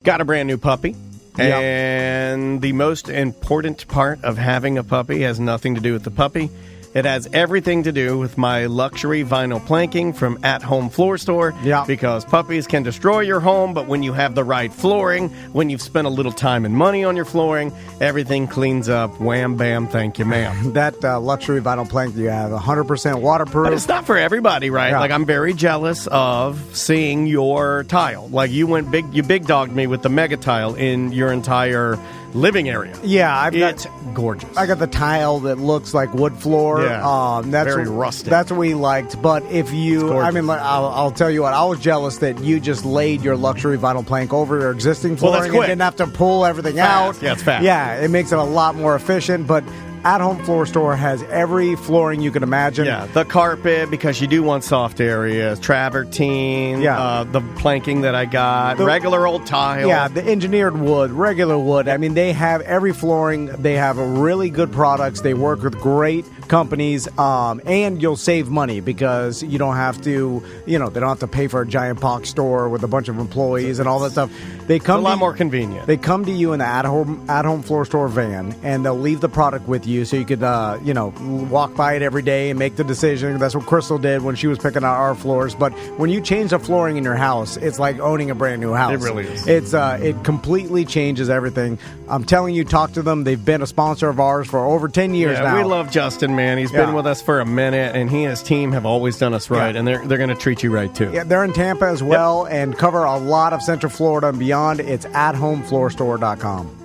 Got a brand new puppy. And the most important part of having a puppy has nothing to do with the puppy. It has everything to do with my luxury vinyl planking from At Home Floor Store. Yeah. Because puppies can destroy your home, but when you have the right flooring, when you've spent a little time and money on your flooring, everything cleans up. Wham, bam, thank you, ma'am. That luxury vinyl plank you have, 100% waterproof. But it's not for everybody, right? Yeah. Like, I'm very jealous of seeing your tile. Like, you big dogged me with the mega tile in your entire living area. Yeah, It's gorgeous. I got the tile that looks like wood floor. Yeah, that's very rustic. That's what we liked. But if you, I mean, I'll tell you what, I was jealous that you just laid your luxury vinyl plank over your existing Well, flooring that's and quick. didn't have to pull everything Fast. out. Yeah, it's fast. Yeah, it makes it a lot more efficient. But At Home Floor Store has every flooring you can imagine. Yeah, the carpet, because you do want soft areas, travertine, the planking that I got, regular old tile. Yeah, the engineered wood, regular wood. I mean, they have every flooring. They have really good products. They work with great companies, and you'll save money because you don't have to, they don't have to pay for a giant box store with a bunch of employees and all that stuff. They come It's a lot more convenient. They come to you in the At Home Floor Store van, and they'll leave the product with you so you could, walk by it every day and make the decision. That's what Crystal did when she was picking out our floors. But when you change the flooring in your house, it's like owning a brand new house. It really is. It completely changes everything. I'm telling you, talk to them. They've been a sponsor of ours for over 10 years now. We love Justin, man. He's been with us for a minute, and he and his team have always done us right, and they're going to treat you right, too. Yeah, they're in Tampa as well and cover a lot of Central Florida and beyond. It's athomefloorstore.com.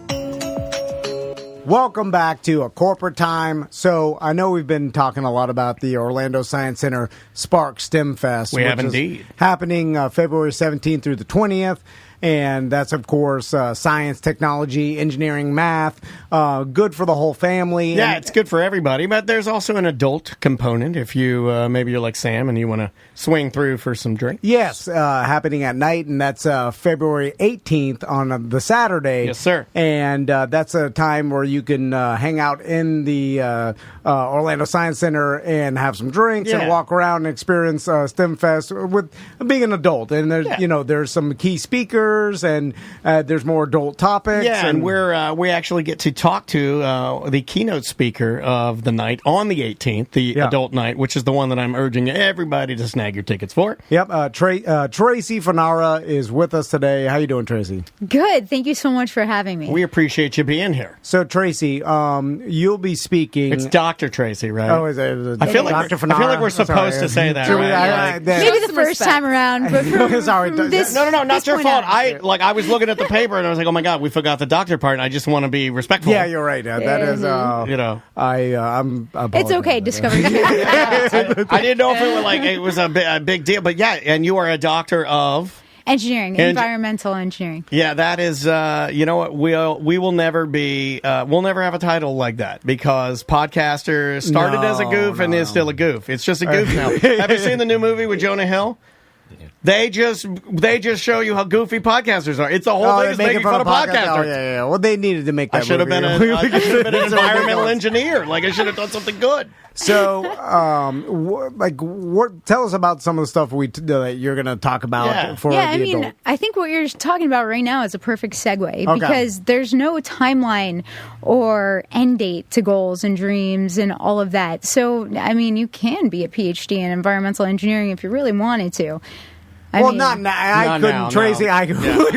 Welcome back to A Corporate Time. So I know we've been talking a lot about the Orlando Science Center Spark STEM Fest. We have which is indeed. happening February 17th through the 20th. And that's, of course, science, technology, engineering, math. Good for the whole family. Yeah, And it's good for everybody, but there's also an adult component if you maybe you're like Sam and you want to swing through for some drinks. yes, happening at night, and that's February 18th on the Saturday. Yes, sir. And that's a time where you can hang out in the Orlando Science Center and have some drinks and walk around and experience STEM Fest with being an adult. And there's there's some key speakers and there's more adult topics. Yeah, and we actually get to talk to the keynote speaker of the night on the 18th, the adult night, which is the one that I'm urging everybody to snag your tickets for. Yep, Tracy Fanara is with us today. How you doing, Tracy? Good. Thank you so much for having me. We appreciate you being here. So, Tracy, you'll be speaking. It's Dr. Tracy, right? Oh, is it? I feel like Dr. I feel like we're supposed to say that, right? Maybe the first time around, but Sorry, from this, No, not this your point fault. on. I was looking at the paper and I was like, oh my God, we forgot the doctor part. And I just want to be respectful. Yeah, you're right. That is, I'm. It's okay. Discover. I didn't know if it was a big deal, but yeah. And you are a doctor of Engineering, environmental engineering. Yeah, that is. You know what? We will never be. We'll never have a title like that because podcasters started as a goof and is still a goof. It's just a goof now. Have you seen the new movie with Jonah Hill? They just show you how goofy podcasters are. It's the whole thing is making fun of podcasters. Oh, yeah. Well, they needed to make that. I should have been an environmental engireer. Like I should have done something good. So, tell us about some of the stuff that you're going to talk about for the adult. I think what you're talking about right now is a perfect segue because there's no timeline or end date to goals and dreams and all of that. So, I mean, you can be a PhD in environmental engineering if you really wanted to. Not now. I couldn't, Tracy. I could. No, look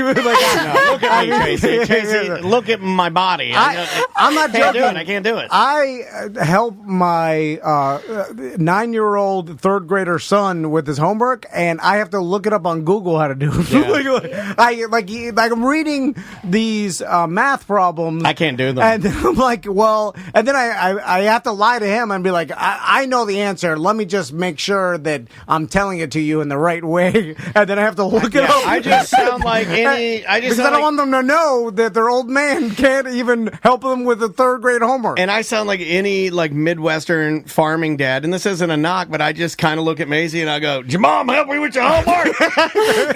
at me, Tracy. Tracy, look at my body. I'm not joking. I can't do it. I help my 9-year-old third grader son with his homework, and I have to look it up on Google how to do it. I'm reading these math problems. I can't do them, and I'm like, and then I have to lie to him and be like, I know the answer. Let me just make sure that I'm telling it to you in the right way. And then I have to look it up. I just sound like because I don't want them to know that their old man can't even help them with the third grade homework. And I sound like any Midwestern farming dad. And this isn't a knock, but I just kind of look at Maisie and I go, "Your mom help me with your homework?"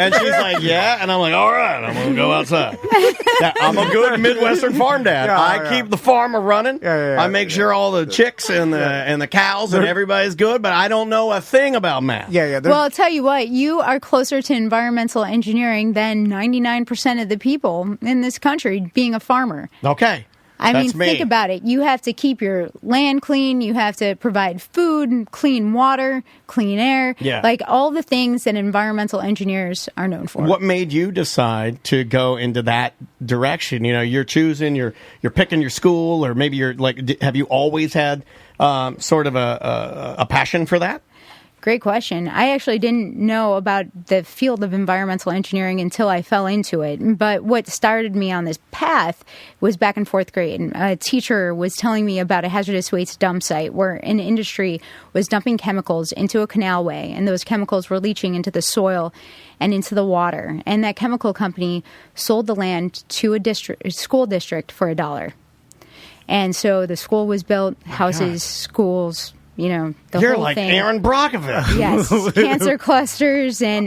And she's like, "Yeah." And I'm like, "All right, I'm gonna go outside." Now, I'm a good Midwestern farm dad. I keep the farmer running. I make sure all the chicks and the cows and everybody's good, but I don't know a thing about math. Well, I'll tell you what, you are close closer to environmental engineering than 99% of the people in this country being a farmer. Okay. I mean, That's me. think about it. You have to keep your land clean. You have to provide food, clean water, clean air. Yeah. Like all the things that environmental engineers are known for. What made you decide to go into that direction? You know, you're choosing, you're picking your school, or maybe you're like, have you always had sort of a passion for that? Great question. I actually didn't know about the field of environmental engineering until I fell into it. But what started me on this path was back in 4th grade. A teacher was telling me about a hazardous waste dump site where an industry was dumping chemicals into a canalway, and those chemicals were leaching into the soil and into the water. And that chemical company sold the land to a school district for $1. And so the school was built, houses, schools, you know, the You're whole like thing. Aaron Brockovich. Yes, cancer clusters and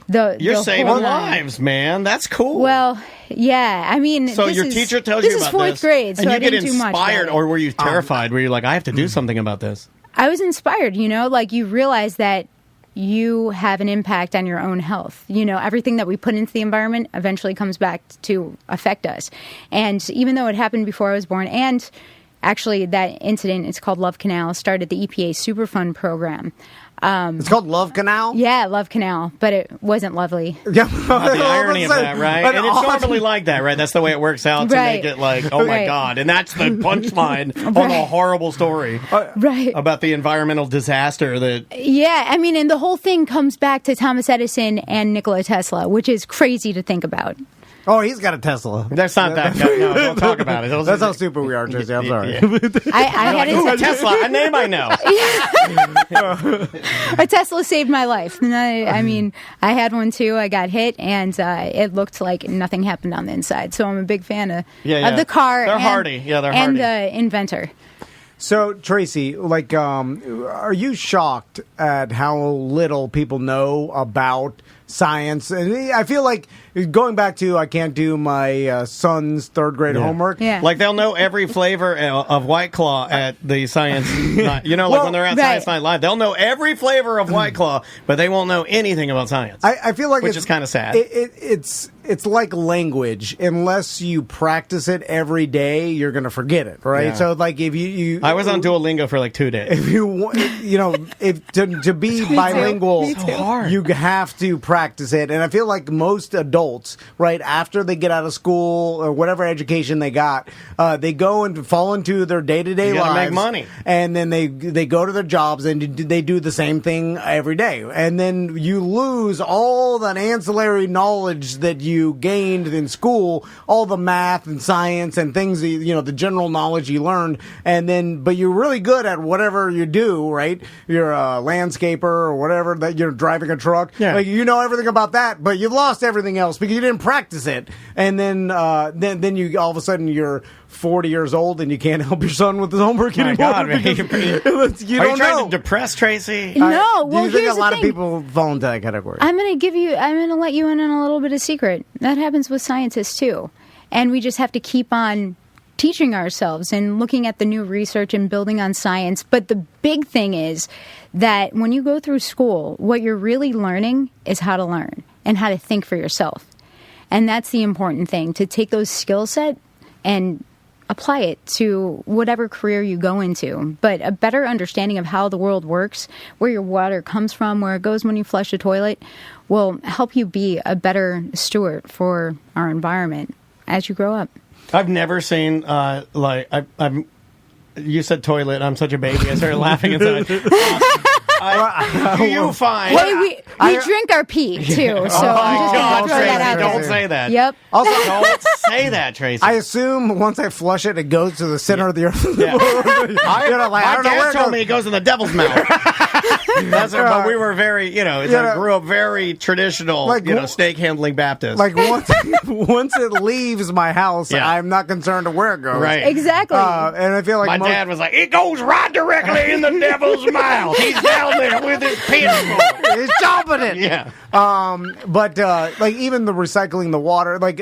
You're the saving whole lives, man. That's cool. Well, yeah. I mean, so this your is, teacher tells this you is about 4th this, grade, so and you I get didn't do much. inspired, about or it. were you terrified? Were you like, I have to do something about this? I was inspired. You know, like you realize that you have an impact on your own health. You know, everything that we put into the environment eventually comes back to affect us. And even though it happened before I was born, and actually, that incident, it's called Love Canal, started the EPA Superfund program. It's called Love Canal? Yeah, Love Canal, but it wasn't lovely. Yeah. The irony of that, right? And it's normally like that, right? That's the way it works out to Right. make it like, oh my Right. God. And that's the punchline on the horrible story Right. about the environmental disaster that. Yeah, I mean, and the whole thing comes back to Thomas Edison and Nikola Tesla, which is crazy to think about. Oh, he's got a Tesla. That's not that. No, don't talk about it. That's how stupid we are, Tracy. I'm sorry. Yeah. I had Ooh, a a Tesla, a name I know. A Tesla saved my life. And I mean, I had one too. I got hit, and it looked like nothing happened on the inside. So I'm a big fan of the car. They're hardy. Yeah, they're and hardy. the inventor. So, Tracy, like, are you shocked at how little people know about science? And I feel like going back to I can't do my son's 3rd grade homework. Yeah. Like they'll know every flavor of White Claw at the science night. You know, like when they're at Science Night Live, they'll know every flavor of White Claw, but they won't know anything about science. I feel like which is kind of sad. It's like language. Unless you practice it every day, you're going to forget it, right? Yeah. So, like, if you I was on Duolingo for like 2 days. if you want, you know, if to be bilingual, you have to practice it. And I feel like most adults, right after they get out of school or whatever education they got, they go and fall into their day-to-day You gotta lives, make money. and then they go to their jobs and they do the same thing every day, and then you lose all that ancillary knowledge that you gained in school, all the math and science and things, you know, the general knowledge you learned, and then but you're really good at whatever you do, right? You're a landscaper or whatever, that you're driving a truck. Yeah. Like, you know everything about that, but you've lost everything else because you didn't practice it. And then you all of a sudden you're 40 years old and you can't help your son with his homework My anymore. God, man. because you Are don't you trying know. to depress Tracy? No, Do well, you think here's a lot the of thing. people fall into that category? I'm going to let you in on a little bit of secret. That happens with scientists too. And we just have to keep on teaching ourselves and looking at the new research and building on science. But the big thing is that when you go through school, what you're really learning is how to learn and how to think for yourself. And that's the important thing, to take those skill set and apply it to whatever career you go into. But a better understanding of how the world works, where your water comes from, where it goes when you flush the toilet, will help you be a better steward for our environment as you grow up. I've never seen I'm. You said toilet. I'm such a baby. I started laughing inside. Do you find? Hey, we drink our pee too, so I'm just God, going to throw that out Tracy, there. don't say that. Yep. Also, Don't say that, Tracy. I assume once I flush it, it goes to the center of the earth. Yeah. I don't know where My it dad told goes. me it goes in the devil's mouth. But we were very, I grew up very traditional, Like, snake handling Baptist. Like once it leaves my house, Yeah. I'm not concerned of where it goes. Right. Exactly. And I feel like My dad was like, it goes right directly in the devil's mouth. He's down there with his pitchfork. he's chomping it. Yeah. But like even the recycling the water, like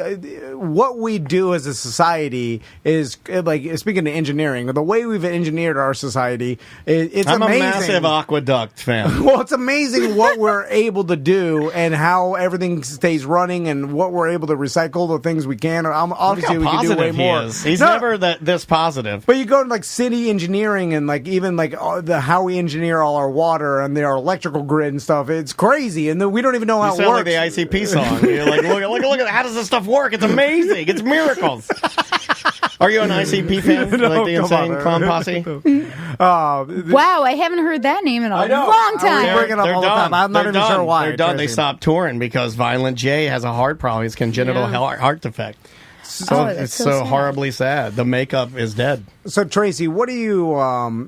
what we do as a society is like, speaking of engineering, the way we've engineered our society, it's I'm amazing. a massive aqueduct fan. Well, it's amazing what we're able to do and how everything stays running and what we're able to recycle, the things we can. Obviously, we can do way more. He's never this positive. But you go to like city engineering and like even like how we engineer all our water and our electrical grid and stuff. It's crazy, and then we don't even know how it works. Like the ICP song. You're like, look at how does this stuff work? It's amazing. It's miracles. Are you an ICP fan? No, like the Insane Clown Posse? Wow, I haven't heard that name in a long time. We bring it up all the time. I'm not even sure why. They're done. They stopped touring because Violent J has a heart problem. He's congenital heart defect. So it's so horribly sad. The makeup is dead. So Tracy, what are you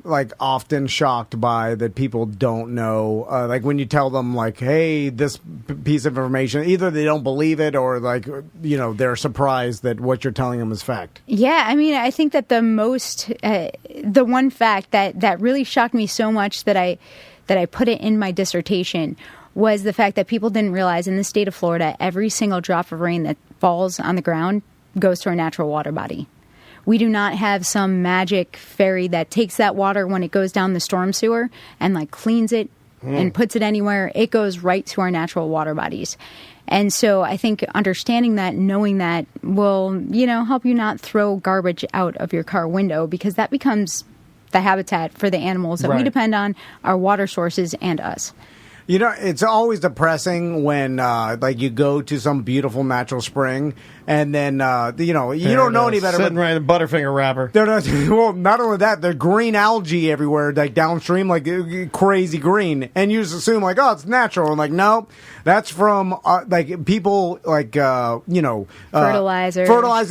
like often shocked by that people don't know? Like when you tell them like, "Hey, this piece of information," either they don't believe it or like they're surprised that what you're telling them is fact. Yeah, I mean, I think that the one fact that really shocked me so much that I put it in my dissertation was the fact that people didn't realize in the state of Florida, every single drop of rain that falls on the ground goes to our natural water body. We do not have some magic fairy that takes that water when it goes down the storm sewer and like cleans it and puts it anywhere. It goes right to our natural water bodies. And so I think understanding that, knowing that will, help you not throw garbage out of your car window, because that becomes the habitat for the animals that we depend on, our water sources and us. It's always depressing when like you go to some beautiful natural spring and then you don't know any better. Sitting right in the Butterfinger wrapper. Not only that, there's green algae everywhere, like downstream, like crazy green, and you just assume like, oh, it's natural. And like, no, that's from like people like fertilizing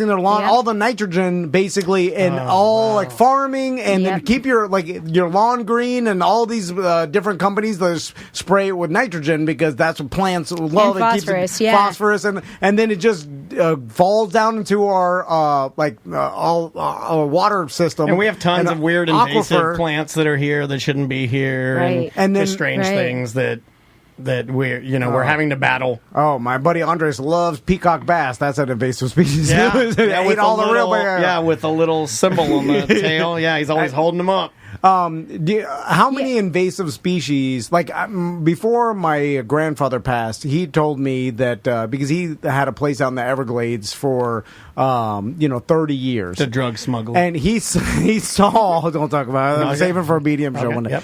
their lawn, all the nitrogen basically, and like farming, and then keep your lawn green, and all these different companies that spray it with nitrogen because that's what plants love. And phosphorus, phosphorus, and then it just falls down into our our water system. And we have tons of weird invasive plants that are here that shouldn't be here, and then strange things that we're having to battle. Oh, my buddy Andres loves peacock bass. That's an invasive species. Yeah, with all the real. With a little symbol on the tail. Yeah, he's always holding them up. How many invasive species? Like before my grandfather passed, he told me that because he had a place out in the Everglades for 30 years, the drug smuggler, and he saw. Don't talk about it. I'm saving for a BDM show one day.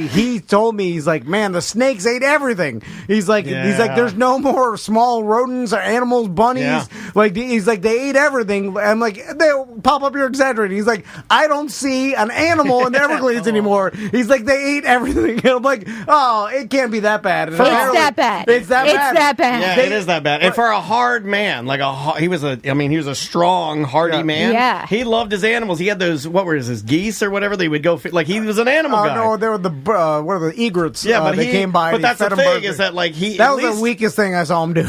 He told me, he's like, man, the snakes ate everything. He's like, there's no more small rodents or animals, bunnies. Yeah. Like he's like, they ate everything. I'm like, they'll pop up. You're exaggerating. He's like, I don't see an animal in the Everglades anymore. He's like, they ate everything. And I'm like, oh, it can't be that bad. It's that bad. It's that bad. Yeah, it is that bad. And for a hard man, like he was a strong, hardy man. Yeah. He loved his animals. He had those, what were his geese or whatever? They would go, like he was an animal guy. No, they were the, what are the egrets? Yeah, but they came by. But that's the thing, is that like that was the weakest thing I saw him do.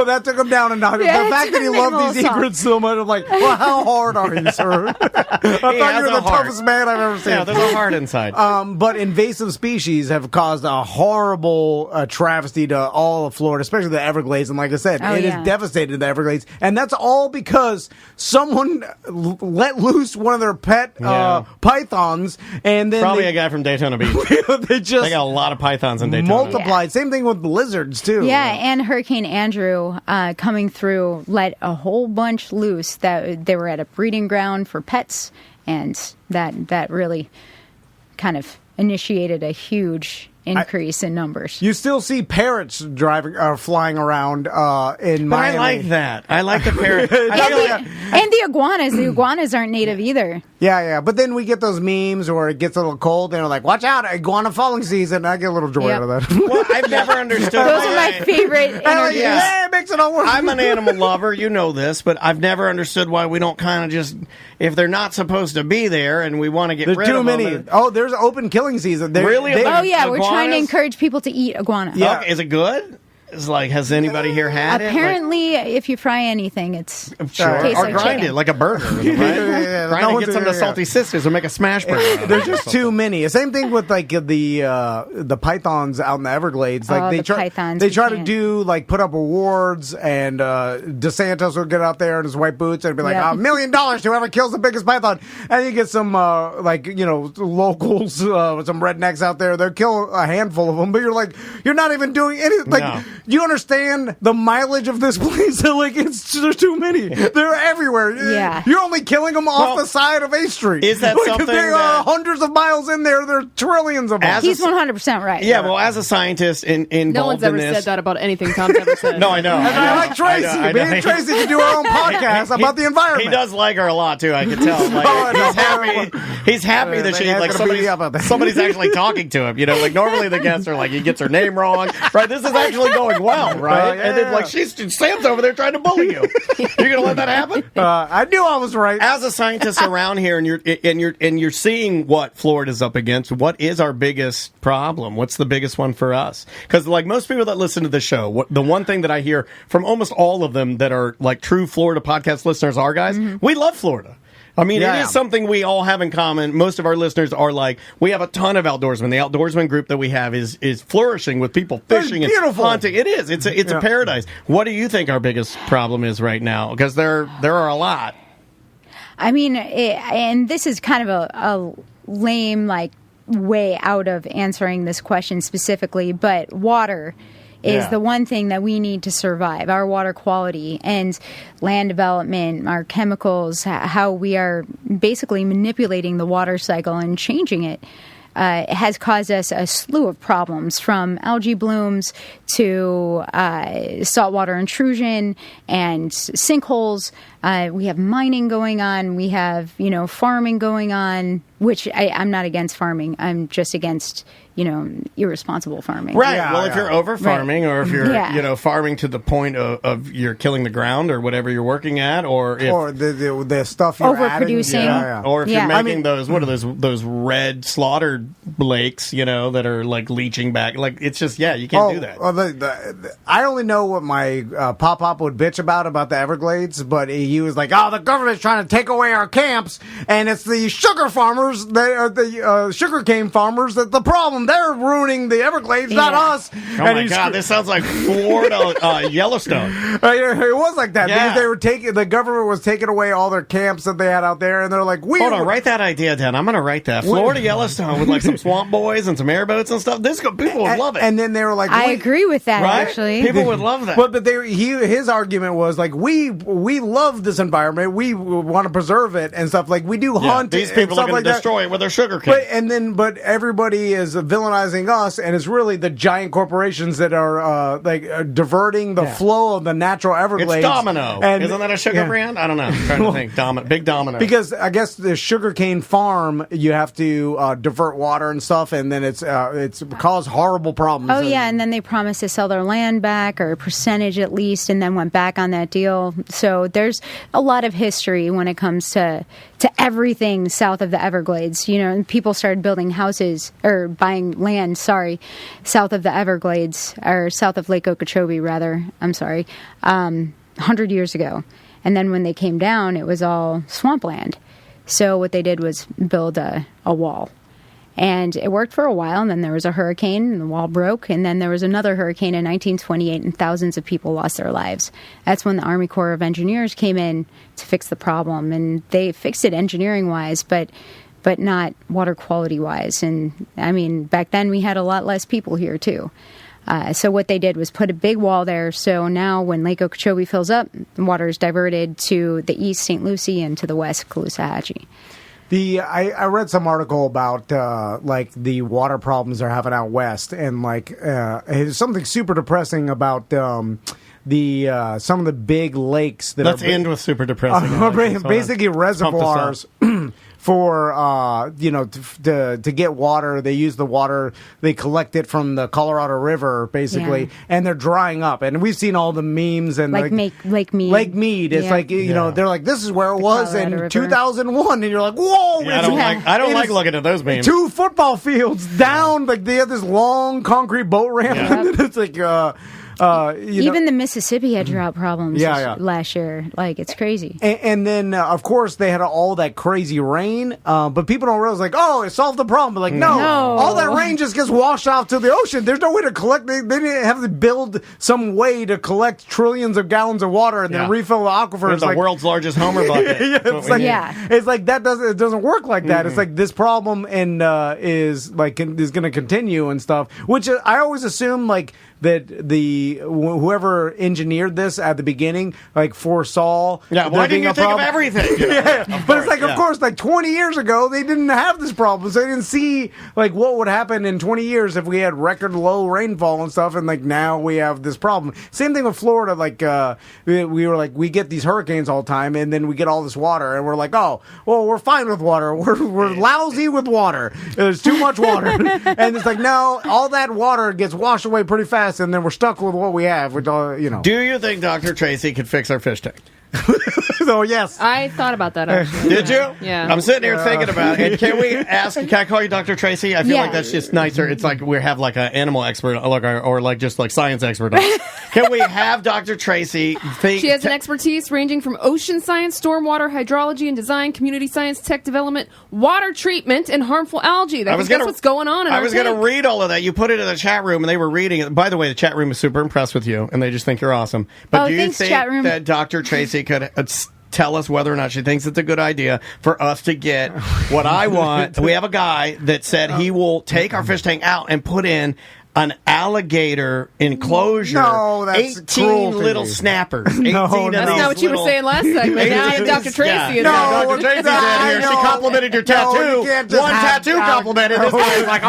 that took him down a notch. Yeah, the fact that he loved these egrets so much, I'm like, well, how hard are you, sir? I thought you were the toughest man I've ever seen. Yeah, there's a heart inside. But invasive species have caused a horrible travesty to all of Florida, especially the Everglades. And like I said, it has devastated the Everglades. And that's all because someone let loose one of their pet pythons. And then probably a guy from Daytona Beach. they got a lot of pythons in Daytona. Multiplied. Yeah. Same thing with lizards, too. Yeah, and Hurricane Andrew coming through let a whole bunch loose. That they were at a breeding ground for pets, and that really kind of initiated a huge increase in numbers. You still see parrots flying around in Miami. I like that. I like the parrot. And the iguanas. The iguanas aren't native either. Yeah. But then we get those memes where it gets a little cold and they're like, watch out, iguana falling season. I get a little joy out of that. Well, I've never understood. Those are my favorite energies. It makes it all worse. I'm an animal lover. You know this. But I've never understood why we don't kind of just, if they're not supposed to be there and we want to get rid of them. There's too many. There's open killing season. Really? We're trying to encourage people to eat iguana. Yeah. Okay, is it good? like, has anybody here had Apparently, if you fry anything, it's sure. tastes Or like grind chicken. it like a burger, right? Grind it, get some of the salty sisters and make a smash burger. There's just too many. Same thing with like the pythons out in the Everglades. Like pythons, they try to do like put up awards, and DeSantis will get out there in his white boots and be like, $1 million to whoever kills the biggest python. And you get some locals, some rednecks out there. They'll kill a handful of them, but you're like, you're not even doing anything. Like, No. you understand the mileage of this place? Like, there's too many. They're everywhere. Yeah. You're only killing them off the side of A Street. Is that like, something they are that- hundreds of miles in there. There are trillions of them. He's 100% right. Yeah, well, as a scientist involved No one's ever in this, said that about anything Tom's ever said. No, I know. I like Tracy. I know. Me and Tracy can do our own podcast about the environment. He does like her a lot too. I can tell. Like, he's happy that she like somebody's actually talking to him. You know, like normally the guests are like he gets her name wrong. Right? This is actually going well, right? And then like Sam's over there trying to bully you. You're gonna let that happen? I knew I was right. As a scientist around here, and you're seeing what Florida's up against. What is our biggest problem? What's the biggest one for us? Because like most people that listen to the show, the one thing that I hear from almost all of them that are like true Florida podcast listeners are guys. We love Florida. I mean, it is something we all have in common. Most of our listeners are like, we have a ton of outdoorsmen. The outdoorsman group that we have is flourishing with people fishing and hunting. It is. It's a paradise. What do you think our biggest problem is right now? Because there are a lot. I mean, and this is kind of a lame, like, way out of answering this question specifically, but water is the one thing that we need to survive. Our water quality and land development, our chemicals, how we are basically manipulating the water cycle and changing it. Has caused us a slew of problems, from algae blooms to saltwater intrusion and sinkholes. We have mining going on. We have, farming going on, which I'm not against farming. I'm just against, irresponsible farming. Right. Yeah, well, if you're over farming, or if you're, farming to the point of you're killing the ground or whatever you're working at, or the stuff you're overproducing, or if you're making those, what are those red slaughtered lakes, that are like leaching back. Like, it's just, you can't do that. Well, I only know what my pop would bitch about the Everglades, but he was like, the government's trying to take away our camps, and it's the sugar farmers, the sugarcane farmers, that the problem. They're ruining the Everglades, not us. Oh my God, this sounds like Florida Yellowstone. It was like that because the government was taking away all their camps that they had out there, and they're like, hold on, write that idea down. I'm going to write that. Florida Yellowstone with like some swamp boys and some airboats and stuff. People would love it. And then they were like, I agree with that, right? actually. People would love that. But his argument was like, we love this environment. We want to preserve it and stuff. Like, we do hunt. These people are going to destroy it with their sugar cane. But everybody is villainizing us, and it's really the giant corporations that are diverting the flow of the natural Everglades. It's Domino. Isn't that a sugar brand? I don't know. I'm trying to think. Big Domino. Because I guess the sugarcane farm, you have to divert water and stuff, and then it's caused horrible problems. Oh, yeah, and then they promised to sell their land back, or a percentage at least, and then went back on that deal. So there's a lot of history when it comes to everything south of the Everglades. And people started building houses, or buying land, south of the Everglades, or south of Lake Okeechobee, rather. I'm sorry, 100 years ago. And then when they came down, it was all swampland. So what they did was build a wall. And it worked for a while, and then there was a hurricane, and the wall broke, and then there was another hurricane in 1928, and thousands of people lost their lives. That's when the Army Corps of Engineers came in to fix the problem, and they fixed it engineering-wise, but not water quality-wise. And, I mean, back then we had a lot less people here, too. So what they did was put a big wall there, so now when Lake Okeechobee fills up, the water is diverted to the east, St. Lucie, and to the west, Caloosahatchee. I read some article about the water problems they're having out west, and it's something super depressing about some of the big lakes that Let's end with super depressing. Basically reservoirs for to get water. They use the water, they collect it from the Colorado River basically, and they're drying up. And we've seen all the memes and Lake Mead. Lake Mead. It's they're like, this is where it was in Colorado 2001, and you're like, whoa! Yeah, I don't like looking at those memes. 2 football fields down, like they have this long concrete boat ramp, and it's like. Even the Mississippi had drought problems Yeah. last year. Like, it's crazy. And then, of course, they had all that crazy rain, but people don't realize, like, oh, it solved the problem. But, like, no, all that rain just gets washed off to the ocean. There's no way to collect. They didn't have to build some way to collect trillions of gallons of water and then refill the aquifer. It's the world's largest Homer bucket. It's like that doesn't work like that. It's like this problem is going to continue and stuff. Which I always assume like that whoever engineered this at the beginning like foresaw. Yeah, why didn't you think of everything? But it's like, of course, like 20 years ago they didn't have this problem, so they didn't see like what would happen in 20 years if we had record low rainfall and stuff, and like now we have this problem. Same thing with Florida. Like we were like, we get these hurricanes all the time, and then we get all this water, and we're like, oh, well, we're fine with water. We're lousy with water. There's too much water, and it's like, no, all that water gets washed away pretty fast. And then we're stuck with what we have, which Do you think Dr. Tracy could fix our fish tank? So yes, I thought about that actually. Did you? Yeah. I'm sitting here thinking about it. And can I call you Dr. Tracy? I feel like that's just nicer. It's like we have like an animal expert, or like just like science expert. Can we have Dr. Tracy think? She has an expertise ranging from ocean science, stormwater, hydrology and design, community science, tech development, water treatment, and harmful algae. That's what's going on in I was going to read all of that. You put it in the chat room, and they were reading it. By the way, the chat room is super impressed with you, and they just think you're awesome. But do you think that Dr. Tracy could tell us whether or not she thinks it's a good idea for us to get what I want? We have a guy that said he will take our fish tank out and put in an alligator enclosure. No, that's 18 little snappers. 18 That's not what you were saying last segment. Now Dr. Tracy is Dr. Tracy's in here. She complimented your tattoo. One tattoo complimented. This guy's like,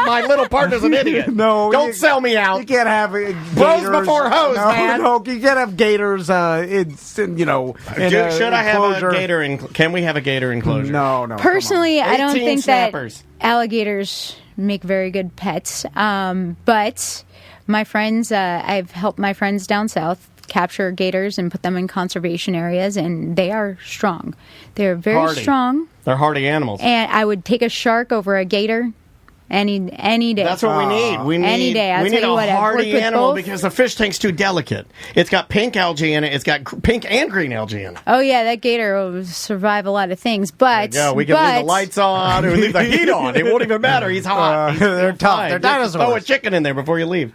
my little partner's an idiot. No, don't sell me out. You can't have bros before hoes, man. No, you can't have gators. Should I have a gator? Can we have a gator enclosure? No. Personally, I don't think snappers. That alligators make very good pets. But my friends, I've helped my friends down south capture gators and put them in conservation areas, and they are strong. They're very strong. They're hardy animals. And I would take a shark over a gator any day. That's what we need. We need any day. We need a hardy animal because the fish tank's too delicate. It's got pink algae in it. It's got pink and green algae in it. Oh yeah, that gator will survive a lot of things. But we can leave the lights on or leave the heat on. It won't even matter. He's hot. They're tough. They're dinosaurs. Throw a chicken in there before you leave.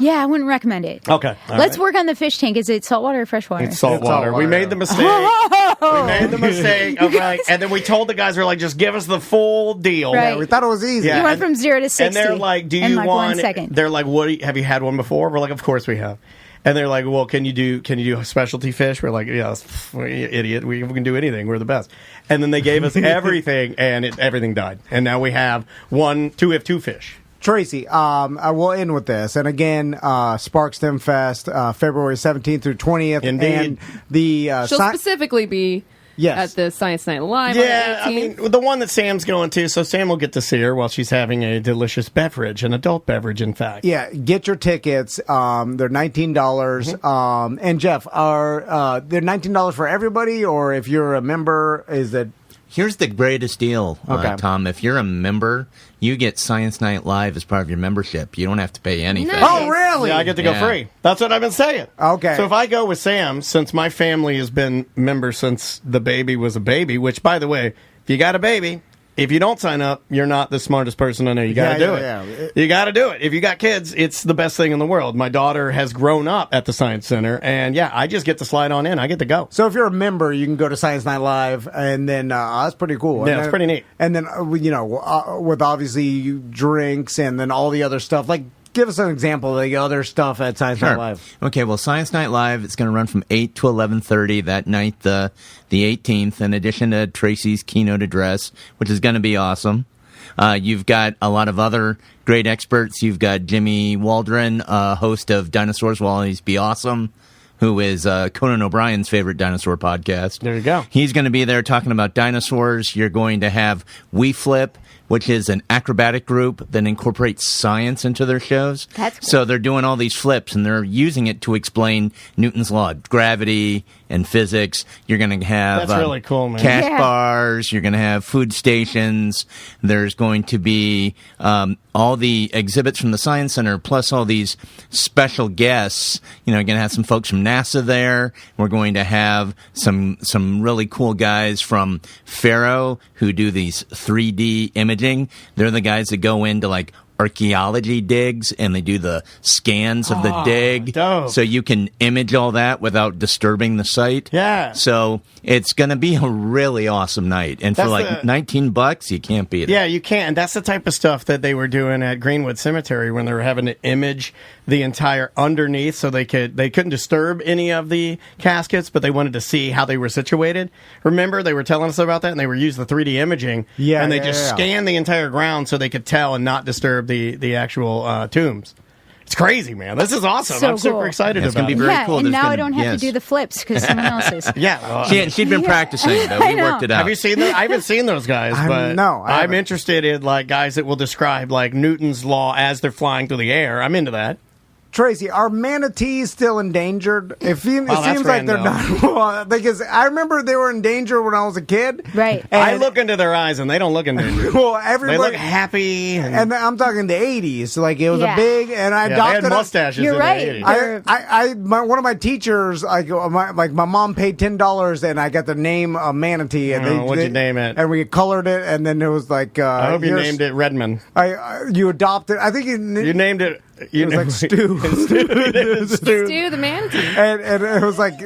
Yeah, I wouldn't recommend it. Okay. Let's work on the fish tank. Is it saltwater or freshwater? It's saltwater. We made the mistake. We made the mistake of and then we told the guys, we're like, just give us the full deal. Right. We thought it was easy. You went from 0 to 60. And they're like, do you want? 1 second. They're like, have you had one before? We're like, of course we have. And they're like, well, can you do specialty fish? We're like, yes, idiot. We can do anything. We're the best. And then they gave us everything, and everything died. And now we have two fish. Tracy, I will end with this. And again, Spark STEM Fest, February 17th through 20th. Indeed. And the she'll specifically be at the Science Night Live. Yeah, I mean, the one that Sam's going to, so Sam will get to see her while she's having a delicious beverage, an adult beverage, in fact. Yeah, get your tickets. They're $19. Mm-hmm. And Jeff, are they're $19 for everybody, or if you're a member, is it? Here's the greatest deal, Tom. If you're a member, you get Science Night Live as part of your membership. You don't have to pay anything. Nice. Oh, really? Yeah, I get to go free. That's what I've been saying. Okay. So if I go with Sam, since my family has been members since the baby was a baby, which, by the way, if you got a baby, if you don't sign up, you're not the smartest person I know. You got to do it. Yeah. You got to do it. If you got kids, it's the best thing in the world. My daughter has grown up at the Science Center, and I just get to slide on in. I get to go. So if you're a member, you can go to Science Night Live, and then that's pretty cool. Yeah, it's pretty neat. And then with obviously drinks and then all the other stuff, like. Give us an example of the other stuff at Science Night Live. Okay, well, Science Night Live, it's going to run from 8 to 11:30 that night, the 18th, in addition to Tracy's keynote address, which is going to be awesome. You've got a lot of other great experts. You've got Jimmy Waldron, host of Dinosaurs Will Always Be Awesome. who is Conan O'Brien's favorite dinosaur podcast. There you go. He's going to be there talking about dinosaurs. You're going to have We Flip, which is an acrobatic group that incorporates science into their shows. That's cool. So they're doing all these flips, and they're using it to explain Newton's law of gravity and physics. You're going to have That's really cool, man. cash Yeah. bars. You're going to have food stations. There's going to be all the exhibits from the Science Center, plus all these special guests. You know, you're going to have some folks from NASA there. We're going to have some really cool guys from Faro who do these 3D imaging. They're the guys that go into like archaeology digs and they do the scans of the dig, dope. so you can image all that without disturbing the site. Yeah. So it's going to be a really awesome night, and for That's like the- $19, you can't beat it. Yeah, you can't. And that's the type of stuff that they were doing at Greenwood Cemetery when they were having to image the entire underneath, so they couldn't disturb any of the caskets, but they wanted to see how they were situated. Remember, they were telling us about that, and they were using the 3D imaging. Yeah, and they yeah, just yeah. scanned the entire ground so they could tell and not disturb the actual tombs. It's crazy, man. This is awesome. So I'm super cool. excited It's about gonna it. be very yeah, cool. and There's now gonna- I don't have yes. to do the flips because someone else is. Yeah. well, She'd been practicing, though. I We worked know. it out. Have you seen them? I haven't seen those guys, but No, I I'm haven't. interested in like guys that will describe like Newton's law as they're flying through the air. I'm into that. Tracy, are manatees still endangered? It seems that's like they're random. not. Well, because I remember they were in danger when I was a kid. Right. And, I look into their eyes and they don't look in danger. Well, They everybody. look happy. and I'm talking the 80s. Like, it was Yeah. a big, and I yeah, they adopted had a- mustaches. You're in the right. 80s. one of my teachers, my mom paid $10 and I got to name a manatee. And Oh, what'd you name it? And we colored it, and then it was like. I hope you named it Redmond. You adopted. I think You named it. It was like Stu. Stu. Stu the manatee. and it was like,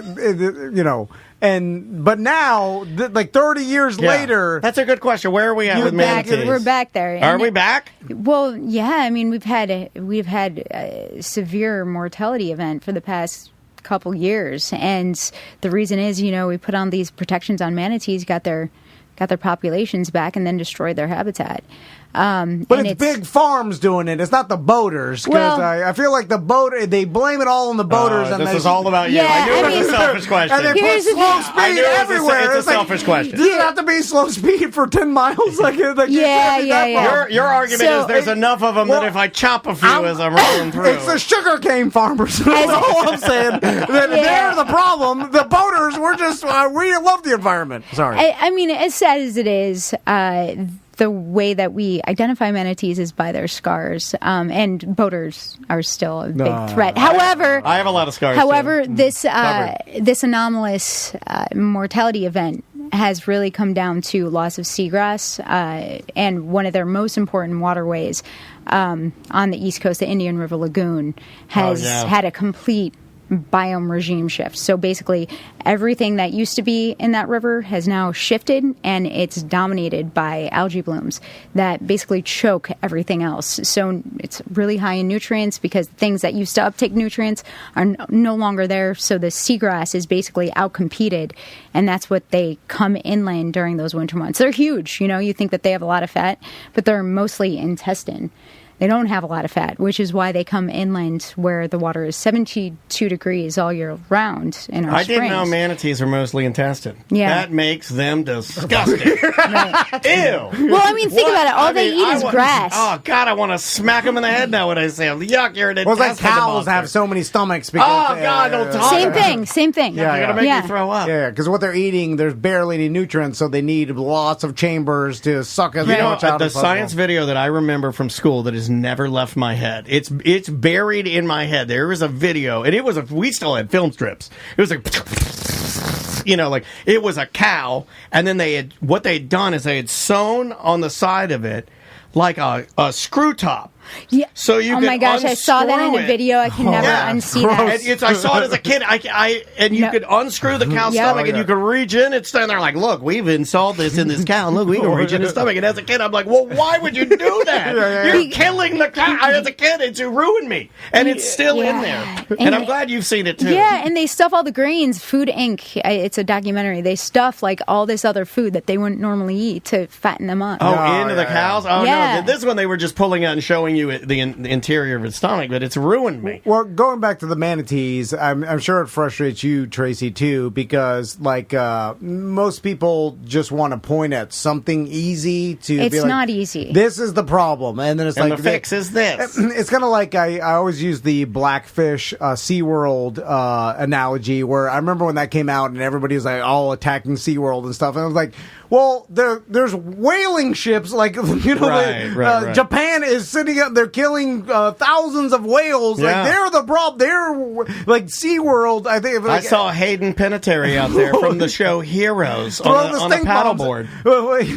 but now, like 30 years Yeah. later, That's a good question. Where are we at You're with Back, manatees? we're back there. Are And we back? Well, yeah. I mean, we've had a severe mortality event for the past couple years, and the reason is, we put on these protections on manatees, got their populations back, and then destroyed their habitat. but and it's big farms doing it. It's not the boaters. Because Well- I feel like they blame it all on the boaters. and This they, is all about you. Yeah, I knew I it was mean- a selfish question. And they put Here's the slow thing. speed I knew it was everywhere. it's a like, selfish question. Does it have to be slow speed for 10 miles? Like, Yeah, it can't be yeah, that yeah. far. Your argument So- is there's enough of them Well, that if I chop a few as I'm rolling through. It's the sugarcane farmers. That's all I'm saying. They're the problem. The boaters, we're just, we love the environment. Sorry. I mean, as sad as it is, the way that we identify manatees is by their scars, and boaters are still a big threat. However, I have a lot of scars. However, too. this Covered. this anomalous mortality event has really come down to loss of seagrass and one of their most important waterways on the east coast, the Indian River Lagoon, has had a complete biome regime shift. So basically, everything that used to be in that river has now shifted, and it's dominated by algae blooms that basically choke everything else. So it's really high in nutrients because things that used to uptake nutrients are no longer there. So the seagrass is basically outcompeted, and that's what they come inland during those winter months. They're huge. You think that they have a lot of fat, but they're mostly intestine. They don't have a lot of fat, which is why they come inland where the water is 72 degrees all year round in our I springs. didn't know manatees are mostly intestine. Yeah. That makes them disgusting. Ew. Well, I mean, think about it. All they eat is grass. Oh, God, I want to smack them in the head now when I say, yuck, you're an Well, it's like intestine cows monster. have so many stomachs. Because, Oh, God, don't talk Same about thing. Same thing. Yeah, You're going to make me throw up. Yeah, because what they're eating, there's barely any nutrients, so they need lots of chambers to suck as You know, much out the as possible. science video that I remember from school that has never left my head. It's buried in my head. There was a video, and we still had film strips. It was like, it was a cow, and then what they'd done is they had sewn on the side of it like a screw top. Yeah. So you oh could my gosh, I saw that in unscrew a it. video. I can never unsee that. I saw it as a kid. And you No. could unscrew the cow's Yep. stomach, and you could reach in. It's standing there like, look, we've installed this in this cow, and look, we can reach in his stomach. And as a kid, I'm like, well, why would you do that? You're killing the cow. As a kid, it's ruined me, and it's still in there. And I'm glad you've seen it too. Yeah, and they stuff all the grains. Food Inc. It's a documentary. They stuff like all this other food that they wouldn't normally eat to fatten them up. Oh, into the cows? Oh, Yeah. no. This one they were just pulling out and showing showing you the interior of its stomach, but it's ruined me. Well, going back to the manatees, I'm sure it frustrates you, Tracy, too, because most people just want to point at something easy to. It's be like, not easy. This is the problem, and then it's and like the fix is this. It's kind of like I always use the Blackfish SeaWorld analogy, where I remember when that came out and everybody was like all attacking SeaWorld and stuff, and I was like, well, there's whaling ships, like, you know, right. Japan is sitting up, they're killing thousands of whales. Yeah. Like, they're the problem. They're like SeaWorld. I think I saw Hayden Panettiere out there from the show Heroes on a paddleboard.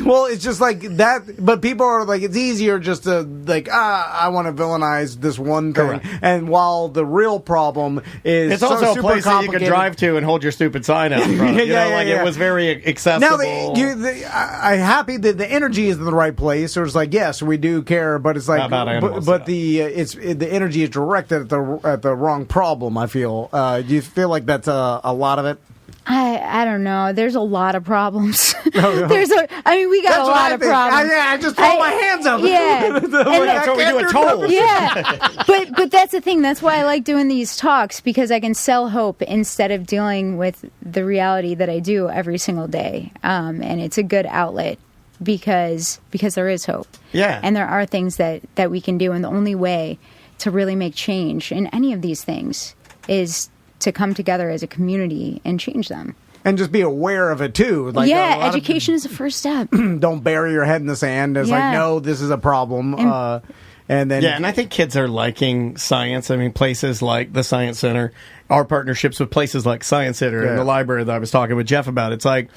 Well, it's just like that, but people are like, it's easier just to like, I want to villainize this one thing. Correct. And while the real problem is it's also a place that you could drive to and hold your stupid sign out in front. It was very accessible. Now, I'm happy that the energy is in the right place. So it's like, yes, we do care, but it's like, about animals, but the energy is directed at the wrong problem. I feel. Do you feel like that's a lot of it? I don't know. There's a lot of problems. We got a lot of problems. I just throw my hands up. Yeah. That's what we do at Toll. Yeah. But that's the thing. That's why I like doing these talks, because I can sell hope instead of dealing with the reality that I do every single day. And it's a good outlet because there is hope. Yeah. And there are things that we can do. And the only way to really make change in any of these things is to come together as a community and change them. And just be aware of it, too. Like, education is the first step. Don't bury your head in the sand. It's like, no, this is a problem. And then, and I think kids are liking science. I mean, places like the Science Center, our partnerships with places like Science Center and the library that I was talking with Jeff about. It's like,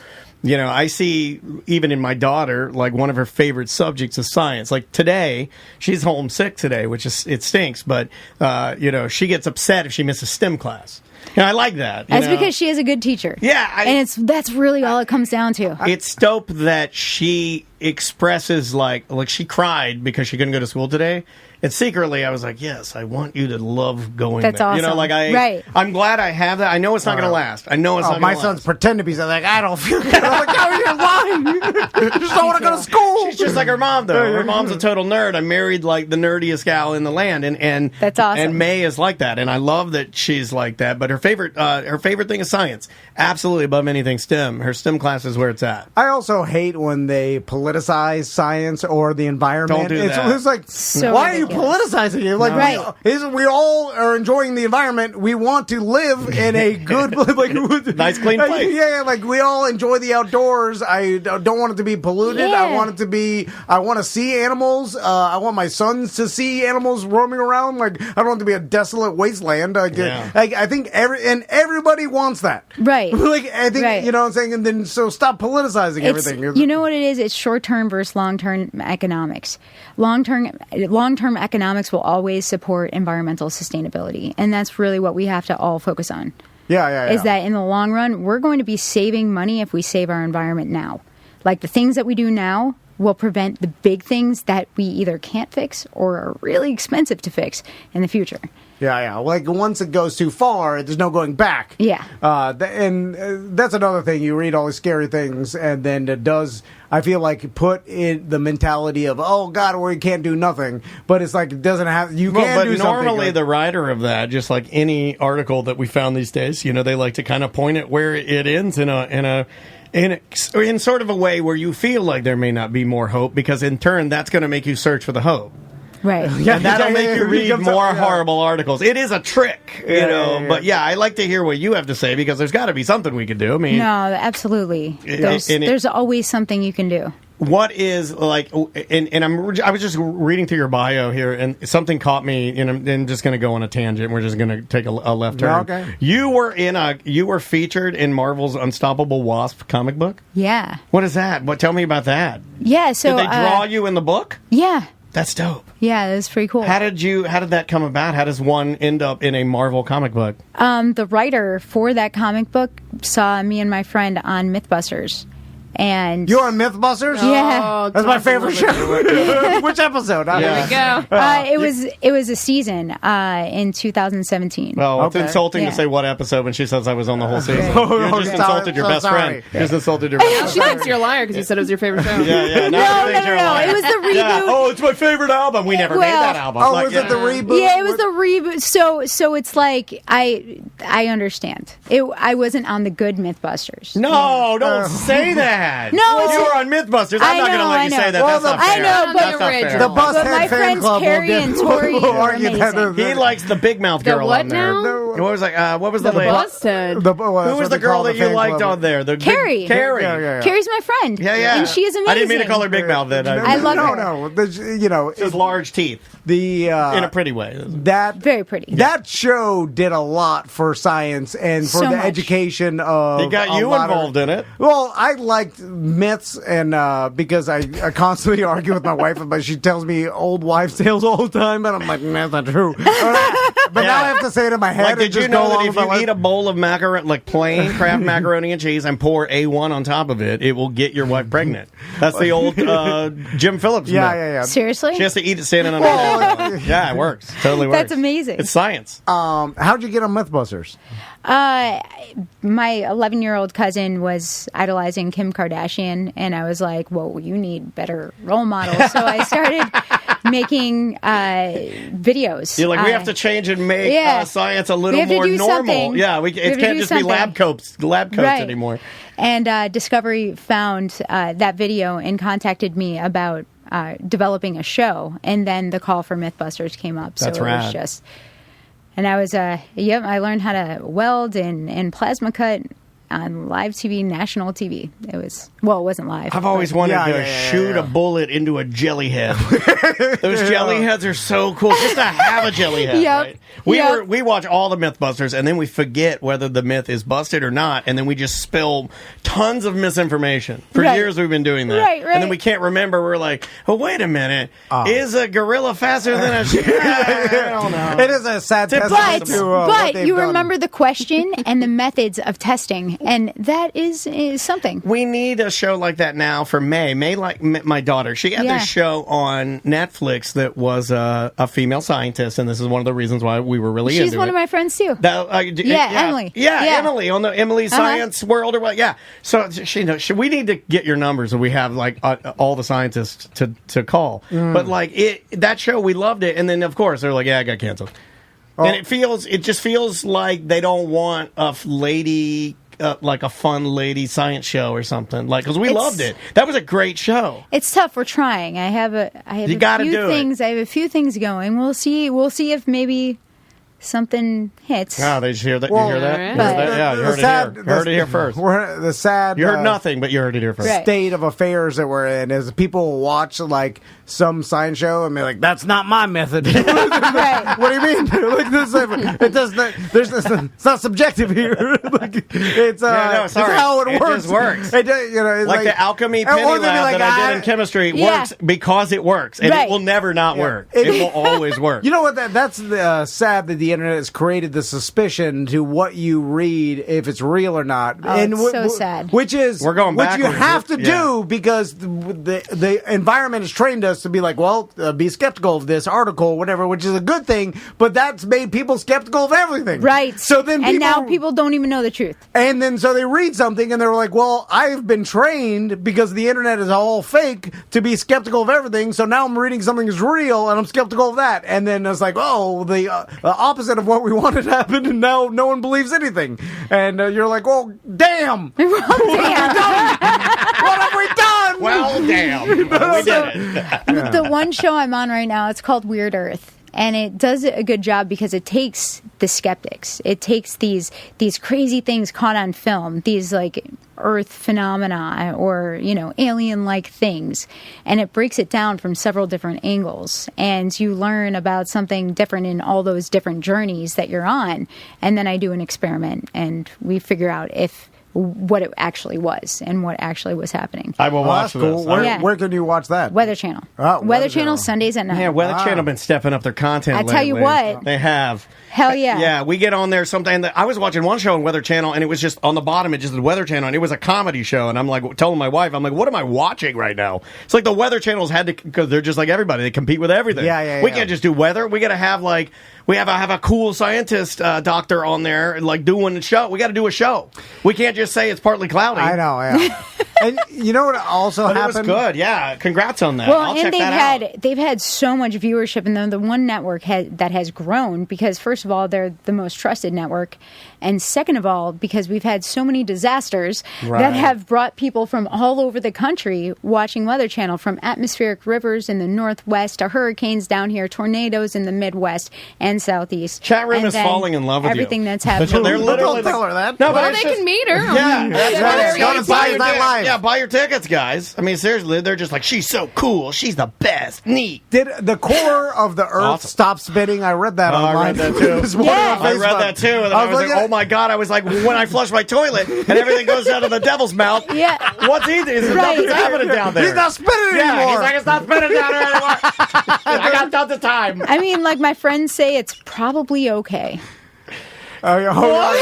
you know, I see even in my daughter, like one of her favorite subjects is science. Like today, she's homesick today, which it stinks. But, she gets upset if she misses STEM class. And I like that. That's because she is a good teacher. Yeah. And that's really all it comes down to. It's dope that she expresses, like she cried because she couldn't go to school today. And secretly, I was like, yes, I want you to love going That's there. awesome. You know, right. I'm glad I have that. I know it's not going to last. I know it's not going to last. My son's pretend to be like, I don't feel good. I'm like, oh, you're lying. You just don't want to go to school. She's just like her mom, though. Her mom's a total nerd. I married, like, the nerdiest gal in the land. And that's awesome. And May is like that. And I love that she's like that. But her favorite thing is science. Absolutely above anything STEM. Her STEM class is where it's at. I also hate when they politicize science or the environment. Don't do that. It's like, so why ridiculous. are you politicizing it? Like, we all are enjoying the environment. We want to live in a good, nice, clean place. Yeah, like we all enjoy the outdoors. I don't want it to be polluted. Yeah. I want to see animals. I want my sons to see animals roaming around. Like, I don't want it to be a desolate wasteland. I think everybody wants that. Right. I think, you know what I'm saying? And then, so stop politicizing everything. You know what it is? It's short-term versus long-term economics. Long-term economics will always support environmental sustainability. And that's really what we have to all focus on. Yeah. Is that in the long run, we're going to be saving money if we save our environment now. Like the things that we do now will prevent the big things that we either can't fix or are really expensive to fix in the future. Yeah. Like once it goes too far, there's no going back. Yeah. And that's another thing. You read all these scary things, and then it does, I feel like, put in the mentality of, oh, God, we can't do nothing. But it's like, it doesn't have, you can do something. But normally the writer of that, just like any article that we found these days, you know, they like to kind of point it where it ends in sort of a way where you feel like there may not be more hope, because in turn, that's going to make you search for the hope. Right. And that'll make you read more horrible articles. It is a trick, you know. But I like to hear what you have to say, because there's got to be something we can do. I mean, no, absolutely. There's always something you can do. What is like, and I was just reading through your bio here, and something caught me, and I'm just going to go on a tangent. We're just going to take a left turn. Okay. You were featured in Marvel's Unstoppable Wasp comic book. Yeah. What is that? Tell me about that. Yeah. So did they draw you in the book? Yeah. That's dope. Yeah, that's pretty cool. How did that come about? How does one end up in a Marvel comic book? The writer for that comic book saw me and my friend on Mythbusters, And You're on MythBusters? Yeah. That's my favorite show. Which episode? Yeah. There we go. it was a season in 2017. Well, it's Okay. insulting Yeah. to say what episode when she says I was on the whole season. Oh, You just okay. insulted your So best sorry. friend. You just insulted your best friend. She thinks you're a liar because you said it was your favorite show. Yeah. No, it was the reboot. Yeah. Oh, it's my favorite album. We never made that album. Oh, Like, was it the reboot? Yeah, it was the reboot. So it's like I understand. I wasn't on the good MythBusters. No, don't say that. No, it's- you were on MythBusters. I'm I not going to know, let I you know. say that. Well, That's not I fair. know, but- That's not fair. The But my Busthead fan friends club Carrie and Tori will are argue that. amazing. He likes the big mouth The girl what on there. now? What was what was the The lady? Busted. Who was the girl that you liked on there? The big- Carrie. Carrie. Yeah. Carrie's my friend. Yeah. And she is amazing. I didn't mean to call her big mouth then. I love her. No. You know, She has large teeth the in a pretty way. that Very pretty. That show did a lot for science and for So the much. education of. It got a you lot involved in it. Well, I liked myths, and because I constantly argue with my wife, but she tells me old wives' tales all the time, and I'm like, that's not true. But now I have to say it in my head. Like, and did you just go know that along if with my you life. eat a bowl of macaroni, like plain Kraft macaroni and cheese, and pour A1 on top of it, it will get your wife pregnant? That's the old Jim Phillips myth. Yeah. Seriously? She has to eat it standing on the Yeah, it works. Totally works. That's amazing. It's science. How'd you get on MythBusters? My 11-year-old cousin was idolizing Kim Kardashian, and I was like, "Whoa, you need better role models." So I started making videos. You're like, we have to change and make yeah. science a We little have to more do normal. something. Yeah, We have it to can't do just be lab coats Right. anymore. And Discovery found that video and contacted me about developing a show, and then the call for MythBusters came up. That's so it rad. was just. And I was, I learned how to weld and plasma cut on live TV, national TV. It wasn't live. I've always wanted to shoot a bullet into a jelly head. Those jelly heads are so cool. Just to have a jelly head. Yep. Right? Yep. We watch all the Mythbusters, and then we forget whether the myth is busted or not, and then we just spill tons of misinformation. For Right. years we've been doing that. Right. And then we can't remember. We're like, oh, wait a minute. Is a gorilla faster than a sheep? I don't know. It is a sad But- testament But, to what they've you done. remember the question and the methods of testing, and that is something. We need a show like that now for May. May, like my daughter, she had Yeah. this show on Netflix that was a female scientist, and this is one of the reasons why we were really She's into one it. of my friends too. Emily. Yeah, Yeah. Emily on the Emily Science World or what? Yeah. So we need to get your numbers, and we have like all the scientists to call. But like that show, we loved it, and then of course they're like, yeah, I got canceled. And it just feels like they don't want a lady. Like a fun lady science show or something, like because we loved it. That was a great show. It's tough. We're trying. I have You gotta few do it. things. I have a few things going. We'll see if maybe something hits. Oh, did you hear that? Well, you hear that? Right. You heard that? Yeah, you heard it here. You heard it here first. The sad. You heard nothing, but you heard it here first. Right. State of affairs that we're in is people watch like some science show and be like, "That's not my method." Right. What do you mean? Like this, it does not. It's not subjective here. Like, it's sorry. it's how it It works. just works. It does, it's Like the alchemy penny or they'd be lab like, that I did in chemistry Yeah. works because it works, and Right. it will never not work. It- It will always work. You know what? That's sad that the internet has created the suspicion to what you read if it's real or not. Oh, it's so sad. Which is We're going which you backwards. have to Yeah. do because the environment has trained us to be like, well, be skeptical of this article, whatever, which is a good thing. But that's made people skeptical of everything, Right. So then, and now people don't even know the truth. and then so they read something and they're like, well, I've been trained because the internet is all fake to be skeptical of everything. So now I'm reading something that's real and I'm skeptical of that. And then it's like, oh, the opposite of what we wanted happened, and now no one believes anything. And you're like, well, damn. Damn. What have we done? Well, damn, we did it. The one show I'm on right now, it's called Weird Earth. And it does a good job because it takes the skeptics. It takes these crazy things caught on film, these like Earth phenomena or, alien-like things. And it breaks it down from several different angles. And you learn about something different in all those different journeys that you're on. And then I do an experiment and we figure out if what it actually was and what actually was happening. I will watch this. Cool. Where can you watch that? Weather Channel. Weather Channel, Sundays at 9. Yeah, Weather Channel been stepping up their content I tell you lately. what. They have. Hell yeah. Yeah, we get on there sometime. I was watching one show on Weather Channel, and it was just on the bottom, it just the Weather Channel, and it was a comedy show. And I'm like, telling my wife, I'm like, what am I watching right now? It's like the Weather Channels had to, because they're just like everybody. They compete with everything. We can't just do weather. We got to have like, we have a cool scientist doctor on there, like doing a show. We got to do a show. We can't just say it's partly cloudy. I know, yeah. And you know what also happened? It was good, yeah. Congrats on that. Well, I'll and check that out. they've had so much viewership, and the one network that has grown because first of all they're the most trusted network, and second of all because we've had so many disasters that have brought people from all over the country watching Weather Channel, from atmospheric rivers in the Northwest to hurricanes down here, tornadoes in the Midwest and Southeast. Chat room and is falling in love with everything you. that's happening. They're literally Don't tell her that. No, Well, they can meet her. Go to Saturday Night Live. Yeah, buy your tickets, guys. I mean, seriously, they're just like, she's so cool. She's the best. Neat. Did the core of the Earth stop spinning? I read that online. I read that too. This morning on I read Facebook. that too. And I was like, oh my God. I was like, when I flush my toilet and everything goes down to the devil's mouth. Yeah. What's he doing? Right. Nothing's happening down there. He's not spinning anymore. He's like, it's not spinning down there anymore. I got tons of time. I mean, like my friends say, it's probably okay. Oh, yeah, hold on.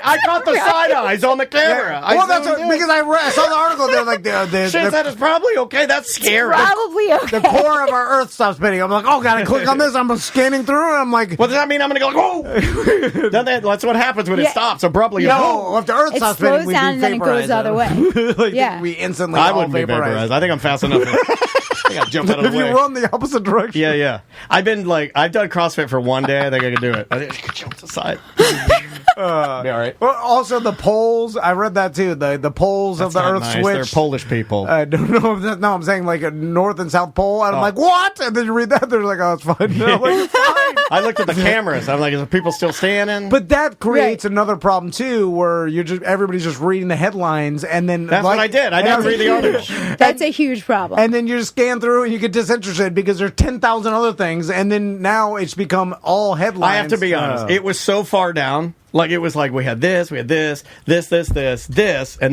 I caught the side eyes on the camera. Well, that's because I saw the article. They're like, She said it's probably okay. That's scary. Probably okay. the core of our Earth stops spinning. I'm like, oh, gotta click on this. I'm scanning through, and I'm like, What does that mean? I'm going to go, oh! That's what happens when it stops abruptly. no, if the Earth It stops slows spinning, we down and then it goes the other way. like, Yeah. we instantly I all wouldn't be vaporized. I think I'm fast enough. I think I jumped out of If the you way. run the opposite direction. Yeah. I've done CrossFit for one day. I think I can do it. I think I could jump to the side. Be all right. Well, also the poles. I read that too. The poles of the Earth nice. switch. They're Polish people. I don't know if that. No, I'm saying like a North and South Pole. And I'm like, what? And then you read that, they're like, oh, it's fine. And I'm like, it's fine. I looked at the cameras. I'm like, is the people still standing? But that creates another problem too, where everybody's just reading the headlines, and then that's what I did. I didn't read the article. That's a huge problem. And then you just scan through and you get disinterested because there's 10,000 other things, and then now it's become all headlines. I have to be honest. It was so far down. Like, it was like we had this, and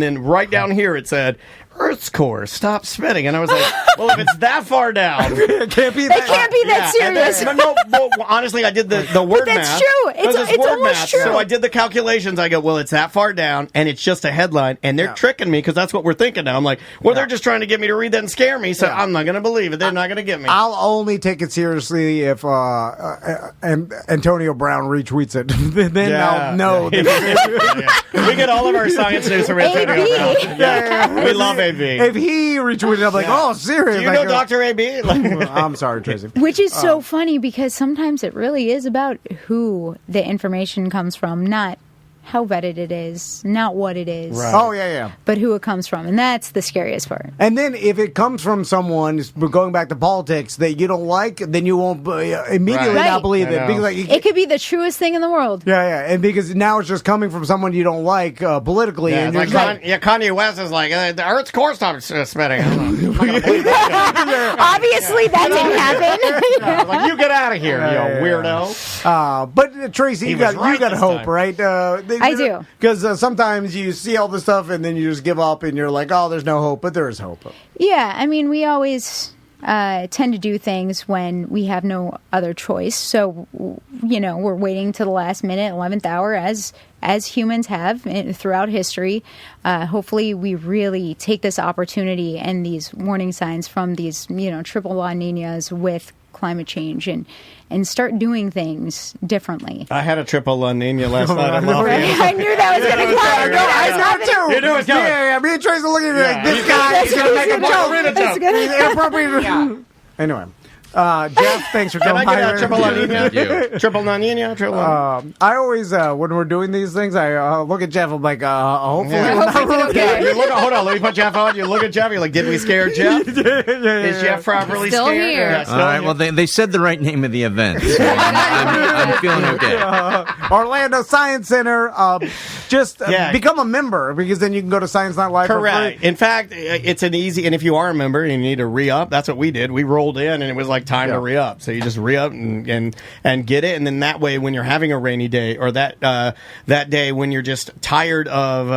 then right down here it said, Earth's core, stop spinning. And I was like, well, if it's that far down, it can't be that. It can't be that serious. Well, honestly, I did the word But math. that's true. It's word almost math. true. So I did the calculations. I go, well, it's that far down, and it's just a headline, and they're tricking me because that's what we're thinking now. I'm like, well, they're just trying to get me to read that and scare me, so I'm not going to believe it. They're not going to get me. I'll only take it seriously if Antonio Brown retweets it. Then I'll know. We get all of our science news from Antonio Brown. We love AB. If he retweeted, I'm like, oh, serious. Do you know Dr. AB? I'm sorry, Tracy. Which is so funny because sometimes it really is about who the information comes from, not how vetted it is, not what it is. Right. Oh, yeah. But who it comes from. And that's the scariest part. And then if it comes from someone, going back to politics, that you don't like, then you won't immediately Right. not believe it. I know. Because, like, It could be the truest thing in the world. yeah. And because now it's just coming from someone you don't like politically. Yeah, and it's you're like just like, Kanye West is like, the Earth's core stopped spinning. I'm not gonna believe that. Obviously, that didn't happen. No, like, you get out of here, you weirdo. but Tracy, He you was got right this hope, time. right? I do. Because sometimes you see all this stuff and then you just give up and you're like, oh, there's no hope, but there is hope. Yeah, I mean, we always tend to do things when we have no other choice. So, we're waiting to the last minute, 11th hour, as humans have throughout history. Hopefully, we really take this opportunity and these warning signs from these, triple La Niñas with climate change and start doing things differently. I had a triple La Nina last night. I love Right? it. I knew that was going to come. I know too. You knew it was coming. Yeah. Me and Tracy looking at me like, this He's guy is going to make a margarita joke. joke. gonna- He's inappropriate. Anyway. Jeff, thanks for Can coming I by. get a triple La Nina? You. Triple La Nina? Triple La I always, when we're doing these things, I look at Jeff. I'm like, hopefully, Yeah. we're not Hopefully rude. okay. You look, hold on, let me put Jeff on. You look at Jeff, you're like, did we scare Jeff? Is Jeff properly Still scared? here. Yeah, still All right. here. Well, they said the right name of the event, so I'm feeling okay. Orlando Science Center. just become a member, because then you can go to Science Night Live Correct. for free. In fact, it's an easy, and if you are a member and you need to re-up, that's what we did. We rolled in, and it was like time to re-up. So you just re-up and get it, and then that way, when you're having a rainy day, or that day when you're just tired of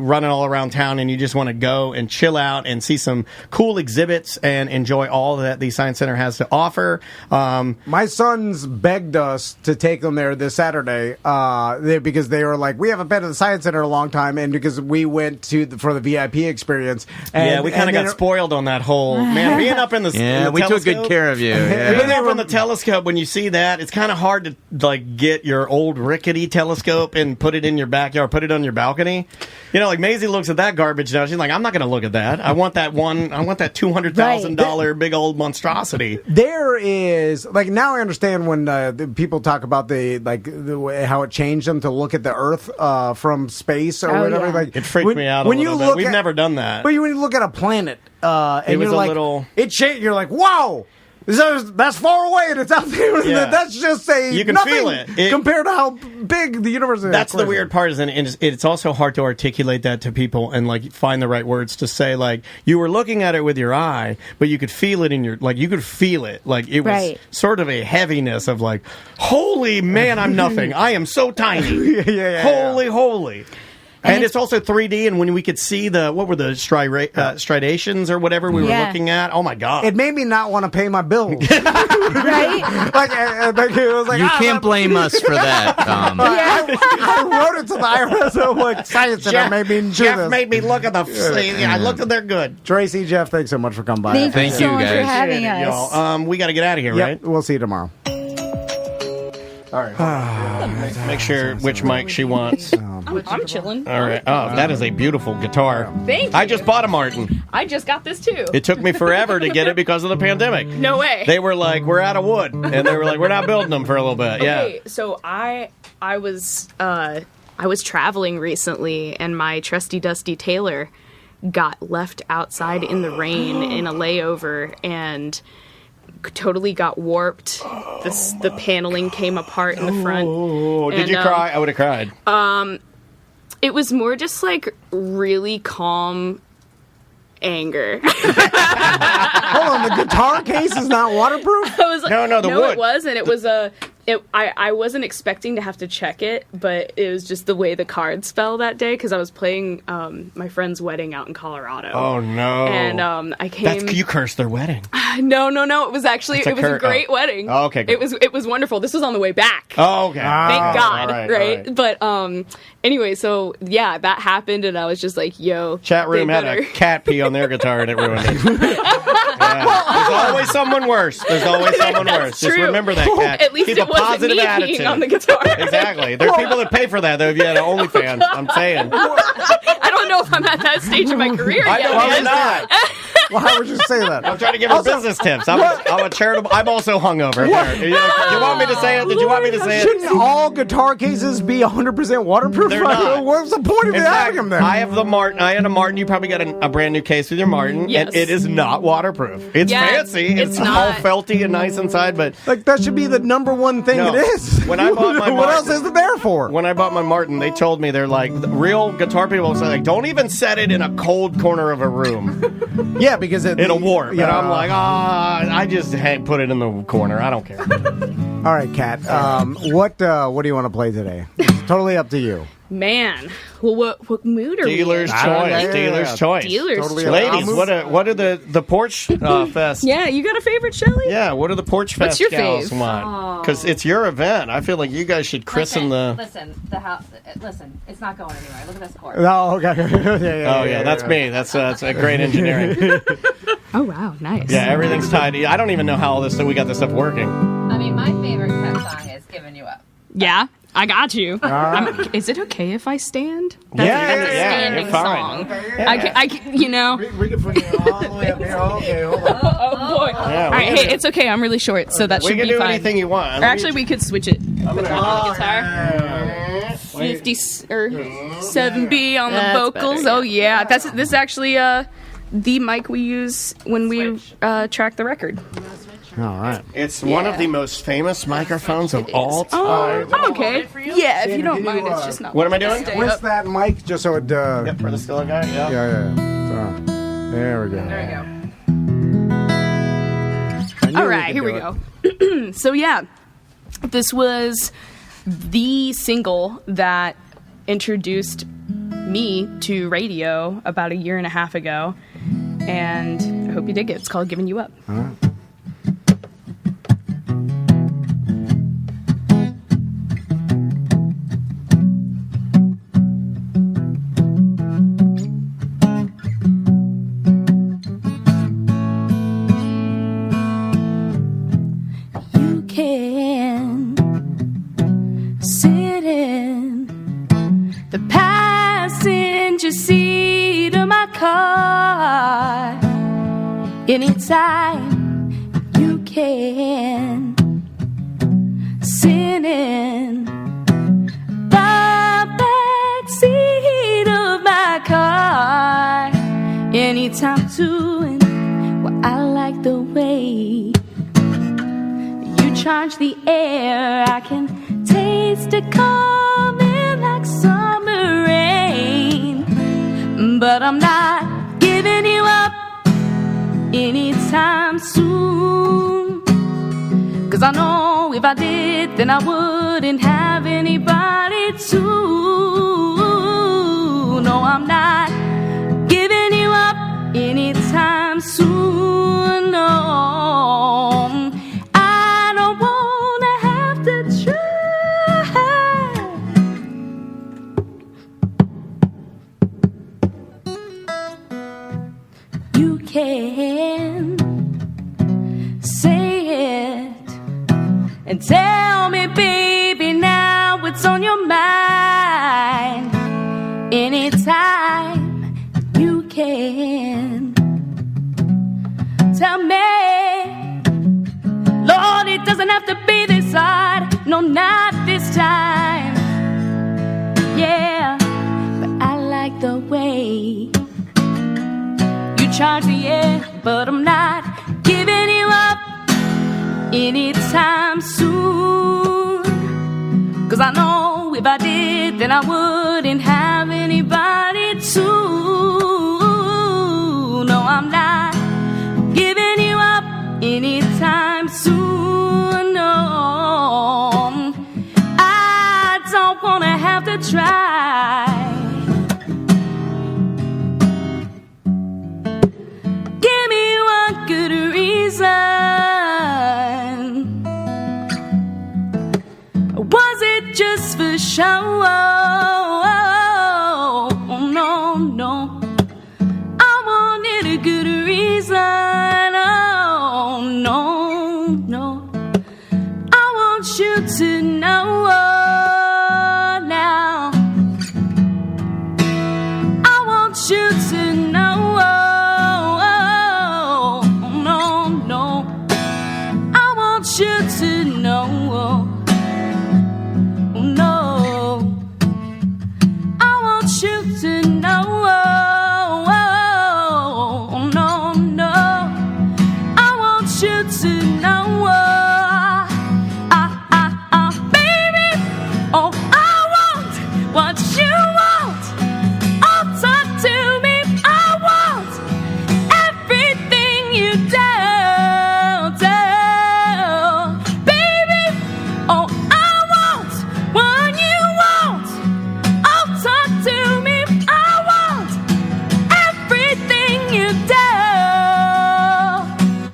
running all around town and you just want to go and chill out and see some cool exhibits and enjoy all that the Science Center has to offer. My sons begged us to take them there this Saturday because they were like, we haven't been to the Science Center in a long time, and because we went for the VIP experience. And, we kind of got spoiled on that whole, man, being up in the we took good care of you. Yeah. Being up in the telescope, when you see that, it's kind of hard to like get your old rickety telescope and put it in your backyard, put it on your balcony. You know, like Maisie looks at that garbage now. She's like, I'm not going to look at that. I want that $200,000 big old monstrosity. There is, like, now I understand when the people talk about how it changed them to look at the Earth from space or whatever. Yeah. Like, It freaked me out a little bit. We've never done that. But when you look at a planet, and was you're a like, little... it changed. You're like, wow. That's far away, and it's out there. Yeah. That's just you can feel it compared to how big the universe is. That's the weird part, and it's also hard to articulate that to people and like find the right words to say. Like, you were looking at it with your eye, but you could feel it in your you could feel it. Like, it was sort of a heaviness of like, holy man, I'm nothing. I am so tiny. Holy. And it's also 3D, and when we could see what were the stridations or whatever we were looking at, oh my God. It made me not want to pay my bills. Right? It was like, you can't blame us for that, Tom. I wrote it to the IRS. I'm like, Science Center made me do Jeff this. made me look at the... I looked at they're good. Tracy, Jeff, thanks so much for coming by. Thank you so much for guys. having Appreciate it, us. y'all. We got to get out of here, right? We'll see you tomorrow. All right. Make sure which mic she wants. I'm chilling. All right. Oh, that is a beautiful guitar. Thank you. I just bought a Martin. I just got this too. It took me forever to get it because of the pandemic. No way. They were like, we're out of wood. And they were like, we're not building them for a little bit. Okay, so I was traveling recently, and my trusty dusty Taylor got left outside in the rain in a layover and totally got warped. The paneling came apart in the front. Oh, did you cry? I would have cried. It was more just like really calm anger. Hold on, the guitar case is not waterproof? I was like, No, the wood. It wasn't. It was I wasn't expecting to have to check it, but it was just the way the cards fell that day, because I was playing my friend's wedding out in Colorado. Oh, no. And I came... You cursed their wedding. No. It was actually... It was a great wedding. Oh, okay, good. It was wonderful. This was on the way back. Oh, okay. Thank God, all right? But anyway, so yeah, that happened, and I was just like, yo... Chat room had a cat pee on their guitar, and it ruined it. There's always someone worse. Just true. Remember that, cat. At least Keep it a wasn't positive me attitude. peeing on the guitar. Exactly. There are people that pay for that, though, if you had an OnlyFans. I'm saying. I don't know if I'm at that stage of my career I yet. know you're not. Well, how would you say that? I'm trying to give her business tips. I'm a charitable... I'm also hungover. There. You want me to say it? Did you want me to say it? Shouldn't all guitar cases be 100% waterproof? They're not. What's the point of In having fact, them then? I have the Martin. I had a Martin. You probably got a brand new case with your Martin. Yes. And it is not waterproof. It's fancy. It's all not. felty and nice inside, but... Like, that should be the number one thing No. it is. When I bought my what Martin- else is it there for? When I bought my Martin, they told me, they're like, real guitar people say, like, don't even set it in a cold corner of a room. Yeah, because It'll warp. Yeah. And I'm like, I just put it in the corner. I don't care. All right, Kat. What do you want to play today? It's totally up to you. Man, well, what mood are Dealer's we in? choice. Dealer's choice. Dealer's Totally choice. Ladies, what are the porch fest? Yeah, you got a favorite, Shelley? Yeah, what are the porch fest What's your gals fave? want? Because it's your event. I feel like you guys should christen Listen, the house. Listen, it's not going anywhere. Look at this cord. Oh, okay. Oh yeah, that's me. That's a great engineering. Oh wow, nice. Yeah, everything's tied. I don't even know how all this stuff. We got this stuff working. I mean, my favorite pet song is "Giving You Up." Yeah, I got you. Is it okay if I stand? That's a standing you're fine. song. I you know. We can put you all the way up here. Okay, hold on. Oh boy. Yeah, All right, hey, it's okay. I'm really short, so that we should can be do fine. anything you want. Or actually, we could switch it. Put that on the guitar. 50 or 7B on the That's vocals. better, Oh yeah, this is actually the mic we use when we track the record. All right. It's one of the most famous microphones of all time. I'm okay. Yeah, if you don't mind, it's just not. What am I doing? Twist that mic just so it. Yep, for the still guy. Yeah. Yeah. So, there we go. There we go. All right, here we go. So yeah, this was the single that introduced me to radio about 1.5 years ago, and I hope you dig it. It's called "Giving You Up." All right. Seat of my car anytime you can, sit in the back seat of my car anytime too. And well, I like the way you charge the air. I can taste it coming like summer rain. But I'm not giving you up anytime soon. 'Cause I know if I did, then I wouldn't have anybody to. No, I'm not giving you up anytime soon. No, I don't wanna have to try. You can say it and tell me, baby, now what's on your mind. Anytime you can tell me, Lord, it doesn't have to be this hard. No, not this time. Yeah, but I like the way charge the air, but I'm not giving you up anytime soon. 'Cause I know if I did, then I wouldn't have anybody to. No, I'm not giving you up anytime soon. No, I don't wanna have to try. Good reason. Was it just for show? No, no. I wanted a good reason. Oh, no, no. I want you to know now. I want you to know. You to know, no, I want you to know, no, no, I want you to know, baby, oh, I want what you want, oh, talk to me, I want everything you do.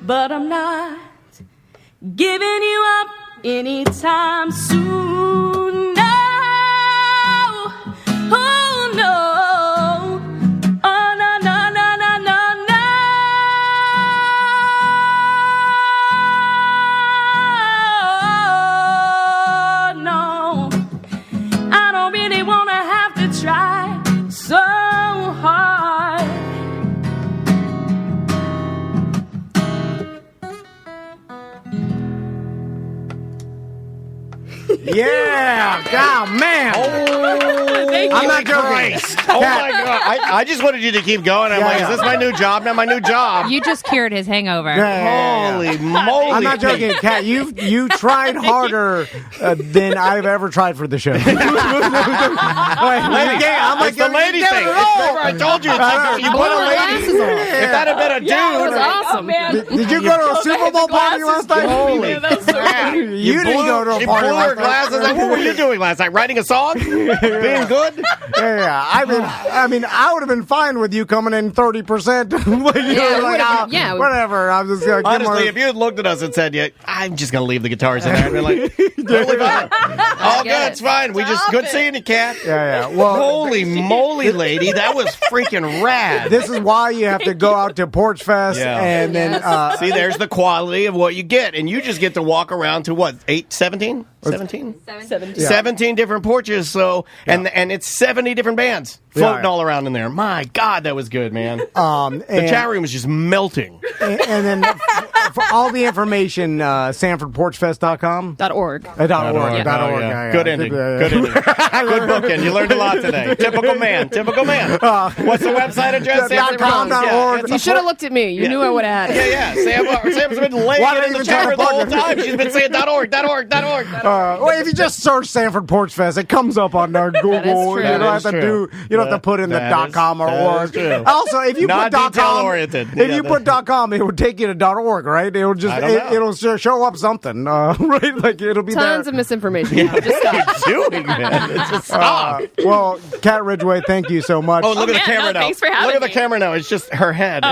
But I'm not giving you up anytime soon. No, oh no, oh no, no, no, no, no, no, no. I don't really wanna have to try so hard. Yeah. God, man. I'm not joking. Oh, my God. I just wanted you to keep going. I'm like, is this my new job? Now my new job. You just cured his hangover. Holy moly. I'm not joking, Kat. You tried harder than I've ever tried for the show. I'm It's the lady thing. Remember I told you, you put a lady. If that had been a dude. That was awesome. Did you go to a Super Bowl party last night? Holy crap. You didn't go to a party blew her last night. glasses. What were you doing last night? Writing a song? Being good? Yeah. I mean, I would have been fine with you coming in 30%. Whatever. I'm just gonna honestly, if you had looked at us and said, "Yeah, I'm just gonna leave the guitars in there," and be like, "Totally fine. All good. It's fine. We just good seeing you, Kat." Yeah. Well, holy moly, lady, that was freaking rad. This is why you have to go out to Porch Fest and then see. There's the quality of what you get, and you just get to walk around to what 17 different porches. So and it's 70 different bands floating all around in there. My God, that was good, man. The chat room was just melting. And then for all the information, SanfordPorchFest.com? .org. .org. Yeah. Good ending. Good ending. Good bookend. You learned a lot today. Typical man. What's the website address? .com.org. You should have looked at me. You knew I would have had it. Sam's been laying it in the chat room the whole time. She's been saying .org. Well, if you just search Sanford Porch Fest, it comes up on our Google. You don't have to put in the .com or org. Also, if you put .com, put .com, it would take you to .org, right? It'll just it'll show up something, right? Like it'll be tons of misinformation. Just stop. What are you doing, man? Just stop. Well, Kat Ridgway, thank you so much. Oh, look at the camera now. Thanks for having Look at the me. camera now. It's just her head.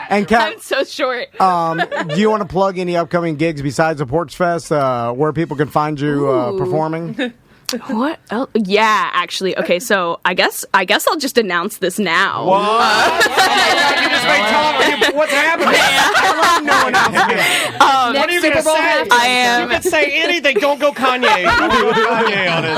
And Kat, I'm so short. do you want to plug any upcoming gigs besides the Porch Fest, where people can find you performing? What else? Yeah, actually. Okay, so I guess I'll just announce this now. What? You just made Tom. What's happening? No announcement. What are you going to say? I am. You can say anything. Don't go Kanye. Don't go Kanye on it.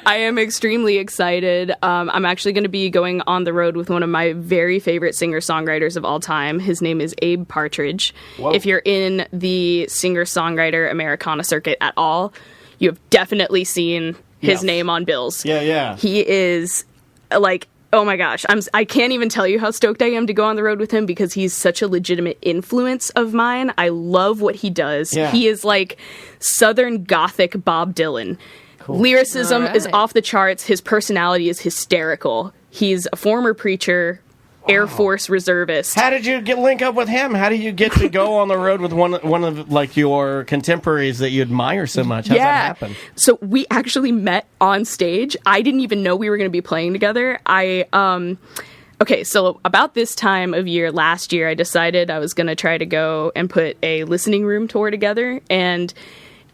I am extremely excited. I'm actually going to be going on the road with one of my very favorite singer-songwriters of all time. His name is Abe Partridge. Whoa. If you're in the singer-songwriter Americana circuit at all, you have definitely seen his name on bills. Yeah. He is like, oh my gosh, I can't even tell you how stoked I am to go on the road with him because he's such a legitimate influence of mine. I love what he does. Yeah. He is like Southern Gothic Bob Dylan. Cool. Lyricism is off the charts. His personality is hysterical. He's a former preacher, Air Force reservist. How did you link up with him? How do you get to go on the road with one of like your contemporaries that you admire so much? How'd that happen? So we actually met on stage. I didn't even know we were going to be playing together. Okay, so about this time of year last year, I decided I was going to try to go and put a listening room tour together, and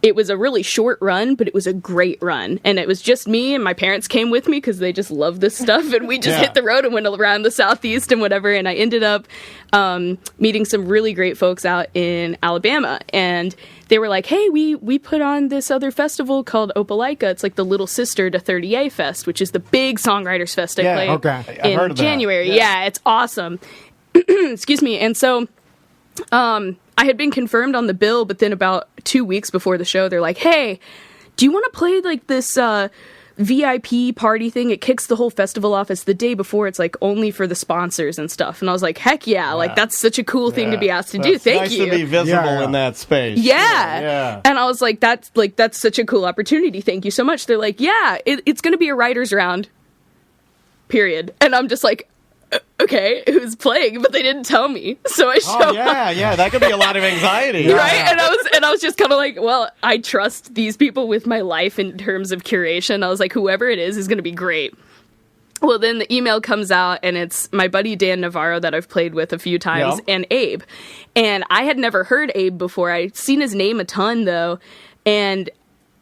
it was a really short run, but it was a great run. And it was just me, and my parents came with me because they just love this stuff. And we just hit the road and went around the Southeast and whatever. And I ended up meeting some really great folks out in Alabama. And they were like, hey, we put on this other festival called Opelika. It's like the little sister to 30A Fest, which is the big songwriters fest I play in January. Yeah, it's awesome. Excuse me. And so I had been confirmed on the bill, but then about 2 weeks before the show, they're like, hey, do you want to play like this VIP party thing? It kicks the whole festival off. It's the day before. It's like only for the sponsors and stuff. And I was like, heck yeah. Like that's such a cool thing to be asked to do. Thank you. Nice to be visible in that space. Yeah. And I was like, that's such a cool opportunity. Thank you so much. They're like, yeah, it's going to be a writer's round, period. And I'm just like, okay, who's playing? But they didn't tell me, so I showed up. Yeah, that could be a lot of anxiety, right? And I was just kind of like, well, I trust these people with my life in terms of curation. I was like, whoever it is going to be great. Well, then the email comes out, and it's my buddy Dan Navarro that I've played with a few times, and Abe. And I had never heard Abe before. I'd seen his name a ton, though, and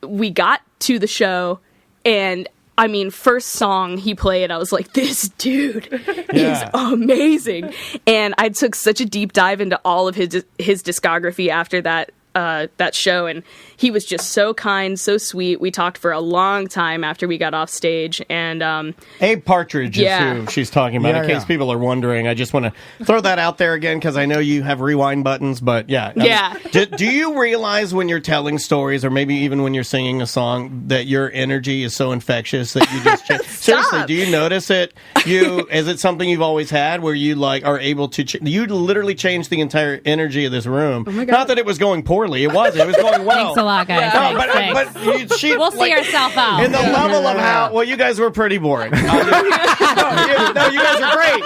we got to the show, and I mean, first song he played, I was like, this dude is amazing. And I took such a deep dive into all of his discography after that that show, and he was just so kind, so sweet. We talked for a long time after we got off stage, and Abe Partridge is who she's talking about. In case people are wondering, I just want to throw that out there again because I know you have rewind buttons. But do you realize when you're telling stories, or maybe even when you're singing a song, that your energy is so infectious that you just change? Seriously, do you notice it? Is it something you've always had where you like are able to? You literally change the entire energy of this room. Oh my God. Not that it was going poorly. It wasn't. It was going well. Thanks a lot, guys. No, but we'll see ourselves out. In the level of how you guys were pretty boring. No, you guys are great,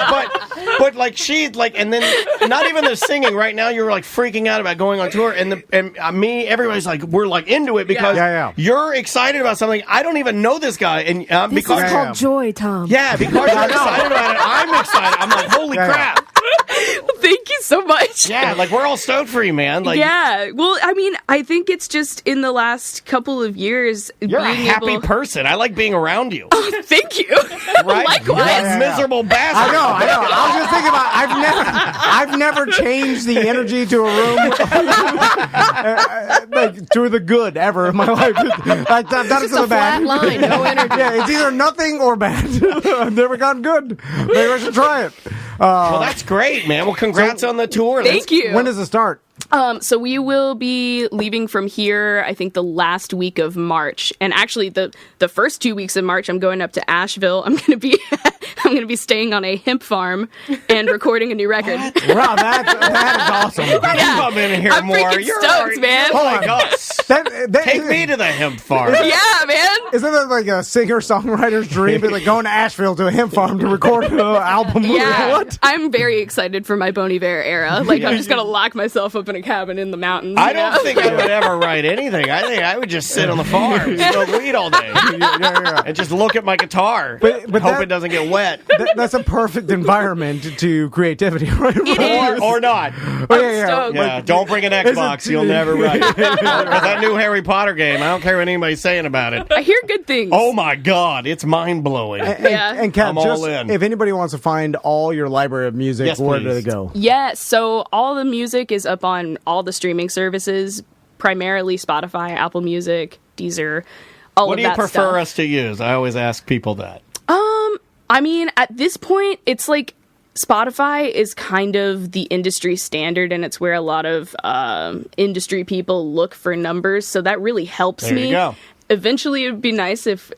but like she like, and then not even the singing. Right now, you're like freaking out about going on tour, and me, everybody's like, we're like into it because you're excited about something. I don't even know this guy, and this is called joy, Tom. Yeah, because you're excited about it, I'm excited. I'm like, holy crap. Thank you so much. Yeah, like we're all stoked for you, man. Like, well, I mean, I think it's just in the last couple of years. You're a happy person. I like being around you. Oh, thank you. Right? Likewise. You're a miserable bastard. I know. I was just thinking about. I've never changed the energy to a room like to the good ever in my life. I've done it to the bad. Flat line, no energy. Yeah, it's either nothing or bad. I've never gotten good. Maybe I should try it. Well, that's great, man. Well, congrats on the tour. Thank you. When does it start? So we will be leaving from here, I think, the last week of March. And actually, the first 2 weeks of March, I'm going up to Asheville. I'm going to be staying on a hemp farm and recording a new record. Wow, that is awesome. You come in here I'm more. freaking stoked, man. Oh my gosh. Take me to the hemp farm. Yeah, man. Isn't that like a singer-songwriter's dream? Like going to Asheville to a hemp farm to record an album? Yeah. What? I'm very excited for my Bon Iver era. Like, I'm just going to lock myself up in a cabin in the mountains. I don't think I would ever write anything. I think I would just sit on the farm, smoke weed all day, and just look at my guitar, but hope it doesn't get wet. That's a perfect environment to creativity, right? Or not. Yeah. Don't bring an Xbox. You'll never write. Or that new Harry Potter game. I don't care what anybody's saying about it. I hear good things. Oh my God, it's mind blowing. And Kat, I'm all in. If anybody wants to find all your library of music, where do they go? Yeah, so all the music is up on all the streaming services, primarily Spotify, Apple Music, Deezer, all what of that What do you prefer stuff. us to use? I always ask people that. I mean, at this point, it's like Spotify is kind of the industry standard, and it's where a lot of industry people look for numbers, so that really helps me. There you go. Eventually, it would be nice if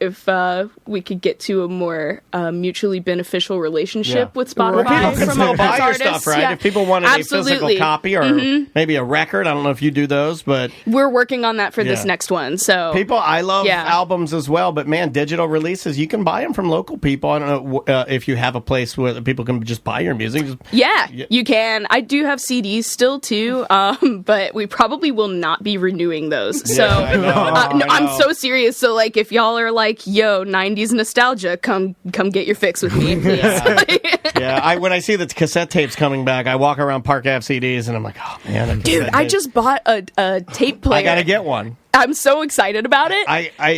we could get to a more mutually beneficial relationship with Spotify. Well, people can from still all buy these your artists. stuff, right? Yeah. If people wanted Absolutely. a physical copy or maybe a record, I don't know if you do those, but we're working on that for this next one. So I love albums as well, but man, digital releases, you can buy them from local people. I don't know if you have a place where people can just buy your music. You can. I do have CDs still too, but we probably will not be renewing those. So I know. I'm so serious. So like, if y'all are like, yo, 90s nostalgia, come get your fix with me, please. When I see the cassette tapes coming back, I walk around Park Ave CDs and I'm like, oh man, dude, I just bought a tape player. I gotta get one. I'm so excited about it.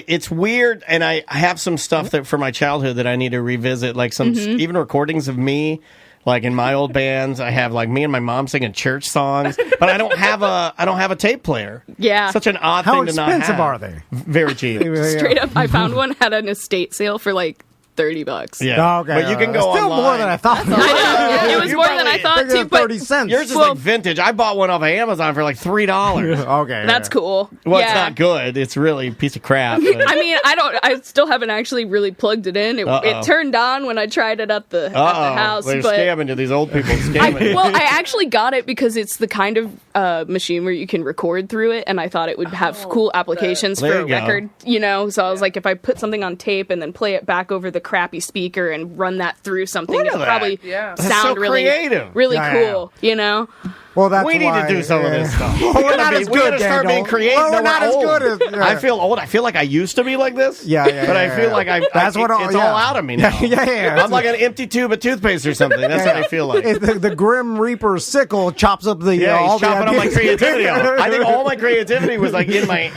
It's weird, and I have some stuff that for my childhood that I need to revisit, like some even recordings of me. Like in my old bands, I have like me and my mom singing church songs, but I don't have a tape player. Yeah, such an odd thing to not have. How expensive are they? Very cheap. Straight up, I found one at an estate sale for like $30. Yeah, okay. But you can go still online. more than I thought. I know. It was more than I thought too. But 30 cents. Yours is like vintage. I bought one off of Amazon for like $3. Okay, that's cool. Well, it's not good. It's really a piece of crap. I mean, I still haven't actually really plugged it in. It turned on when I tried it at the house. They're but scamming to these old people. Scamming. I actually got it because it's the kind of machine where you can record through it, and I thought it would have cool applications for a record. You know, so I was like, if I put something on tape and then play it back over the crappy speaker and run that through something, it'll probably sound so really creative. really cool. You know. Well, that's we need to do some of this stuff. Well, we're not as good. We got to start being creative. Well, we're not as good as. I feel old. I feel like I used to be like this. But I feel like it's all out of me now. Yeah. I'm like an empty tube of toothpaste or something. That's what I feel like. The Grim Reaper sickle chops up the he's chopping up my creativity. I think all my creativity was like in my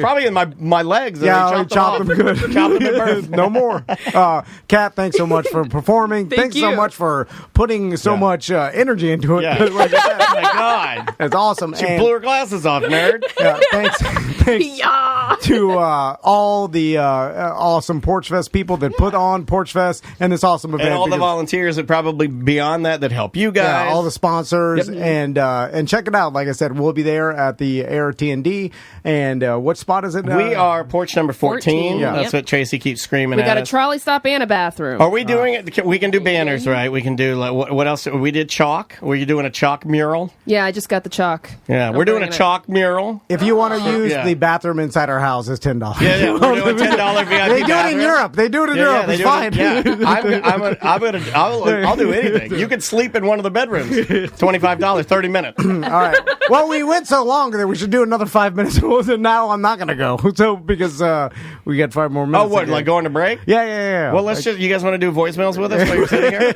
probably in my legs. Yeah, chopped them good. Chopped them at birth. No more. Kat, thanks so much for performing. Thanks so much for putting so much energy into listening to it. Yeah. Oh my God. It's awesome. She blew her glasses off, nerd. Thanks to all the awesome Porch Fest people that put on Porch Fest and this awesome event. And all the volunteers that probably beyond that help you guys. Yeah, all the sponsors. Yep. And check it out. Like I said, we'll be there at the Air T&D. And what spot is it? We are porch number 14. Yeah. That's what Tracy keeps screaming We at got a us. trolley stop and a bathroom. Are we doing it? We can do banners, right? We can do, like, what else? We did chalk. Were you doing a chalk mural? Yeah, I just got the chalk. Yeah, we're doing a chalk mural. If you want to use the bathroom inside our house, it's $10. Yeah, we're doing $10 VIP They do it in Europe. They do it in Europe. It's fine. I'll do anything. You could sleep in one of the bedrooms. $25, 30 minutes. All right. Well, we went so long that we should do another 5 minutes. Now I'm not going to go. So because we got 5 more minutes. Oh, what? Like going to break? Yeah. Well, let's just. You guys want to do voicemails with us while you're sitting here?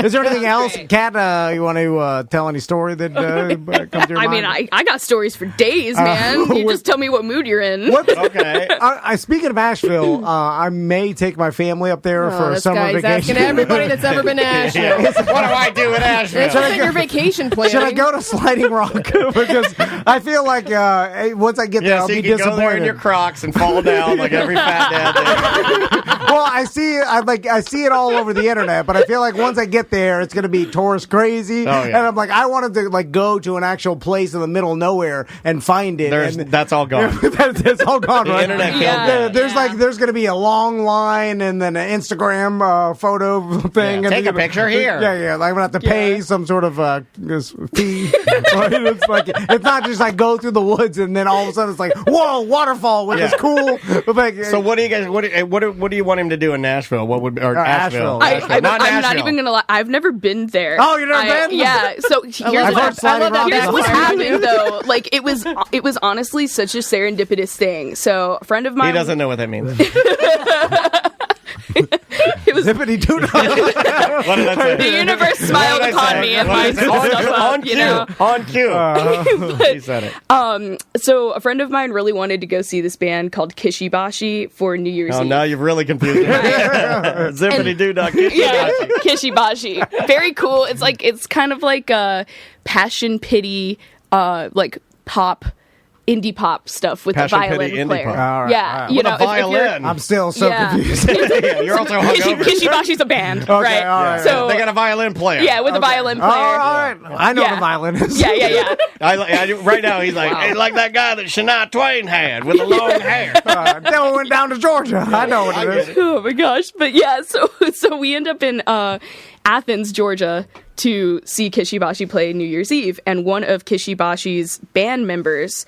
Is there anything else, Kat? You want to tell any story that comes to your mind? I mean, I got stories for days, man. You just tell me what mood you're in. Okay. Speaking of Asheville, I may take my family up there for a summer vacation. Asking everybody that's ever been to Asheville. What do I do in Asheville? It's like your vacation plan. Should I go to Sliding Rock? Because I feel like once I get there, I'll so be you can disappointed. go there in your Crocs and fall down like every fat dad did. Well, I see it all over the internet, but I feel like once I get there, it's going to be tourist crazy. Oh, yeah. And I'm like, I wanted to go to an actual place in the middle of nowhere and find it. That's all gone. That's all gone, The right? internet killed that. There's going to be a long line and then an Instagram photo thing. Yeah, and take a picture here. Yeah. Like I'm going to have to pay some sort of fee. It's not just like go through the woods and then all of a sudden it's like, whoa, waterfall, which is cool. So what do you guys? What do you want him to do in Nashville? What would Asheville? I'm not even gonna lie. I've never been there. Oh, you've never been? Yeah. So here's what happened though. Like it was honestly such a serendipitous thing. So a friend of mine. He doesn't know what that means. It was zippity doo. What did I say? The universe smiled upon me and lined stuff up. On cue. He said it. So a friend of mine really wanted to go see this band called Kishibashi for New Year's Eve. Oh, now you've really confused me. Zippity doo dah Kishibashi. Yeah, Kishibashi. Very cool. It's kind of like a passion pity, like pop. Indie pop stuff with a violin player. Right, yeah, with a violin. I'm still so confused. Yeah, you're also hungover. Kishibachi's a band, okay, right? Right. So they got a violin player. Yeah, with a violin player. All right. I know the violinist. Yeah. Right now, he's like, hey, like that guy that Shania Twain had with the long hair. Then we went down to Georgia. I know what it is. Oh my gosh! But yeah, so we end up in Athens, Georgia, to see Kishibashi play New Year's Eve, and one of Kishibashi's band members.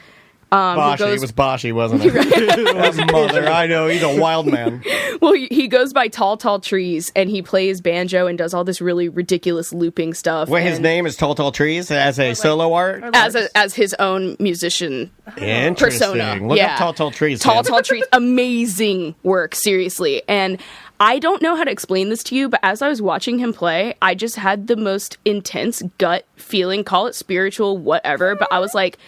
It was Bashi, wasn't it? His mother. I know, he's a wild man. Well, he goes by Tall Tall Trees, and he plays banjo and does all this really ridiculous looping stuff. Wait, his name is Tall Tall Trees as a solo art? As his own musician persona. Look up Tall Tall Trees. Tall Tall Trees. Amazing work, seriously. And I don't know how to explain this to you, but as I was watching him play, I just had the most intense gut feeling, call it spiritual, whatever, but I was like,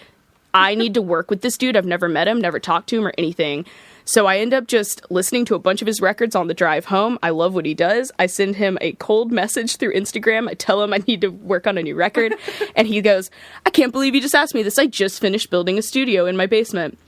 I need to work with this dude. I've never met him, never talked to him or anything. So I end up just listening to a bunch of his records on the drive home. I love what he does. I send him a cold message through Instagram. I tell him I need to work on a new record. And he goes, I can't believe you just asked me this. I just finished building a studio in my basement.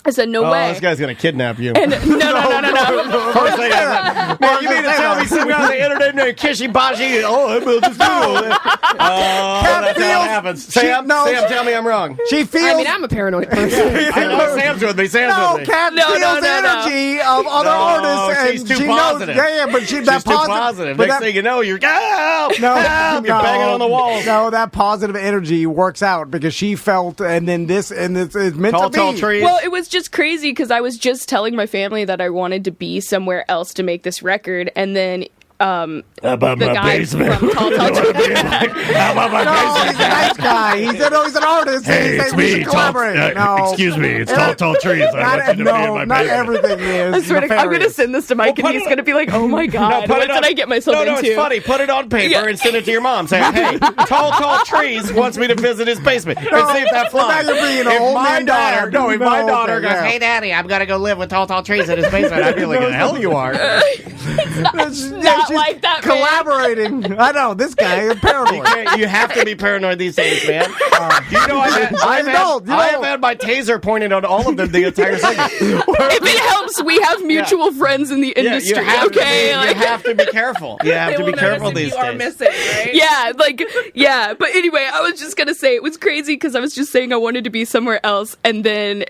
I said, no way. This guy's going to kidnap you. And, no. First thing I said, man, you mean to tell me some guy on the internet named Kishibashi? I built this studio. That's how it happens. Sam, tell me I'm wrong. She feels... I mean, I'm a paranoid person. I know, Sam's with me. Kat feels the energy of other artists. She's and too she positive. Knows, but she's too positive. Next thing you know, you're help! You're banging on the walls. No, that positive energy works out because she felt, and then it's meant to be. Tall trees. Well, it was just crazy because I was just telling my family that I wanted to be somewhere else to make this record, and then the guy from Tall Tall Trees. How about my basement? He's a nice guy. He's an artist. Hey, it's me. Excuse me. It's Tall Trees. I want you to be in my basement. Not everything is. I swear I'm going to send this to Mike, and he's going to be like, "Oh my god, what did I get myself into?" No, it's funny. Put it on paper and send it to your mom. Say, "Hey, Tall Trees wants me to visit his basement." And see if that flies. Now you're being an old man dad. If my daughter goes, "Hey, Daddy, I'm going to go live with Tall Trees in his basement," I'd be like, "The hell you are." She's like that, man. collaborating. I know this guy is paranoid. You have to be paranoid these days, man. You know, I have had my taser pointed on all of them the entire segment. If it helps, we have mutual friends in the industry. You have okay, you have to be careful. You have to be careful these days. Are missing, right? Yeah. But anyway, I was just gonna say it was crazy because I was just saying I wanted to be somewhere else, and then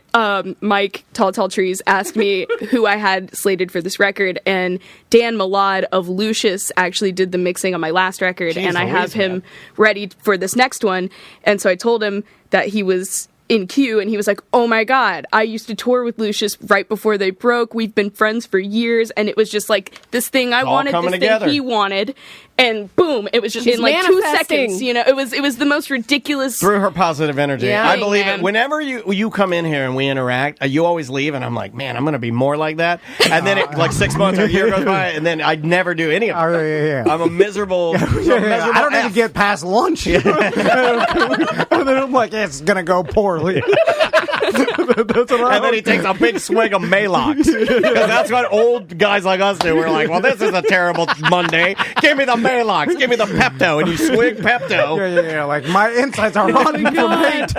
Mike Tall Trees asked me who I had slated for this record, and Dan Malad of Lucius actually did the mixing on my last record, and I have him ready for this next one. And so I told him that he was in queue, and he was like, oh my god, I used to tour with Lucius right before they broke. We've been friends for years, and it was just like this thing I wanted, this thing he wanted, and boom, it was just in like 2 seconds. You know, it was the most ridiculous. Through her positive energy, Yeah, I believe it. Whenever you come in here and we interact, you always leave, and I'm like, man, I'm going to be more like that. And then like 6 months or a year goes by, and then I never do any of it. I'm a miserable. I don't even get past lunch. And then I'm like, it's gonna go poorly. That's what and then he takes a big swig of Malox. Because that's what old guys like us do. We're like, well, this is a terrible Monday. Give me the Malox. Give me the Pepto. And you swig Pepto. Yeah. Like, my insides are running from hate.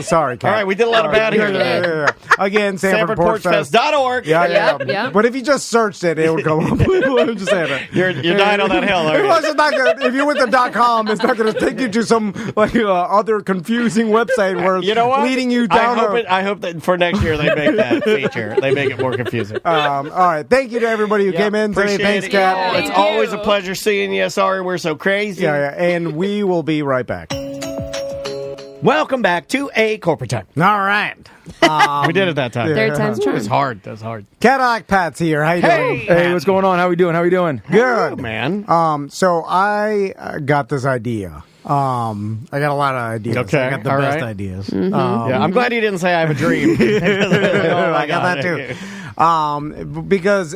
Sorry, Kat. All right, we did a lot of bad here today. Yeah. Again, SanfordPorchFest.org. Yeah. But if you just searched it, it would go up. I'm just saying it. You're dying on that hill, aren't you? If you went to .com, it's not going to take you to some other confusing website where you know what? leading you down. I hope that for next year they make that feature. They make it more confusing. All right. Thank you to everybody who came in today. Thanks, Kat. It's always a pleasure seeing you. Sorry we're so crazy. Yeah. And we will be right back. Welcome back to A Corporate Time. All right. We did it that time. Third time's charm. It was hard. That was hard. Cadillac Pat's here. How you doing? Hey, what's going on? How we doing? Good, man. So I got this idea. I got a lot of ideas. Okay. I got the best ideas. Yeah, I'm glad you didn't say I have a dream. I got that too. Because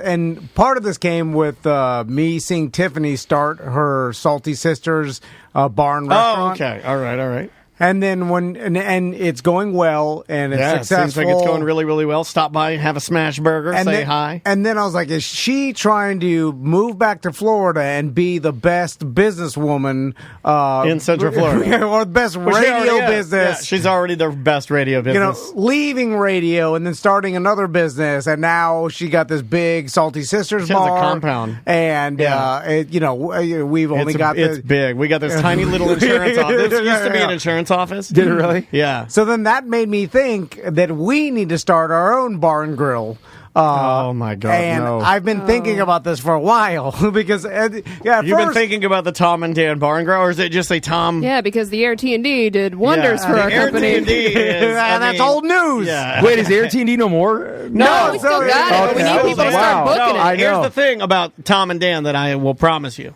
part of this came with me seeing Tiffany start her Salty Sisters bar and restaurant. Oh, okay. All right. And then and it's going well and it's successful. It seems like it's going really, really well. Stop by, have a smash burger, and say hi. And then I was like, is she trying to move back to Florida and be the best businesswoman in Central Florida? Or the best radio business? Yeah, she's already the best radio business. You know, leaving radio and then starting another business, and now she got this big Salty Sisters she bar. Has a compound. And, we've only got It's big. We got this tiny little insurance office. This used to be an insurance office. Did it really? Yeah. So then that made me think that we need to start our own bar and grill. Oh my God! And no. I've been thinking about this for a while because you've been thinking about the Tom and Dan Bar and Grill, or is it just a Tom? Yeah, because the Air T&D did wonders for our company. Air T&D is, that's old news. Yeah. Wait, is Air T&D no more? No, we still got it. We need people to start booking it. Here's the thing about Tom and Dan that I will promise you.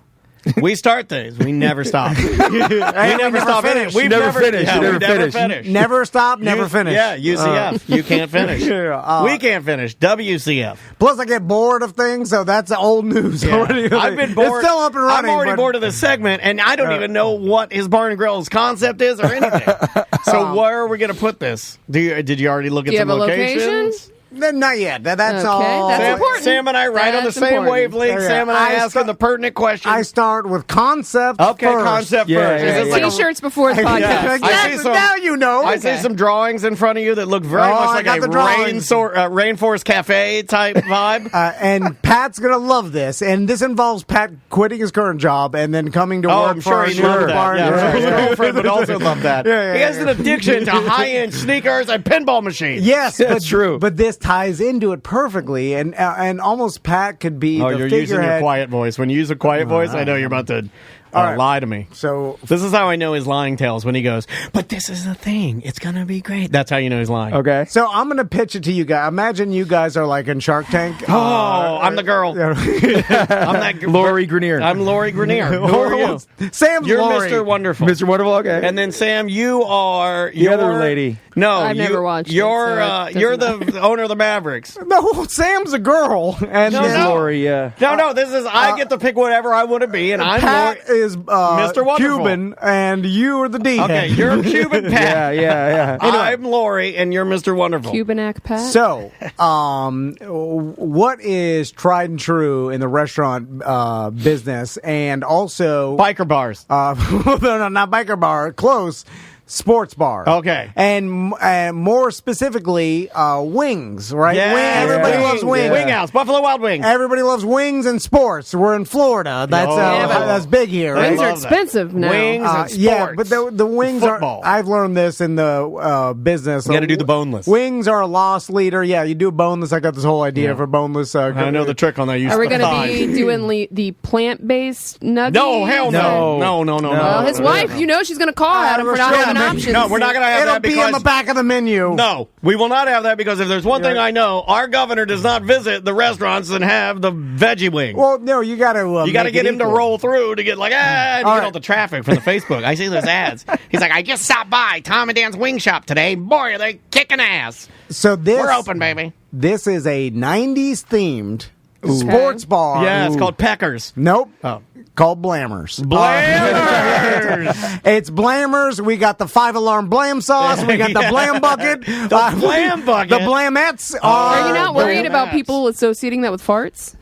We start things. We never stop. We never stop. Finish. Never finish. Never stop, never finish. Yeah, UCF. You can't finish. We can't finish. WCF. Plus, I get bored of things, so that's old news already. I've been bored. It's still up and running. I'm already bored of this segment, and I don't even know what his Bar and Grill's concept is or anything. So where are we going to put this? Did you already look at some locations? Location? Not yet. That's okay, all. That's important. Sam and I on the same wavelength. Sam and I asking the pertinent questions. I start with concept first. Concept first. T-shirts before the podcast. Exactly. Now you know. I see some drawings in front of you that look very much like a Rainforest Cafe type vibe. And Pat's going to love this. And this involves Pat quitting his current job and then coming to work for his girlfriend would also love that. He has an addiction to high-end sneakers and pinball machines. Yes, that's true. But this ties into it perfectly, and almost Pat could be the you're figurehead. using your quiet voice. When you use a quiet voice, I know you're about to lie to me. So this is how I know his lying tales when he goes, but this is the thing. It's going to be great. That's how you know he's lying. Okay. So I'm going to pitch it to you guys. Imagine you guys are like in Shark Tank. I'm the girl. I'm that Lori Grenier. I'm Lori Grenier. Who are you? Sam's You're Lori. Mr. Wonderful. Mr. Wonderful, okay. And then Sam, you are the other lady. No, I've never watched you're you're the owner of the Mavericks. No, Sam's a girl. And No. Lori, yeah. No, this is I get to pick whatever I want to be, and I'm Pat Lori. is Mr. Wonderful. Cuban, and you are the D. Okay, you're Cuban Pat. Yeah. I'm Lori, and you're Mr. Wonderful. Cubanak Pat. So, what is tried and true in the restaurant business, and also Biker bars. no, not biker bar, close. Sports bar. Okay. And more specifically, wings, right? Yeah, Everybody loves wings. Wing House, Buffalo Wild Wings. Everybody loves wings and sports. We're in Florida. That's big here, right? Wings are love that. expensive now. Wings and sports. Yeah, but the wings Football. are. I've learned this in the business. You got to do the boneless. Wings are a loss leader. Yeah, you do boneless. I got this whole idea for boneless. I know the trick on that. Are we going to be doing the plant-based nuggets? No, hell no. No. Well, his wife, she's going to call at him for not having options. No, we're not going to have It'll that be because in the back of the menu. No, we will not have that because if there's one thing I know, our governor does not visit the restaurants and have the veggie wing. Well, no, you got to. You got to get him to roll through to get and you get all the traffic from the Facebook. I see those ads. He's like, I just stopped by Tom and Dan's Wing Shop today. Boy, are they kicking ass. So we're open, baby. This is a '90s themed sports bar. Yeah, it's called Peckers. Nope. Oh. Called Blammers. Blammers! It's Blammers. We got the 5-alarm Blam sauce. We got the Blam bucket. The Blam bucket. The Blamettes Are you not worried about people associating that with farts?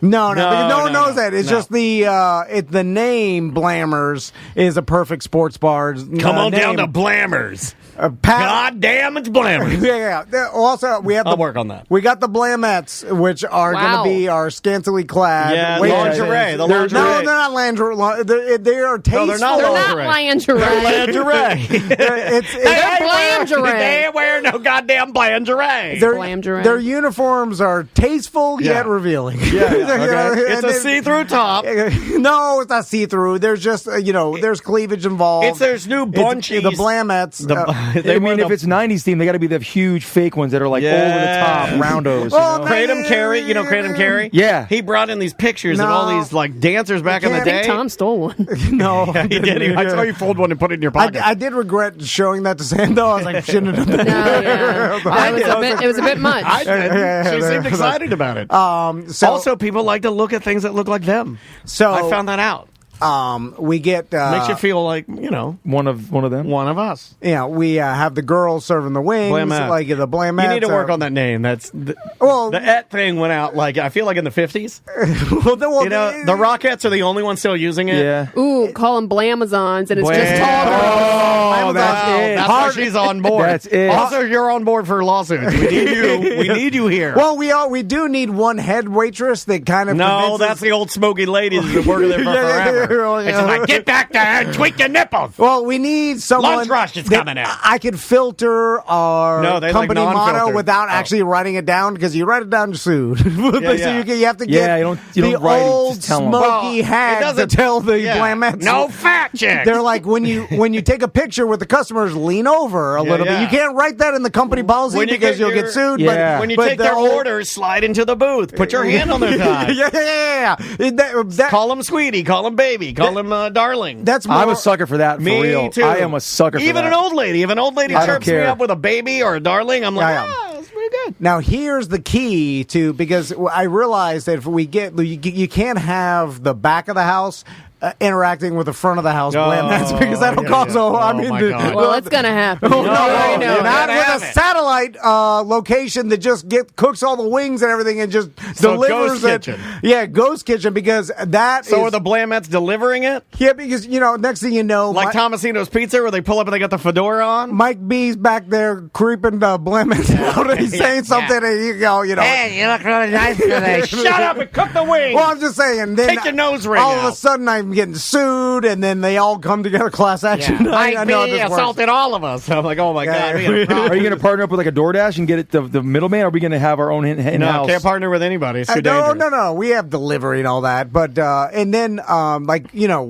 No, because no one knows no, that. It's no. just the name Blammers is a perfect sports bar. Come on down to Blammers. God damn, it's Blammers. Yeah. Also, we have. I'll work on that. We got the Blamettes, which are going to be our scantily clad. Yeah, lingerie. The lingerie. No, they're not lingerie. They are tasteful. they're not lingerie. They're lingerie. They're blamgerie. They ain't wearing no goddamn blamgerie. Their uniforms are tasteful yet revealing. Yeah. Okay. It's a see-through top. No, it's not see-through. There's just there's cleavage involved. There's new bunchies. The Blamettes. If it's '90s theme, they got to be the huge fake ones that are like over the top roundos. Kratom Carey, Kratom Carey? Yeah, he brought in these pictures of all these dancers back in the day. I think Tom stole one. No, he did. I saw you fold one and put it in your pocket. I did regret showing that to Sam though. I was like, shouldn't have done that. It was a bit much. I did. She seemed excited about it. Also, people like to look at things that look like them. So I found that out. We get makes you feel like one of them, one of us. Yeah, we have the girls serving the wings, like the Blamettes. You need to work on that name. That's the et thing went out I feel like in the 50s. The Rockettes are the only ones still using it. Yeah. Ooh, call them Blamazons, and it's just tall girls. Oh, that's why she's on board. That's it. Also, you're on board for lawsuits. We need you. We need you here. Well, we do need one head waitress that kind of. No, that's the old smoky lady that's been working there for forever. It's like, get back there and tweak your nipples. Well, we need someone. Lunch rush is coming out. I could filter our company motto without actually writing it down because you write it down, you're sued. So you have to get you don't write old it, just tell smoky hag to tell the Blamettes. No fat chicks. They're like when you take a picture with the customers, lean over a little bit. You can't write that in the company policy because you'll get sued. But when you take their orders, slide into the booth. Put your hand on their thigh. Call them sweetie. Call them baby. Call them darling. I'm a sucker for that. For me real. too. I am a sucker for that. Even an old lady. If an old lady chirps me up with a baby or a darling, I'm like, that's pretty good. Now here's the key to because I realized that if we get you can't have the back of the house interacting with the front of the house Blamettes because that'll cause well, it's gonna happen. Not with a satellite location that just cooks all the wings and everything and just delivers Ghost it. Kitchen. Yeah, Ghost Kitchen because that. So are the Blamettes delivering it? Yeah, because next thing you know, like Tomasino's Pizza, where they pull up and they got the fedora on. Mike B's back there creeping the Blamettes out and he's saying something and you go, Hey, you look really nice today. Shut up and cook the wings. Well, I'm just saying. Then take your nose ring all out. of a sudden, I'm getting sued, and then they all come together, class action. Mike B assaulted all of us. I'm like, oh my god. Are you going to partner up with like a DoorDash and get it the middleman? Or are we going to have our own in-house? No, can't partner with anybody. It's too dangerous. No. We have delivery and all that, but and then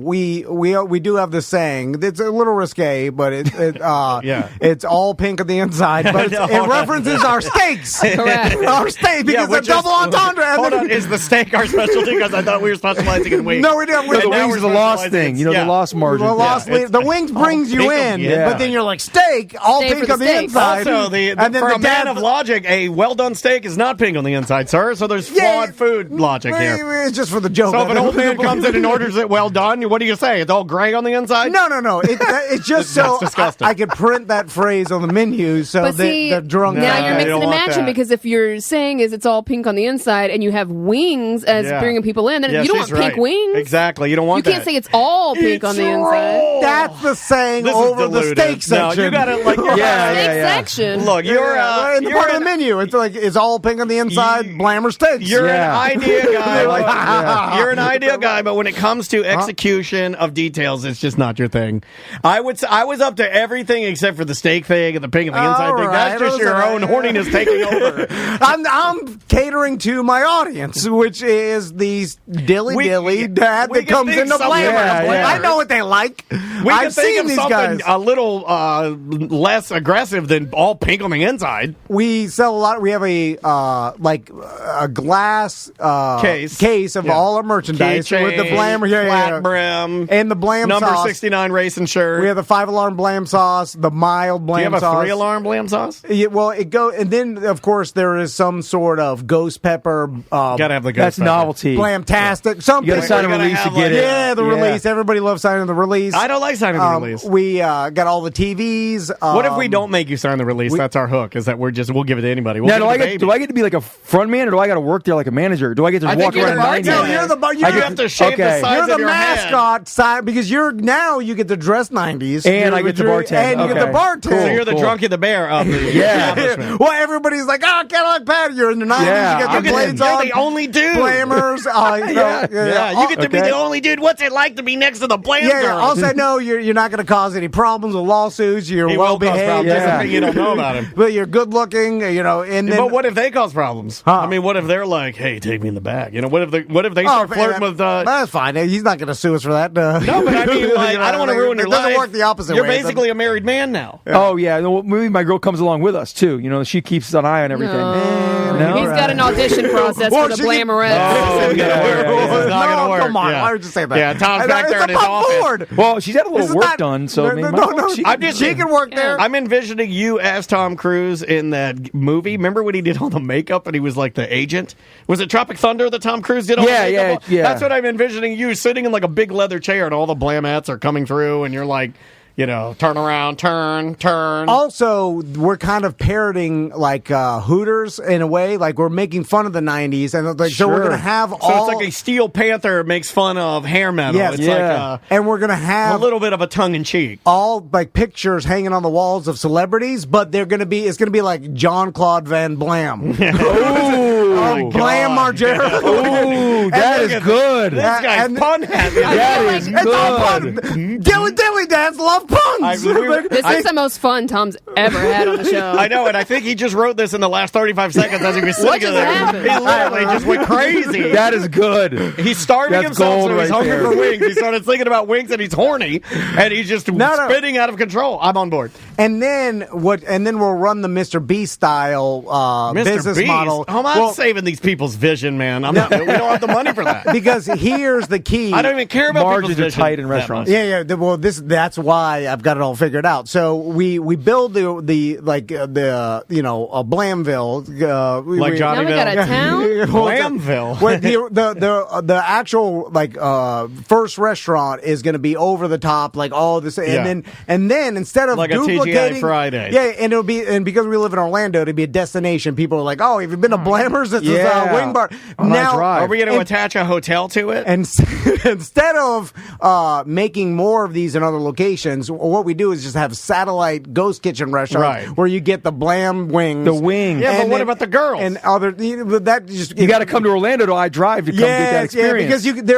we do have this saying. It's a little risque, but it's all pink on the inside, but it references our steaks. Correct. Our steak because it's double entendre. Hold on, is the steak our specialty? Because I thought we were specializing in wings. No, we do. And now is the lost thing. You know, the lost margin. The wings brings you in, but then you're like, steak, all pink on the inside. Also, for a man of logic, a well-done steak is not pink on the inside, sir. So there's flawed food logic here. It's just for the joke. So if an old man comes in and orders it well done, what do you say? It's all gray on the inside? No. It's just so I could print that phrase on the menu so the drunk. Now you're mixing and matching because if you're saying it's all pink on the inside and you have wings as bringing people in, then you don't want pink wings. Exactly. You don't want that. You can't say it's all pink on the inside. That's the saying over the steak section. No, you got to steak section. Look, you're in the part of the menu. It's like it's all pink on the inside. Blammer steaks. You're an idea guy. You're an idea guy, but when it comes to execution of details, it's just not your thing. I was up to everything except for the steak thing and the pink on the inside thing. That's just your own horniness taking over. I'm catering to my audience, which is these dilly dad that comes in the Blammer. I know what they like. I've seen these guys. A little less aggressive than all pink on the inside. We sell a lot. We have a glass case of all our merchandise with the Blammer, flat brim, and the Blam number sauce. 69 racing shirt. We have the 5-alarm Blam sauce, the mild Blam sauce. Do you have a 3-alarm Blam sauce? Yeah, well, and then of course there is some sort of ghost pepper. Gotta have the ghost That's pepper. novelty. Blamtastic. Something. You gotta sign a release to get it. Yeah, the release. Everybody loves signing the release. I don't like signing the release. We got all the TVs. What if we don't make you sign the release? That's our hook. Is that we'll give it to anybody? Now, do I get to be like a front man, or do I got to work there like a manager? Do I get to walk around? You're the you have to shave the sides You're the of your mascot side because you get to dress 90s and I get to bartend and you get the bartend. So you're the Drunky the Bear of the establishment. Well, everybody's like, Cadillac Patty. You're in the 90s. You get the blades on. You're the only dude. Blammers. You get to be the only dude. What's it like to be next to the Blam girl? Also, no, you're not going to cause any problems with lawsuits. You're well behaved. You don't know about him. But you're good looking. And then, but what if they cause problems? I mean, what if they're like, "Hey, take me in the back"? What if they start flirting with? That's fine. He's not going to sue us for that. No, but I mean, I don't want to ruin your life. It doesn't work the opposite way. You're basically a married man now. Oh yeah, maybe my girl comes along with us too. She keeps an eye on everything. No, he's got an audition process for the Blammerette. It's not going to work. Come on, why would you say that? Yeah, Tom's back there in his office. Well, she's had a little work done, so she can work there. I'm envisioning you as Tom Cruise in that movie. Remember when he did all the makeup and he was like the agent? Was it Tropic Thunder that Tom Cruise did all the makeup? Yeah. That's what I'm envisioning you sitting in like a big leather chair and all the Blamettes are coming through and you're like, turn around, turn. Also, we're kind of parroting like Hooters in a way, like we're making fun of the 90s, and so we're gonna have So it's like a Steel Panther makes fun of hair metal. Yes, it's like and we're gonna have a little bit of a tongue in cheek. All like pictures hanging on the walls of celebrities, but it's gonna be like Jean-Claude Van Blam. Oh, Blam Margera. Ooh, that is good. This guy's pun happy. That is good. Dilly dads love puns. This is the most fun Tom's ever had on the show. I know, and I think he just wrote this in the last 35 seconds as he was sitting there. He literally just went crazy. That is good. He's starving himself, so he's hungry for wings. He started thinking about wings, and he's horny, and he's just spinning out of control. I'm on board. And then we'll run the Mr. Beast style business model. I'm saving these people's vision, man. We don't have the money for that. Because here's the key. I don't even care about margins are tight in restaurants. Yeah. Well, that's why I've got it all figured out. So we build a Blamville, like Johnnyville. Now we got a town. Blamville. The actual first restaurant is going to be over the top, like all this, and then instead of like duplicating a TGI Friday, and because we live in Orlando, it'll be a destination. People are like, oh, have you been to Blammers? It's a wing bar. Now, are we going to attach a hotel to it? And instead of making more of these in other locations, what we do is just have satellite ghost kitchen restaurants where you get the Blam wings. The wing. Yeah, but what about the girls? And other that just you got to come to Orlando to iDrive to come get that experience. Yeah, because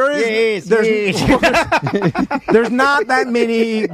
there's not that many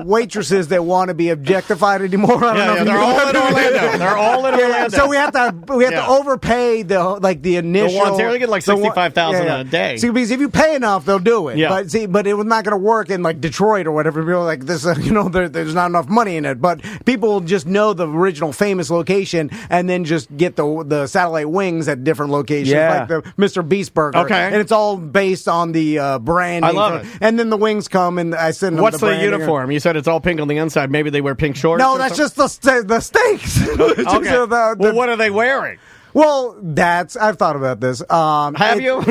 waitresses that want to be objectified anymore. I don't know they're all in Orlando. They're all in Orlando. So we have to overpay the initial. The ones there, they get like $65,000 a day. See, because if you pay enough, they'll do it. Yeah. But it was not going to work in like Detroit or whatever. Be feel like this, there's not enough money in it. But people just know the original famous location and then just get the satellite wings at different locations, like the Mr. Beast Burger. Okay. And it's all based on the branding. I love it. And then the wings come and I send them What's the branding. uniform? You said it's all pink on the inside. Maybe they wear pink shorts? No, that's just the steaks. Okay. Well, what are they wearing? Well, I've thought about this. Have you?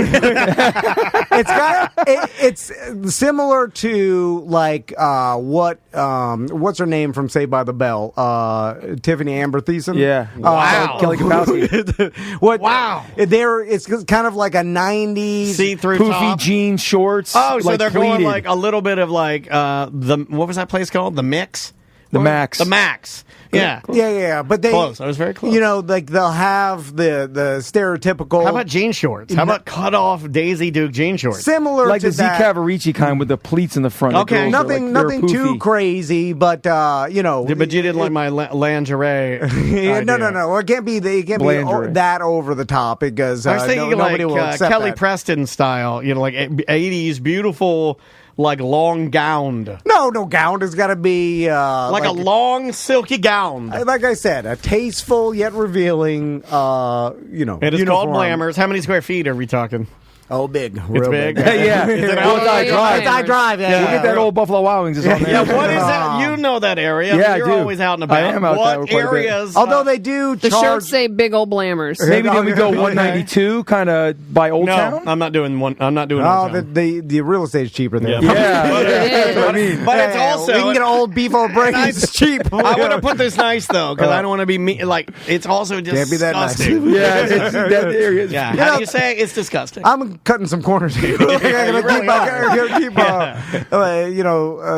It's similar to like what's her name from Saved by the Bell? Tiffany Amber Thiessen. Yeah. Wow. Kelly Kapowski. Wow. It's kind of like a 90s see-through Poofy top. jean shorts. Oh, so like they're pleated. going like a little bit of like what was that place called? The Mix? The Max. The Max. Yeah. Yeah. But they Close. I was very close. Like they'll have the stereotypical. How about jean shorts? How about cut off Daisy Duke jean shorts? similar like to the Z that? Cavarici kind with the pleats in the front. The Okay. girls are Nothing they're too poofy. crazy, but But you didn't like my lingerie. Yeah, no. idea. Well, it can't be Blandgery. that over the top because I was thinking nobody will like accept Kelly that. Preston style, like 80s beautiful, like long gowned. No gown has got to be Like a long silky gown. like I said, a tasteful yet revealing. It is called uniform. Blammers. How many square feet are we talking? Oh, big, It's real big. Yeah. Is it Well, out? it's I drive. It's I drive. Yeah, Look at that old Buffalo Wild Wings is on there. Yeah, what is that? You know that area. Yeah, I You're do. always out and about. I am out there What quite a bit. areas? Although they do The charge. shirts say big old blammers. Maybe then we go Okay. 192, kind of by Old no, Town. I'm not doing one. I'm not doing Oh, Old Town. the real estate's cheaper there. Yeah. Yeah, that's what I mean. But it's also we can get old beef old brains It's cheap. I want to put this nice though, because I don't want to be like. It's also just Can't be that nice. disgusting. Yeah, it's, that area is. Yeah. You How know, do you say it? It's disgusting? I'm cutting some corners here. you really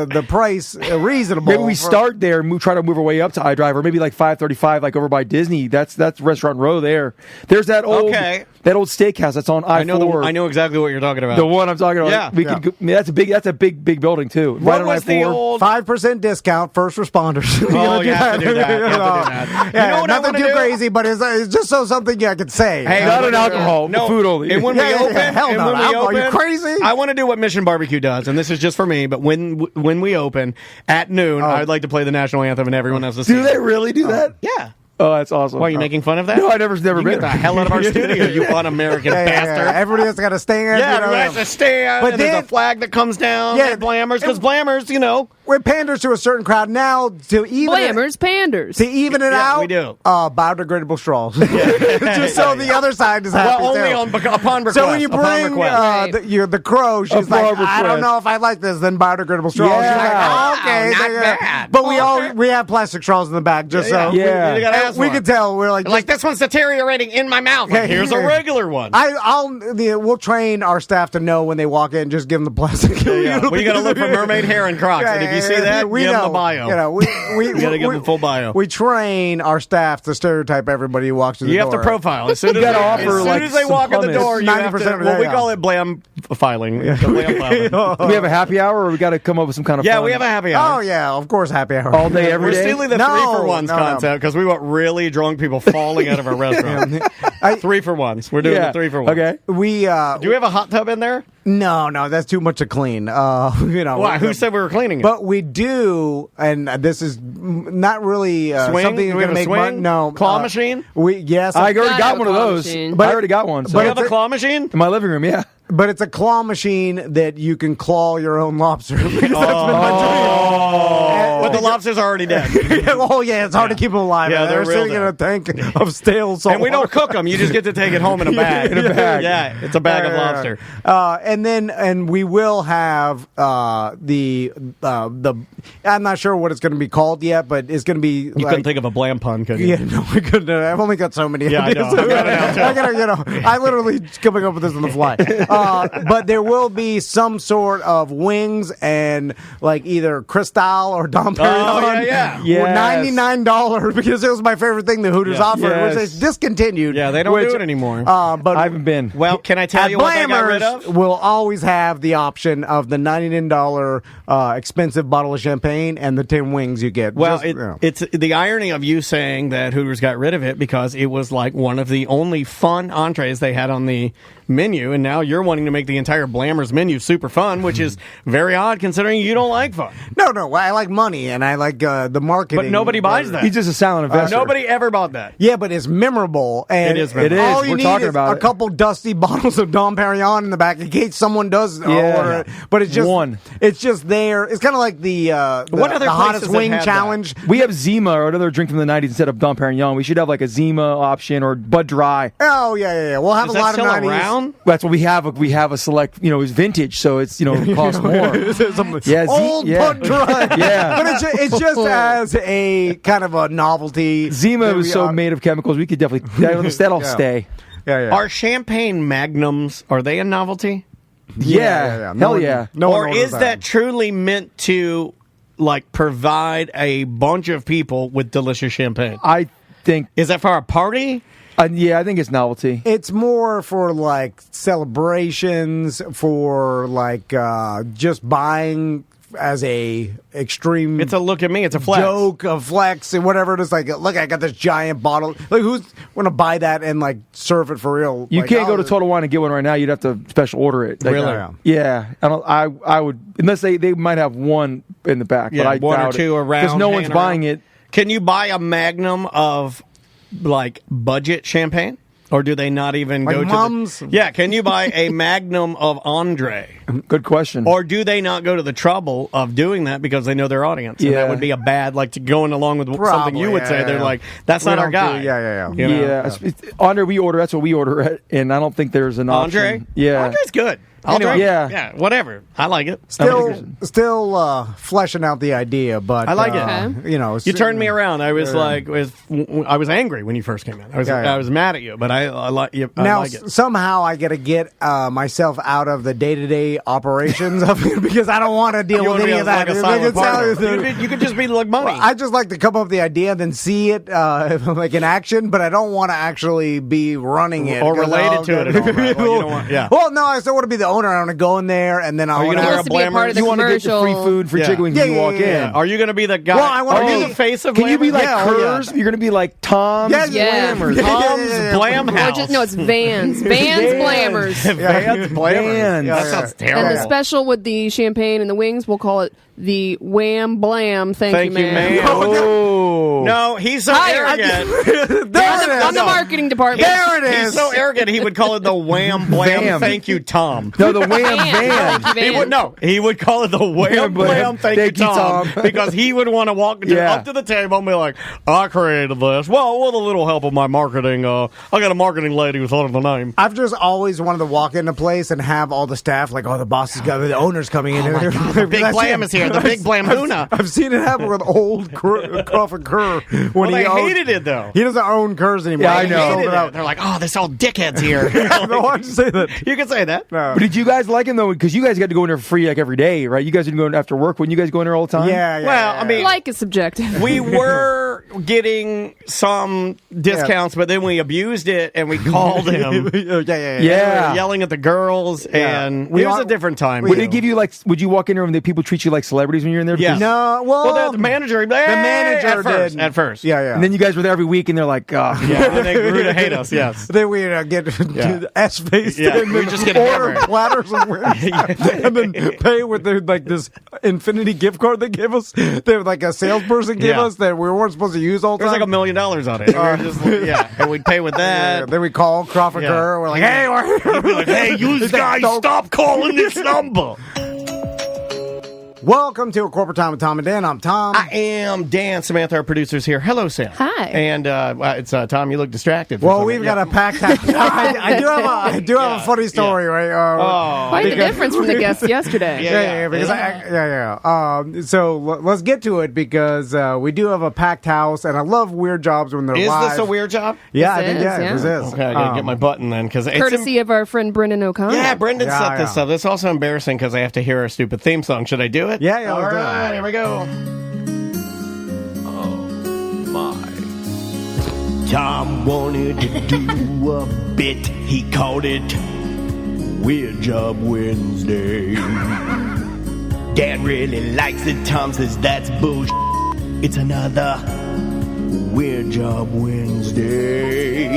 the price reasonable. Maybe we for- start there and try to move our way up to iDrive, or maybe like 535, like over by Disney. That's Restaurant Row there. There's that old steakhouse that's on I-4. I know exactly what you're talking about. The one I'm talking about. Yeah. We could go, I mean, that's a big building too. What Right on was the I-4. old? 5% discount, first responders. Oh, you have to do that. You have to do that. Yeah, You know what I nothing wanna too do? crazy, but it's just something I could say. Hey, Not when an we- alcohol, no, food only. And when Yeah, we yeah, open, yeah, hell and no, when we alcohol. open, Are you crazy? I want to do what Mission Barbecue does, and this is just for me. But when we open at noon, I'd like to play the national anthem, and everyone has to sing. Do they really do that? Yeah. Oh, that's awesome. Why are you making fun of that? No, I never You been. get the hell out of our studio, you un-American bastard. Everybody has got to stand. Yeah, you know, everybody has to stand, But and there's then- a flag that comes down. Yeah, Yeah, Blammers, because Blammers, It panders to a certain crowd now to even Blammers, panders. to even it Yeah, out. we do. Biodegradable straws, just so the other side is happy. Well, only too. upon request. So when you upon bring request. the crow, she's Upon like, I don't request. know if I like this. Then biodegradable straws. Yeah. She's like, oh, okay, Wow, not they- bad. But Okay. we have plastic straws in the back, just so Yeah. You gotta ask we one. could tell. We're like this one's deteriorating in my mouth. Yeah, Here's a yeah. regular one. We'll train our staff to know when they walk in. Just give them the plastic. Yeah. Well, you got to look for mermaid hair and Crocs. And if you see that, we give know. them the bio. You know, we gotta give them full bio. We train our staff to stereotype everybody who walks through the You door. have to profile. As soon as, gotta they, offer, as, soon like, as they some walk in the hummus. door, you have 90% to, of it, well, we yeah. call it blam filing. The blam filing. Do we have a happy hour, or we got to come up with some kind of Yeah, fun? we have a happy hour. Oh yeah, of course, happy hour all day, every We're day. stealing the No, 3-for-1s no. concept because we want really drunk people falling out of our restaurant. 3-for-1s. We're doing Yeah. the 3-for-1. Okay. We Do we have a hot tub in there? no, that's too much to clean. Why? Who said we were cleaning it? But we do, and this is not really Swing? something Do we going have to a make swing? money. No, Claw machine? Yes, I already Gotta got have one a of claw those. machine. I already got one. So Do we have it's a a- claw machine? in my living room, yeah. but it's a claw machine that you can claw your own lobster. Because that's been my dream. But the lobsters are already dead. Oh yeah, it's hard to keep them alive. Yeah, they're they're real sitting in a tank of stale salt. And we don't cook them. You just get to take it home in a bag. In a bag. Yeah, it's a bag of lobster. And we will have the I'm not sure what it's going to be called yet, but it's going to be. You couldn't think of a blam pun, could you? Yeah, no, we couldn't. I've only got so many. Yeah, I know. ideas. I've got it now, too. I literally coming up with this on the fly. But there will be some sort of wings and like either Cristal or Dom Perignon. yeah. Yes. $99 because it was my favorite thing the Hooters Yeah. offered, Yes. which is discontinued. Yeah, they don't which, do it anymore. But I haven't been. Well, can I tell at you what they got rid Blammers, of? we'll always have the option of the $99 expensive bottle of champagne and the 10 wings you get. Well, Just, you know. it's the irony of you saying that Hooters got rid of it because it was like one of the only fun entrees they had on the menu, and now you're wanting to make the entire Blammers menu super fun, which is very odd considering you don't like fun. No, I like money and I like the marketing. But nobody buys that. He's just a silent investor. Nobody ever bought that. Yeah, but it's memorable. And It is memorable. It is. All you We're need talking is about a it. couple dusty bottles of Dom Perignon in the back in case someone does order it. But it's just One. It's just there. It's kind of like the What other the places hottest have wing had challenge. We have Zima or another drink from the 90s instead of Dom Perignon. We should have like a Zima option or Bud Dry. Oh yeah. We'll have Is a that lot still of 90s. around? That's what we have. We have a select, it's vintage, so it's, it costs more. Yeah, Old Bud Dry. Yeah. But it's just as a kind of a novelty. Zima that was we so are- made of chemicals. We could definitely that'll stay. Yeah. Are champagne magnums, are they a novelty? Yeah. No Hell one- yeah. No one Or orders is that truly meant to provide a bunch of people with delicious champagne? I think, Is that for a party? I think it's novelty. It's more for celebrations, for just buying as a extreme. It's a look at me. It's a flex. joke, a flex, and whatever it is. Look, I got this giant bottle. Who's going to buy that and serve it for real? You can't go to Total Wine and get one right now. You'd have to special order it. Really? Yeah. I would, unless they might have one in the back. Yeah, but I one or doubt two around, because no one's hanging buying around. it. Can you buy a magnum of budget champagne? Or do they not even go Mums? to Yeah, can you buy a magnum of Andre? Good question. Or do they not go to the trouble of doing that because they know their audience? And that Yeah. would be a bad, going along with something you would say. They're like, that's We not our don't guy. do- yeah. You know? yeah. Andre, we order. That's what we order at, and I don't think there's an Andre? option. Yeah. Andre's good. I'll Anyway, drink. yeah. Yeah, whatever. I like it. Still fleshing out the idea, but I like it. Okay. You turned me around. I was I was angry when you first came in. I was mad at you, but I like you. I Now like it. somehow I got to get myself out of the day-to-day operations of it because I don't want to deal You with wanna any be of that. like a It silent sounds- partner. You could just be like money. I just like to come up with the idea, then see it in action, but I don't want to actually be running it Or 'cause related to it at all, right? Well, you don't want- yeah. Well, no, I still want to be the owner. I want to go in there, and then I you want gonna wear Wants to be a part of the You want to get the free commercial. food for Yeah. jiggling Yeah, when you yeah, walk yeah, in. Are you going to be the guy? Well, I wanna are you be- the face of Can you be like Glamour? Hers? You're going to be like Tom's Yeah. Glamour. Tom's Blam Or House. no, it's Vans. Vans Blammers. Vans Blammers. Vans. That sounds terrible. And the special with the champagne and the wings, we'll call it the Wham Blam. Thank you, man. Oh. No, he's so arrogant. On the marketing department. There it is. He's so arrogant. He would call it the Wham Blam. Bam. Thank you, Tom. No, the Wham Van. Van. He would no. He would call it the Wham Blam. Thank you, Tom. Because he would want to walk Yeah. up to the table and be like, "I created this. Well, with a little help of my marketing. I got a marketing lady who thought of the name." I've just always wanted to walk into a place and have all the staff the boss is coming, the owner's coming in. The big Blam is here. The big Blam Huna. I've seen it happen with old Crawford Kerr when Well, they owned- hated it though. He doesn't own Kerrs anymore. Yeah, I He know. sold Hated it out. it. They're like, "Oh, this old dickhead's here." No, why'd you say that? You can say that. No. But did you guys like him though? Because you guys got to go in there for free every day, right? You guys didn't go in after work. Wouldn't you guys go in there all the time? Yeah. Well, I mean, Like is subjective. we were getting some discounts, but then we abused it and we called him. yeah. We Yeah. were yelling at the girls, and We it was are- a different time. Would too. it give you would you walk in there and the people treat you like celebrities when you're in there? Yeah. Because- No, Well, the manager, the manager did at first. Yeah. And then you guys were there every week, and they're like, oh, Yeah, and then they grew to hate us. Yes. Then we get Yeah. S-faced Yeah, and we then just get order hammered. platters of wings and then pay with this infinity gift card they give us. They have a salesperson give Yeah. us that we weren't supposed to use all the There's time. like $1 million on it. We were just, and we'd pay with Yeah, that. then we call Crawford Yeah. Kerr. We're like, hey, He'd be like, "Hey, you guys, stop calling this number." welcome to A Corporate Time with Tom and Dan. I'm Tom. I am Dan. Samantha, our producer's here. Hello, Sam. Hi. And it's Tom. You look distracted. well, we've got a packed house. I do have a funny story, right? Quite the difference from the guest yesterday. So let's get to it because we do have a packed house, and I love weird jobs when they're Is live. this a weird job? Yeah, I This think is, this yeah. is. Okay, I gotta get my button then because Courtesy of our friend Brendan O'Connor. Yeah, Brendan Yeah, set this yeah. up. It's also embarrassing because I have to hear our stupid theme song. Should I do it? Yeah, All let's do it. right, here we go. Oh my! Tom wanted to do a bit. He called it Weird Job Wednesday. Dan really likes it. Tom says that's bullshit. It's another Weird Job Wednesday.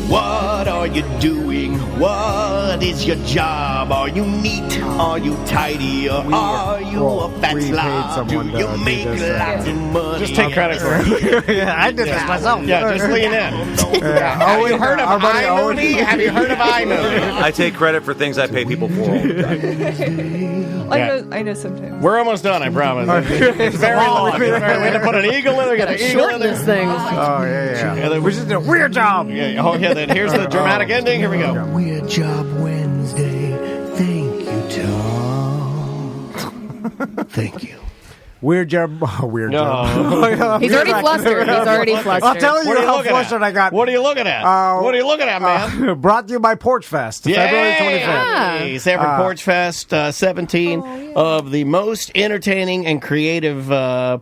What are are you doing? What is your job? Are you neat? Are you tidy? Or are you a fat slob? Do you make lots of money? Just take credit for it. Yeah, I did this myself. Yeah, just lean in. Have you heard of iMovie? Have you heard of iMovie? I take credit for things I pay people for all the time. I know sometimes. We're almost done, I promise. It's very long. We had to put an eagle in. We got an eagle in this there. thing. Oh, yeah. We just did a weird job. Yeah. Oh, yeah. Then here's the dramatic ending. Here we go. Weird Job Wednesday. Thank you, Tom. Thank you. Weird job. Weird job. He's already flustered. I'll tell you how flustered I got. What are you looking at? What are you looking at, man? Brought to you by Porch Fest, February 25th. Hey, Sanford Porch Fest 17 of the most entertaining and creative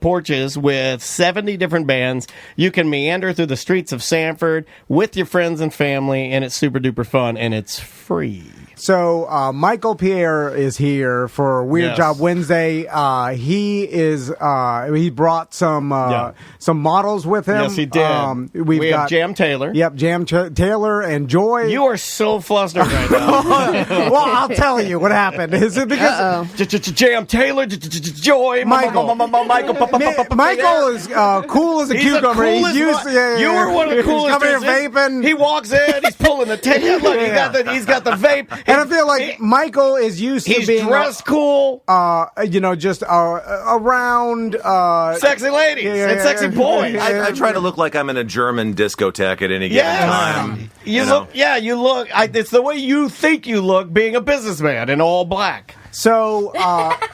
porches with 70 different bands. You can meander through the streets of Sanford with your friends and family, and it's super duper fun, and it's free. So Michael Pierre is here for Weird Job Wednesday. He brought some models with him. Yes, he did. We have Jam Taylor. Yep, Taylor and Joy. You are so flustered right now. Well, I'll tell you what happened. Is it because Jam Taylor, Joy, Michael is cool as a cucumber. He's used. You were one of the coolest. He's coming here vaping. He walks in. He's pulling the tape. Look, he's got the vape. And I feel like Michael is used to being dressed cool. Just around sexy ladies and sexy boys. I try to look like I'm in a German discotheque at any given time. You look. It's the way you think you look, being a businessman in all black. So,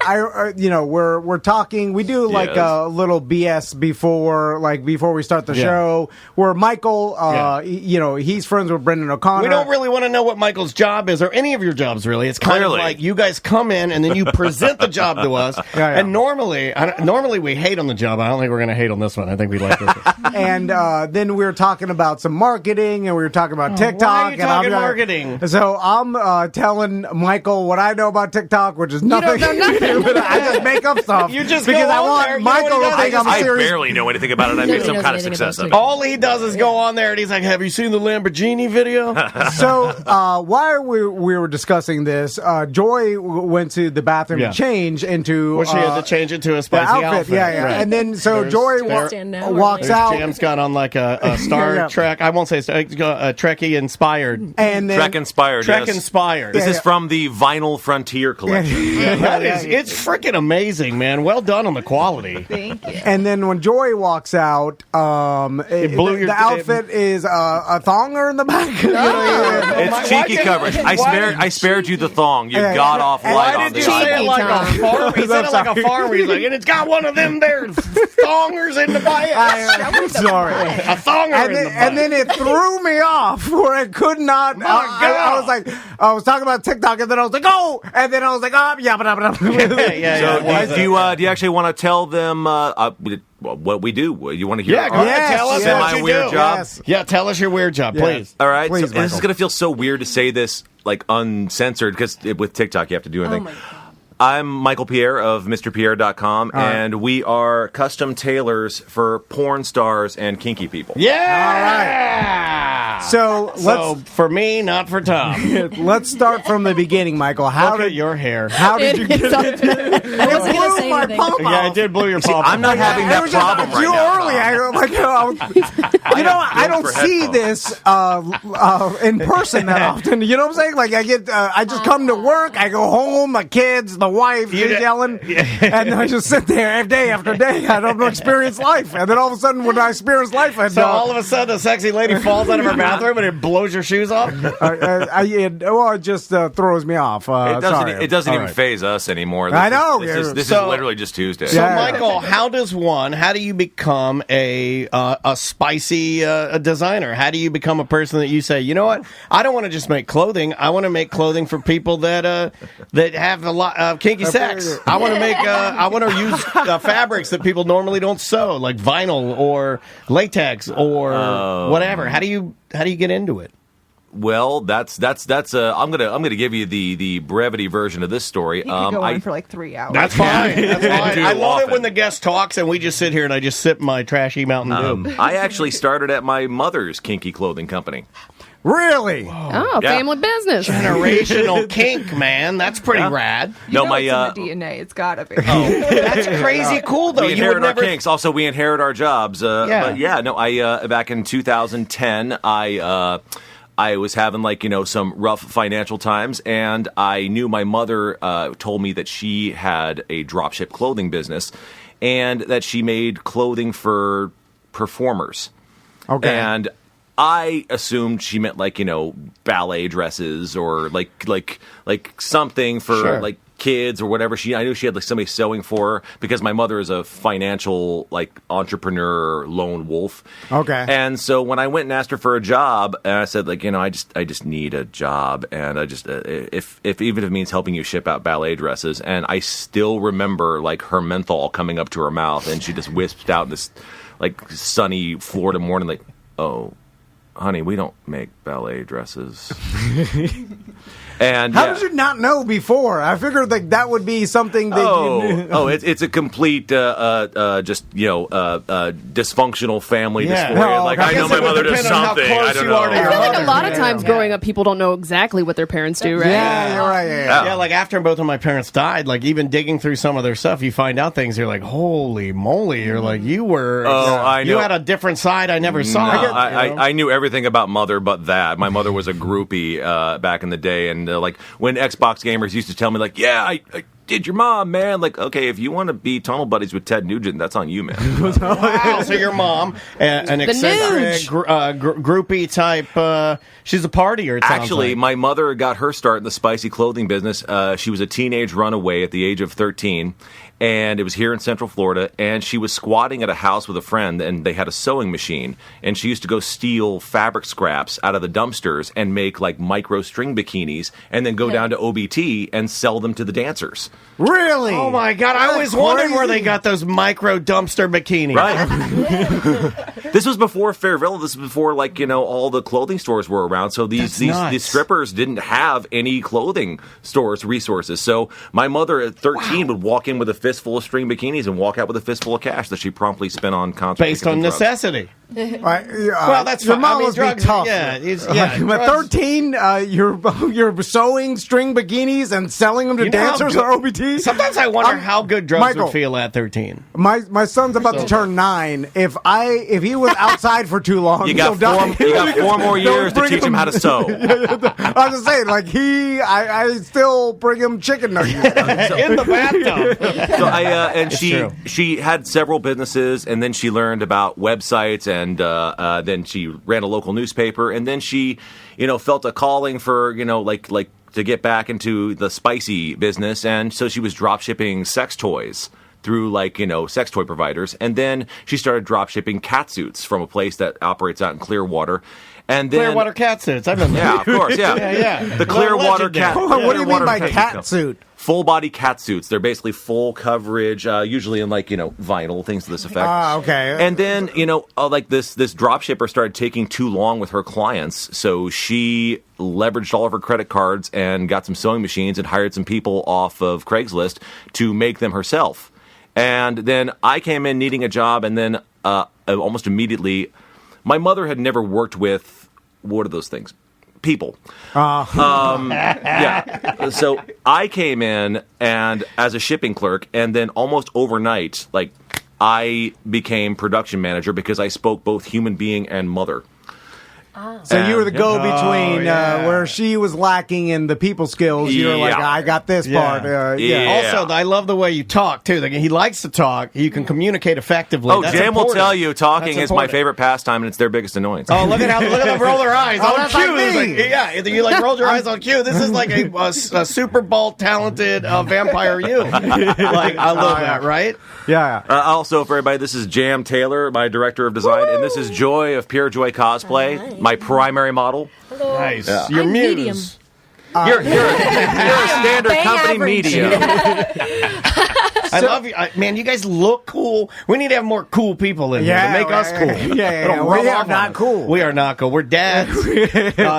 we're talking. We do like a little BS before we start the show. Where Michael, he's friends with Brendan O'Connor. We don't really want to know what Michael's job is, or any of your jobs. Really, it's kind of like you guys come in and then you present the job to us. And normally we hate on the job. I don't think we're going to hate on this one. I think we like this one. And then we were talking about some marketing, and we were talking about TikTok. Why are you talking marketing? So I'm telling Michael what I know about TikTok, which is nothing. You don't know nothing. But I just make up stuff. You just because go I on want there, Michael to think I'm I serious. barely know anything about it. I made some kind of success of it. All he does is go on there and he's like, "Have you seen the Lamborghini video?" So while we were discussing this, Joy went to the bathroom to change into. Well, she had to change it to a spicy outfit. Yeah. Right. And then Joy walks out. Jam's got on like a Star Trek. I won't say Trekkie inspired. And then Trek inspired. Trek inspired. This is from the Vinyl Frontier collection. It's freaking amazing, man. Well done on the quality. Thank you. And then when Joy walks out, the outfit is a thonger in the back. It's cheeky coverage. I spared you the thong. You got off light on the say it like a farmer? He said it like a farmer. He's like, and it's got one of them there thongers in the butt. I'm sorry. A thonger in the butt. And then it threw me off where I could not. I was like, I was talking about TikTok, and then I was like, oh, and then I was like, oh, yeah. So do you actually want to tell them what we do? You want to hear? Yeah, go ahead. Tell us what you weird do. job. Yes. Yeah, tell us your weird job, please. All right. Please, so this is going to feel so weird to say this like uncensored because with TikTok you have to do anything. Oh my God. I'm Michael Pierre of MrPierre.com, and we are custom tailors for porn stars and kinky people. Yeah! All right. So for me, not for Tom. let's start from the beginning, Michael. Look at your hair. How did you get it? I wasn't going to say anything. Yeah, I did blow your pom. I'm not having that problem right now. I don't see this in person that often. You know what I'm saying? Like I just come to work, I go home, my kids, the wife is yelling, and I just sit there day after day. I don't experience life, and then all of a sudden, when I experience life, all of a sudden, a sexy lady falls out of her bathroom and it blows your shoes off. It just throws me off. It doesn't even faze us anymore. I know. This is literally just Tuesday. So, Michael, how do you become a spicy designer? How do you become a person that you say, you know what? I don't want to just make clothing. I want to make clothing for people that have a lot of kinky sex. I want to make. I want to use fabrics that people normally don't sew, like vinyl or latex or whatever. How do you get into it? Well, that's. I'm gonna give you the brevity version of this story. You could go on for like 3 hours. That's fine. That's fine. I love often. it when the guest talks and we just sit here and I just sip my trashy Mountain Dew. I actually started at my mother's kinky clothing company. Really? Oh, family business. Generational kink, man. That's pretty rad. You know it's in the DNA. It's gotta be. That's crazy cool, though. We inherit our kinks. Also, we inherit our jobs. But yeah, no. I back in 2010, I was having some rough financial times, and I knew my mother told me that she had a dropship clothing business, and that she made clothing for performers. Okay. And I assumed she meant ballet dresses or like something for kids or whatever. I knew she had somebody sewing for her because my mother is a financial entrepreneur lone wolf. Okay. And so when I went and asked her for a job, and I said I just need a job, and I just if even if it means helping you ship out ballet dresses, and I still remember her menthol coming up to her mouth, and she just wisped out this sunny Florida morning oh, honey, we don't make ballet dresses. And how did you not know before? I figured that would be something that you knew. It's a complete dysfunctional family dysphoria. I know my mother does something. I don't know. I feel like a lot of times growing up, people don't know exactly what their parents do, right? Yeah, you're right. Yeah, after both of my parents died, even digging through some of their stuff, you find out things. You're like, holy moly! You're you were. I know. You had a different side I never saw. I knew everything about mother, but that my mother was a groupie back in the day, and when Xbox gamers used to tell me I did your mom, man. Okay, if you want to be tunnel buddies with Ted Nugent, that's on you, man. Wow, so your mom, an eccentric groupie type, she's a partier, it sounds Actually, like. my mother got her start in the spicy clothing business. She was a teenage runaway at the age of 13, and it was here in Central Florida, and she was squatting at a house with a friend, and they had a sewing machine, and she used to go steal fabric scraps out of the dumpsters and make micro string bikinis, and then go down to OBT and sell them to the dancers. Really? Oh my God! I always wondered where they got those micro dumpster bikinis. Right. This was before Fairville. This was before all the clothing stores were around. So these strippers didn't have any clothing stores resources. So my mother at 13 would walk in with a fistful of string bikinis and walk out with a fistful of cash that she promptly spent on concert based on necessity. Well, that's your fine. mom must be tough. At 13, you're sewing string bikinis and selling them to dancers or OBT. Sometimes I wonder how good drugs would feel at 13. My son's about to turn 9. If he was outside for too long, you got 4 more years to teach him how to sew. I was just saying, I still bring him chicken nuggets in the bathtub. So she had several businesses, and then she learned about websites, and then she ran a local newspaper, and then she, felt a calling for, to get back into the spicy business, and so she was drop shipping sex toys through sex toy providers, and then she started drop shipping cat suits from a place that operates out in Clearwater. And then Clearwater cat suits. I've been there. Yeah, of course. Yeah, yeah. The Clearwater cat. What do you mean by cat suit? Full body cat suits. They're basically full coverage, usually in vinyl, things to this effect. Okay. And then this drop shipper started taking too long with her clients, so she leveraged all of her credit cards and got some sewing machines and hired some people off of Craigslist to make them herself. And then I came in needing a job, and then almost immediately, my mother had never worked with, what are those things? People. Yeah. So I came in and as a shipping clerk, and then almost overnight, I became production manager because I spoke both human being and mother. So you were the go-between where she was lacking in the people skills. You were I got this part. Also, I love the way you talk, too. He likes to talk. You can communicate effectively. Oh, Jam will tell you talking is my favorite pastime, and it's their biggest annoyance. Oh, look at them roll their eyes on cue. You rolled your eyes on cue. This is a Super Bowl talented vampire you. I love that, right? Yeah. Also, for everybody, this is Jam Taylor, my director of design, and this is Joy of Pure Joy Cosplay, my primary model. Nice. Your muse. Medium. You're a standard company medium. I love you, man. You guys look cool. We need to have more cool people in here to make us cool. Yeah. We are not cool. We are not cool. We're dads.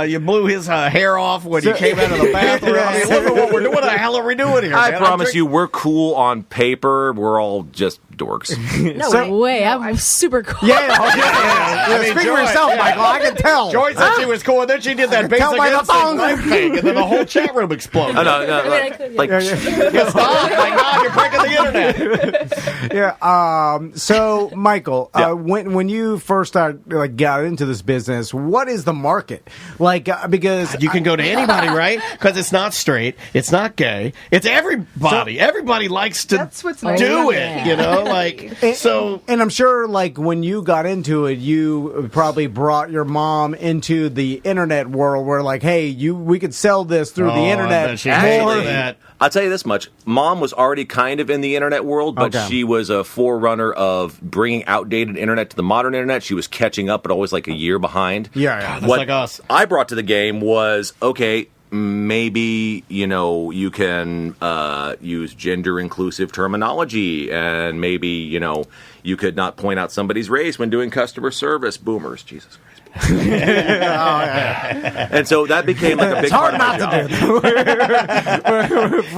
You blew his hair off when you came out of the bathroom. I mean, look at what we're doing. What the hell are we doing here? I promise you, we're cool on paper. We're all just dorks. No way. I'm super cool. Speak for yourself, Michael. I can tell. Joy said she was cool, and then she did that basic instinct thing, and then the whole chat room exploded. Stop! My God, you're breaking the internet. So, Michael, when you first got into this business, what is the market like? Because you can go to anybody, right? Because it's not straight, it's not gay, it's everybody. Everybody likes to do it. You know, and I'm sure, like when you got into it, you probably brought your mom into the internet world, where like, hey, we could sell this through the internet. I'll tell you this much. Mom was already kind of in the internet world, but she was a forerunner of bringing outdated internet to the modern internet. She was catching up, but always like a year behind. That's like us. I brought to the game was, okay, maybe, you can use gender-inclusive terminology, and maybe, you could not point out somebody's race when doing customer service. Boomers, Jesus Christ. And so that became like a big part of my job. You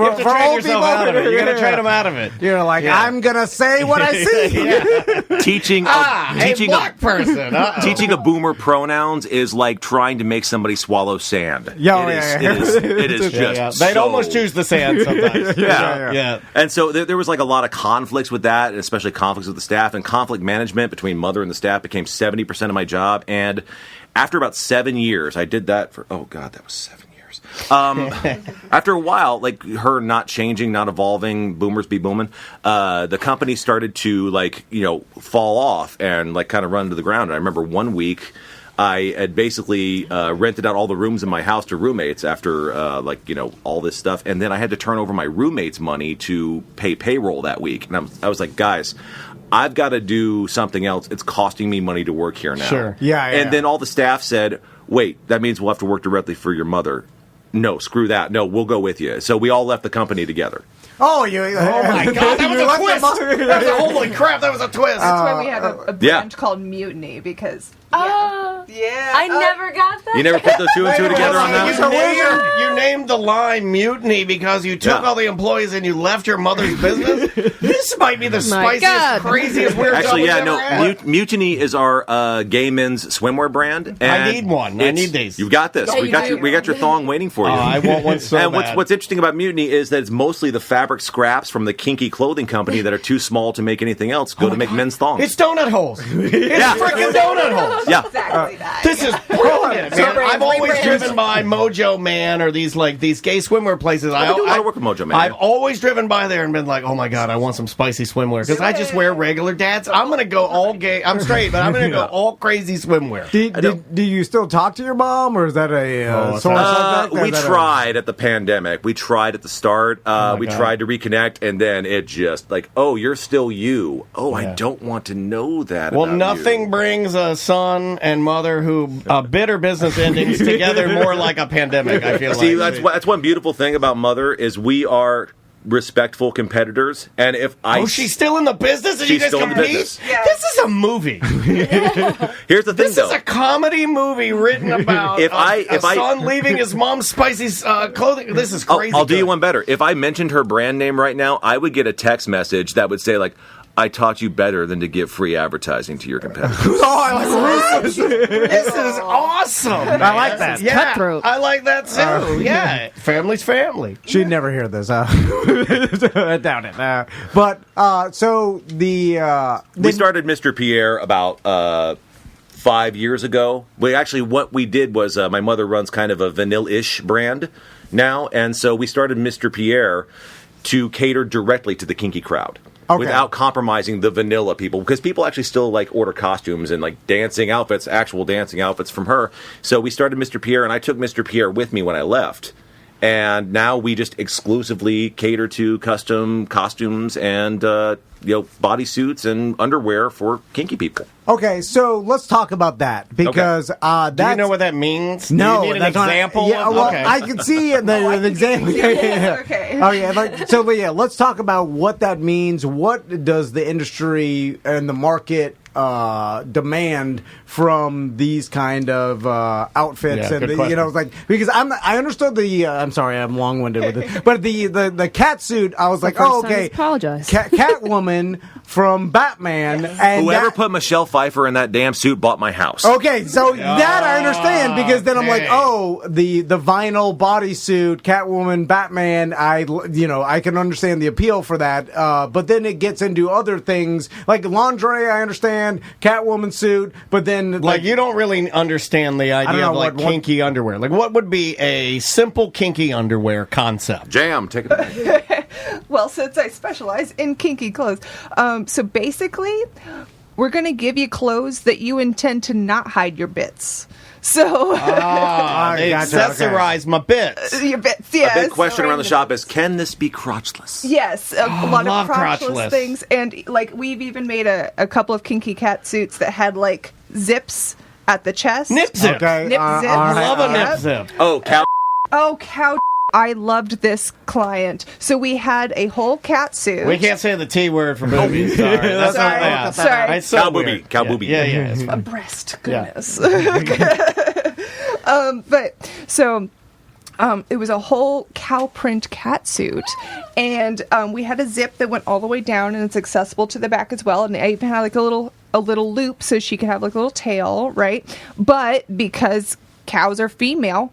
have to train yourself out of it. You're going to train them out of it. You're like, I'm going to say what I see. Teaching black person. Teaching a boomer pronouns is like trying to make somebody swallow sand. It is just They'd almost choose the sand sometimes. Yeah. And so there was like a lot of conflicts with that, and especially conflicts with the staff, and conflict management between mother and the staff became 70% of my job. And after about 7 years, I did that for, that was 7 years. After a while, like her not changing, not evolving, boomers be booming, the company started to fall off and kind of run to the ground. And I remember one week I had basically rented out all the rooms in my house to roommates after all this stuff, and then I had to turn over my roommates' money to pay payroll that week. And I was like, guys, I've got to do something else. It's costing me money to work here now. Sure. And then all the staff said, wait, that means we'll have to work directly for your mother. No, screw that. No, we'll go with you. So we all left the company together. Oh my God, that was a twist! Holy crap, that was a twist! That's why we have a brand called Mutiny, because... I never got that. You never put those two and two together on that? You named the line Mutiny because you took all the employees and you left your mother's business? This might be the spiciest, craziest, weird Actually, Mutiny is our gay men's swimwear brand. And I need one. I need these. You got this. Yeah, we got your thong waiting for you. I want one so And bad. what's interesting about Mutiny is that it's mostly the fabric scraps from the kinky clothing company that are too small to make anything else go to make men's thongs. It's donut holes. It's freaking donut holes. Yeah. Exactly that. This is brilliant, man. I've always driven by Mojo Man or these gay swimwear places. I do a lot of work with Mojo Man. I've always driven by there and been like, oh my God, I want some spicy swimwear. Because I just wear regular dads. I'm going to go all gay. I'm straight, but I'm going to go all crazy swimwear. Do you still talk to your mom, or is that a sore subject? We tried at the pandemic. We tried at the start. We tried to reconnect, and then it just you're still you. I don't want to know that. Well, about nothing you. brings a son and mother who bitter business endings together more like a pandemic. I feel See, like that's one beautiful thing about Mother is we are respectful competitors, and if she's still in the business and you guys compete? This is a movie. Here's the thing, this is a comedy movie written about a son leaving his mom's spicy clothing. This is crazy. I'll do you one better. If I mentioned her brand name right now, I would get a text message that would say I taught you better than to give free advertising to your competitors. This is awesome. I like that. Yeah, cutthroat. I like that too. Family's family. She'd never hear this. I doubt it. We started Mr. Pierre about 5 years ago. What we did was my mother runs kind of a vanilla-ish brand now, and so we started Mr. Pierre to cater directly to the kinky crowd. Without compromising the vanilla people, because people actually still order costumes and dancing outfits, actual dancing outfits from her. So we started Mr. Pierre, and I took Mr. Pierre with me when I left. and now we just exclusively cater to custom costumes and bodysuits and underwear for kinky people. Okay, so let's talk about that because do you know what that means? No, do you need an example. Okay. I can see the example. Okay. Oh yeah, let's talk about what that means. What does the industry and the market demand from these kind of outfits? Yeah, and because I understood the. I'm sorry, I'm long-winded with it, but the cat suit. I was like, okay, apologize. Catwoman from Batman, and whoever put Michelle Pfeiffer in that damn suit bought my house. Okay, so that I understand because then I'm like, the vinyl bodysuit, Catwoman, Batman. I can understand the appeal for that, but then it gets into other things like lingerie. I understand Catwoman suit, but then you don't really understand the idea of kinky underwear. Like, what would be a simple kinky underwear concept? Jam, take it away. Well, since I specialize in kinky clothes, so basically, we're going to give you clothes that you intend to not hide your bits. So, they accessorize my bits. Your bits, yes. A big question around the shop is, can this be crotchless? Yes, a lot of crotchless things. And, we've even made a couple of kinky cat suits that had, zips at the chest. Nip zip. Okay. Nip zip. I love a nip zip. Oh, cow. Oh, cow. I loved this client. So we had a whole cat suit. We can't say the T word for boobies. Sorry. That's Sorry. It's so Cow weird. boobie. Cow boobie. Yeah, it's A fine. breast, goodness. It was a whole cow print cat suit, and we had a zip that went all the way down, and it's accessible to the back as well. And I even had a little loop so she could have a little tail, right? But because cows are female,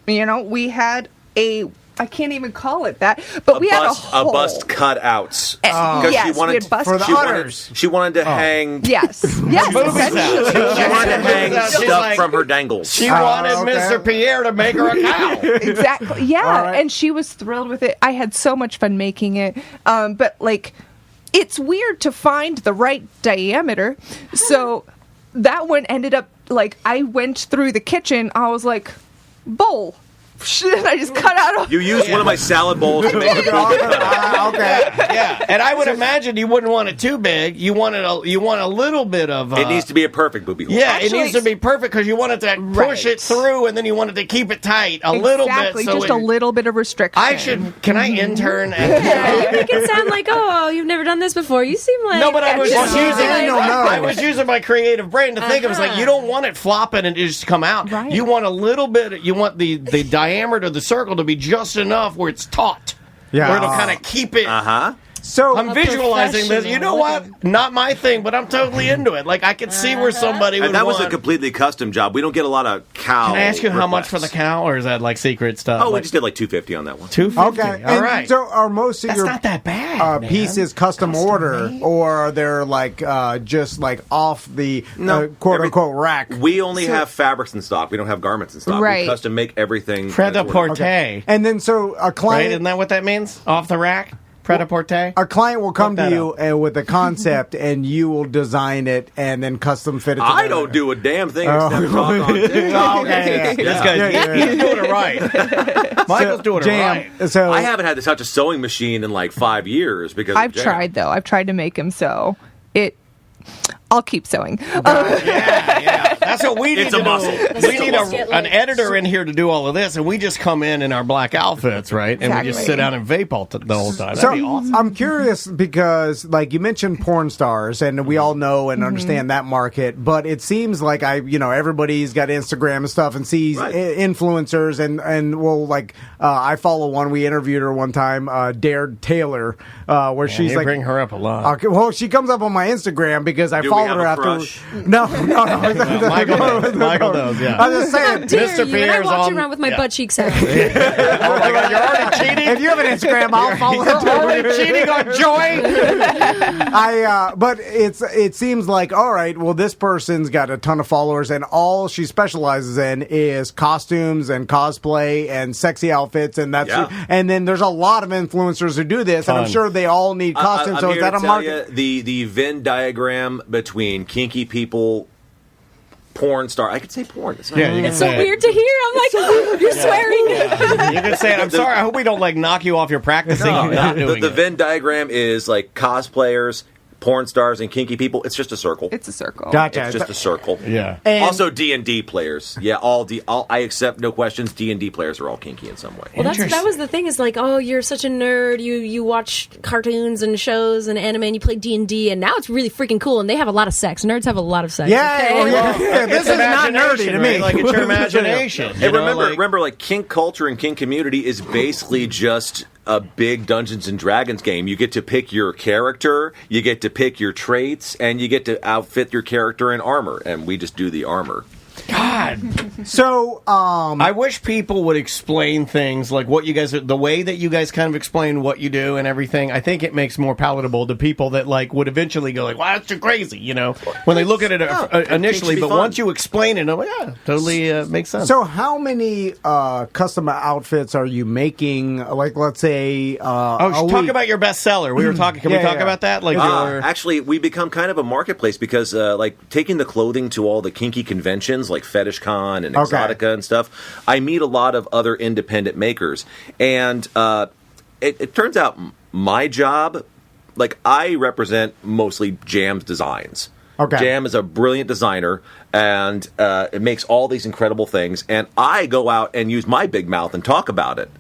we had I can't even call it that, but we had a bust cutouts. Yes, she wanted for the udders. She wanted to hang. Yes, essentially. She wanted to hang She's stuff from her dangles. She wanted Mr. Pierre to make her a cow. Exactly. Yeah, right. and she was thrilled with it. I had so much fun making it. But it's weird to find the right diameter. So that one ended up I went through the kitchen. I was like, bowl. Shit, I just cut out. You used one of my salad bowls to make a Okay. Yeah, and I would imagine you wouldn't want it too big. You want a little bit of. It needs to be a perfect booby hole. Yeah, it needs to be perfect because you want it to push it through, and then you want it to keep it tight a little bit. So just a little bit of restriction. Can I intern? You make it sound like, you've never done this before. You seem like... No, but I was I was using my creative brain to think. It was like, you don't want it flopping and just come out. Right. You want a little bit. You want the diameter of the circle to be just enough where it's taut. Yeah. Where it'll kind of keep it. So I'm visualizing this. You know what? Not my thing, but I'm totally into it. I could see where somebody would And that was want. a completely custom job. We don't get a lot of cow. Can I ask you how much requests. for the cow, or is that secret stuff? Oh, we just did $250 on that one. $250. Okay, All right. So are most of That's your not that bad. Man. pieces custom order, or are they just off the quote unquote rack? We only have fabrics in stock. We don't have garments in stock. Right. We custom make everything. Pret-a-porter. Okay. And then so a Right? client, Isn't that what that means? Off the rack? Pret-a-porter? a client will come Look to that you and with a concept, and you will design it and then custom fit it. I together. don't do a damn thing except talk on TikTok. Okay, This guy's he's doing it right. Michael's doing it right. So I haven't had to touch a sewing machine in 5 years because I've of Jam. tried though. I've tried to make him sew. I'll keep sewing. Yeah. That's what we need It's a to muscle. do. We need an editor in here to do all of this, and we just come in our black outfits, right? And we just Exactly. sit down and vape all the whole time. That'd So be awesome. I'm curious because, you mentioned porn stars, and we all know and understand that market. But it seems like everybody's got Instagram and stuff, and sees influencers, and I follow one. We interviewed her one time, Dared Taylor, where she's you bring her up a lot. Okay, well, she comes up on my Instagram because I Do we followed have her a after. crush? No. Michael does, yeah. I'm just saying. How dare Mr. you? And I Pierre's walked on- around with my yeah. butt cheeks out. Oh my God, you're already cheating? If you have an Instagram, I'll follow You're it. already cheating on Joy? But it seems like, all right, well, this person's got a ton of followers, and all she specializes in is costumes and cosplay and sexy outfits, and and then there's a lot of influencers who do this, and I'm Ton. sure they all need costumes. I'm So is here that to a tell market? you, the Venn diagram between kinky people porn star. I could say porn. It's not It's so weird to hear. I'm like, you're swearing. You can say it. I'm sorry. I hope we don't like knock you off your practicing. Not doing the Venn diagram is like cosplayers, porn stars, and kinky people. It's just a circle. It's a circle. Gotcha. It's just a circle. Yeah. And- also D&D players. Yeah, all I accept, no questions. D&D players are all kinky in some way. Well, that was the thing. Is like, oh, you're such a nerd. You watch cartoons and shows and anime, and you play D&D, and now it's really freaking cool. And they have a lot of sex. Nerds have a lot of sex. Yeah, okay? well, yeah. This is not nerdy to me. Right? Like, it's your imagination. And remember, like kink culture and kink community is basically just a big Dungeons and Dragons game. You get to pick your character, you get to pick your traits, and you get to outfit your character in armor. And we just do the armor. God. So, I wish people would explain things like what you guys, the way that you guys kind of explain what you do and everything. I think it makes more palatable to people that like would eventually go like, "Wow, that's too crazy," you know, when they look at it initially. But once you explain it, I'm like, yeah, totally makes sense. So, how many custom outfits are you making? Like, let's say, talk about your bestseller. We were talking. Can we talk about that? Like, actually, we become kind of a marketplace because, like, taking the clothing to all the kinky conventions, like Fetish Con and Exotica and stuff, I meet a lot of other independent makers, and it turns out my job, like, I represent mostly Jam's designs. Okay. Jam is a brilliant designer, and it makes all these incredible things, and I go out and use my big mouth and talk about it.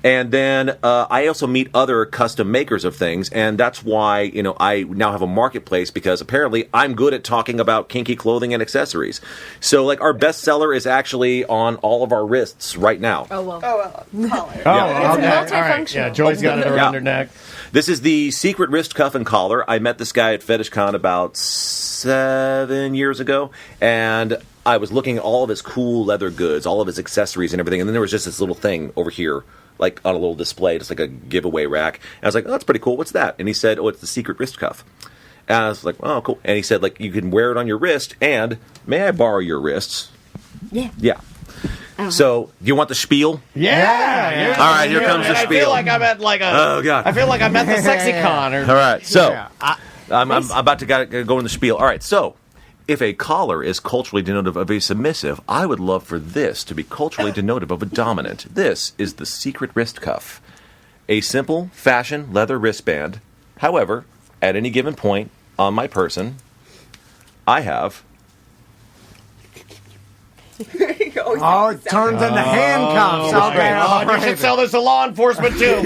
And then I also meet other custom makers of things, and that's why, you know, I now have a marketplace, because apparently I'm good at talking about kinky clothing and accessories. So, like, our bestseller is actually on all of our wrists right now. Collar. okay. All right. Yeah, Joy's got it around her neck. This is the secret wrist cuff and collar. I met this guy at Fetish Con about 7 years ago, and I was looking at all of his cool leather goods, all of his accessories and everything, and then there was just this little thing over here, like on a little display, just like a giveaway rack. And I was like, oh, that's pretty cool. What's that? And he said, oh, it's the secret wrist cuff. And I was like, oh, cool. And he said, like, you can wear it on your wrist, and may I borrow your wrists? Yeah. Yeah. So, do you want the spiel? Yeah. All right, here comes the spiel. I feel like I'm at like a. Oh God. I feel like I'm at the sexy con. All right, so I'm about to go in the spiel. All right, so if a collar is culturally denotive of a submissive, I would love for this to be culturally denotive of a dominant. This is the secret wrist cuff, a simple fashion leather wristband. However, at any given point on my person, I have. Oh, it turns into handcuffs. You should sell this to law enforcement too.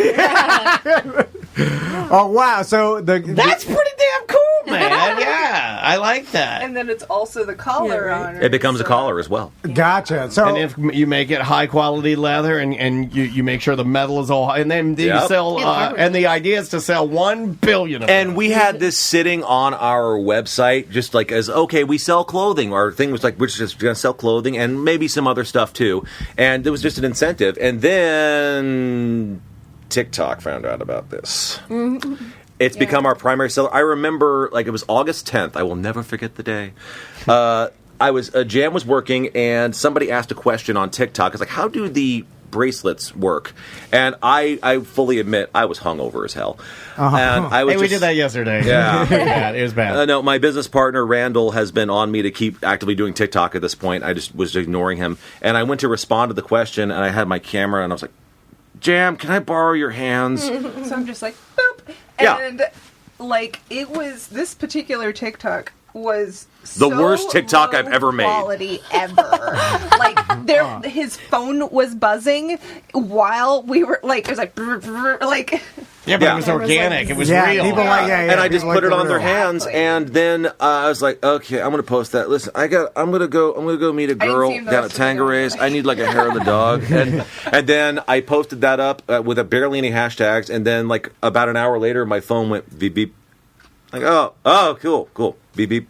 Oh wow! So that's pretty damn cool, man. Yeah, I like that. And then it's also the collar on it. It becomes a collar as well. Gotcha. So, and if you make it high quality leather, and you make sure the metal is all, and then you sell, and the idea is to sell 1 billion of them. And we had this sitting on our website, just like as, okay, we sell clothing. Our thing was like, we're just going to sell clothing and maybe some other stuff too. And it was just an incentive. And then TikTok found out about this. It's become our primary seller. I remember, like, it was August 10th. I will never forget the day. Jam was working, and somebody asked a question on TikTok. It's like, how do the bracelets work? And I fully admit I was hungover as hell. And I was we did that yesterday. Yeah. It was bad. No, my business partner Randall has been on me to keep actively doing TikTok at this point. I just was ignoring him, and I went to respond to the question, and I had my camera, and I was like, Jam, can I borrow your hands? So I'm just like, boop. And, like, it was, this particular TikTok was the worst TikTok I've ever made. Quality ever. Like, his phone was buzzing while we were, like, it was like, brr, brr, like. Yeah, but it was organic. It was real. People and I just put it on their hands, and then I was like, okay, I'm gonna post that. Listen, I'm gonna go meet a girl down at Tangeray's. I need like a hair of the dog, and then I posted that up with barely any hashtags, and then like about an hour later, my phone went beep beep. Like, oh, cool, beep beep.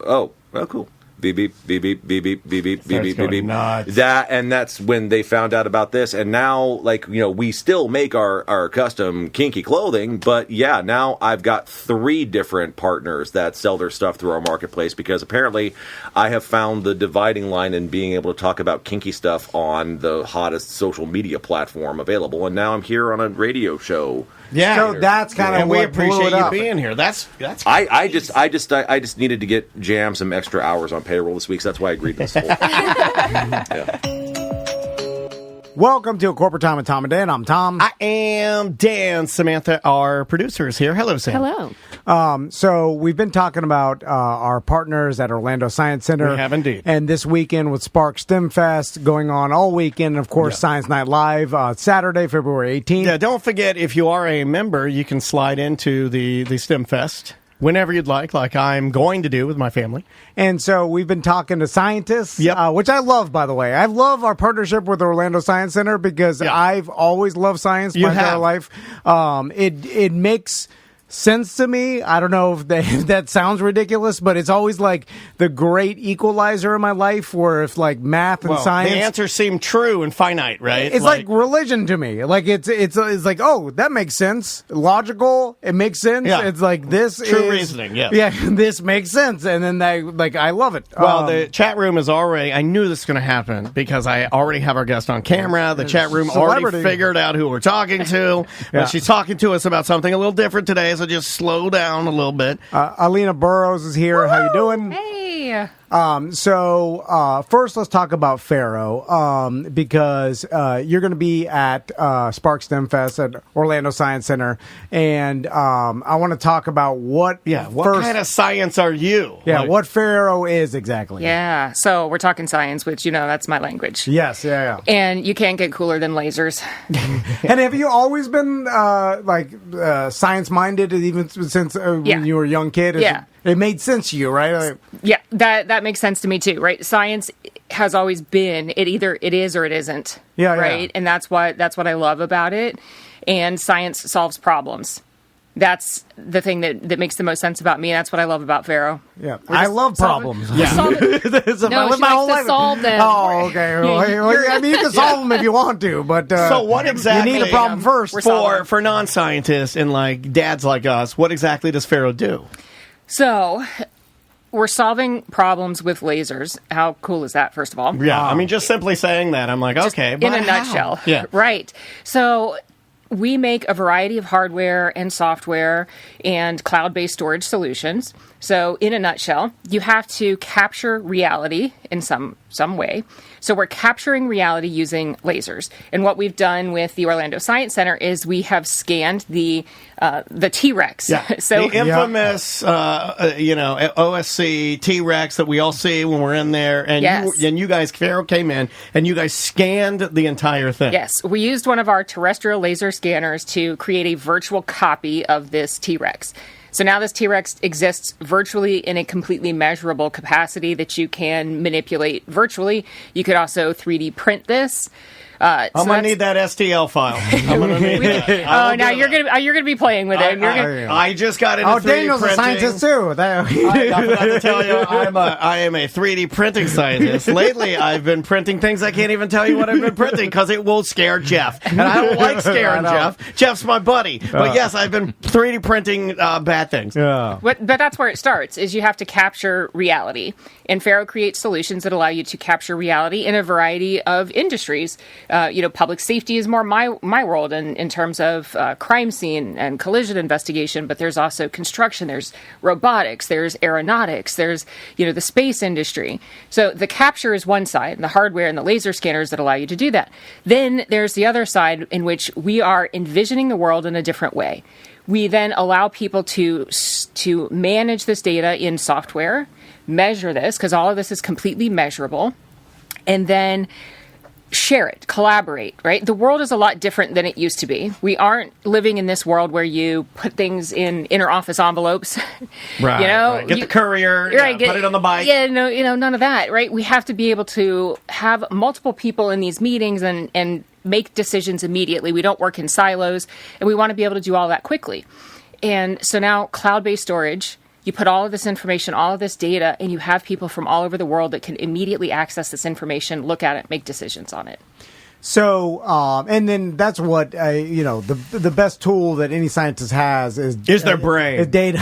Oh, cool. Beep beep beep beep beep beep beep beep beep beep beep beep. That's when they found out about this, and now, like, you know, we still make our custom kinky clothing, but yeah, now I've got 3 different partners that sell their stuff through our marketplace, because apparently I have found the dividing line in being able to talk about kinky stuff on the hottest social media platform available, and now I'm here on a radio show. Yeah, so that's kind of and what we appreciate blew it you up. being here. That's. I just needed to get Jam some extra hours on payroll this week, so that's why I agreed to this whole yeah. Welcome to A Corporate Time with Tom and Dan. I'm Tom. I am Dan. Samantha, our producer, is here. Hello, Sam. Hello. So we've been talking about our partners at Orlando Science Center. We have indeed. And this weekend with Spark STEM Fest going on all weekend. And of course, Science Night Live Saturday, February 18th. Yeah, don't forget, if you are a member, you can slide into the STEM Fest whenever you'd like I'm going to do with my family. And so we've been talking to scientists, which I love, by the way. I love our partnership with Orlando Science Center because I've always loved science my entire life. It makes sense to me. I don't know if that sounds ridiculous, but it's always like the great equalizer in my life where if like math and science... The answers seem true and finite, right? It's like religion to me. Like it's like, oh, that makes sense. Logical. It makes sense. Yeah. It's like this True reasoning, yes. Yeah, this makes sense. And then I love it. Well, the chat room is already... I knew this was going to happen because I already have our guest on camera. The chat room already figured out who we're talking to. But she's talking to us about something a little different today, so just slow down a little bit. Alina Burrows is here. Woo-hoo! How you doing? Hey. So first let's talk about Faro because you're going to be at Spark STEM Fest at Orlando Science Center, and I want to talk about what kind of science are you? Yeah, what Faro is exactly. Yeah, so we're talking science, which, that's my language. Yes, yeah. And you can't get cooler than lasers. And have you always been science-minded, even since when you were a young kid? It made sense to you, right? Yeah, that makes sense to me too, right? Science has always been it is or it isn't. Yeah, right. And that's what I love about it. And science solves problems. That's the thing that makes the most sense about me. And that's what I love about Faro. Yeah, I love problems. No, she likes to solve them. Oh, okay. I mean, you can solve them if you want to, but so what exactly? You need a problem first for non-scientists and like dads like us. What exactly does Faro do? So, we're solving problems with lasers. How cool is that, first of all? Yeah, I mean, just simply saying that, I'm like, okay, but in a nutshell. Yeah. Right. So, we make a variety of hardware and software and cloud-based storage solutions. So, in a nutshell, you have to capture reality in some way. So we're capturing reality using lasers. And what we've done with the Orlando Science Center is we have scanned the T-Rex. Yeah. So the infamous, OSC T-Rex that we all see when we're in there. And you guys, Faro came in and you guys scanned the entire thing. Yes. We used one of our terrestrial laser scanners to create a virtual copy of this T-Rex. So now this T-Rex exists virtually in a completely measurable capacity that you can manipulate virtually. You could also 3D print this. I'm gonna need that STL file. I'm gonna need that. Now you're gonna be playing with it. I just got into 3D Daniel's printing. a scientist too. I forgot to tell you, I am a 3D printing scientist. Lately, I've been printing things I can't even tell you what I've been printing because it will scare Jeff, and I don't like scaring Jeff. Jeff's my buddy, but yes, I've been 3D printing bad things. Yeah, but that's where it starts. Is you have to capture reality, and Faro creates solutions that allow you to capture reality in a variety of industries. Public safety is more my world in terms of crime scene and collision investigation, but there's also construction, there's robotics, there's aeronautics, there's, the space industry. So the capture is one side, and the hardware and the laser scanners that allow you to do that. Then there's the other side in which we are envisioning the world in a different way. We then allow people to manage this data in software, measure this, because all of this is completely measurable, and then share it, collaborate, right? The world is a lot different than it used to be. We aren't living in this world where you put things in inner office envelopes. Right. Right. Get the courier, put it on the bike. Yeah, none of that, right? We have to be able to have multiple people in these meetings and make decisions immediately. We don't work in silos, and we want to be able to do all that quickly. And so now cloud-based storage, you put all of this information, all of this data, and you have people from all over the world that can immediately access this information, look at it, make decisions on it. So, and then that's what the best tool that any scientist has is their brain, is data.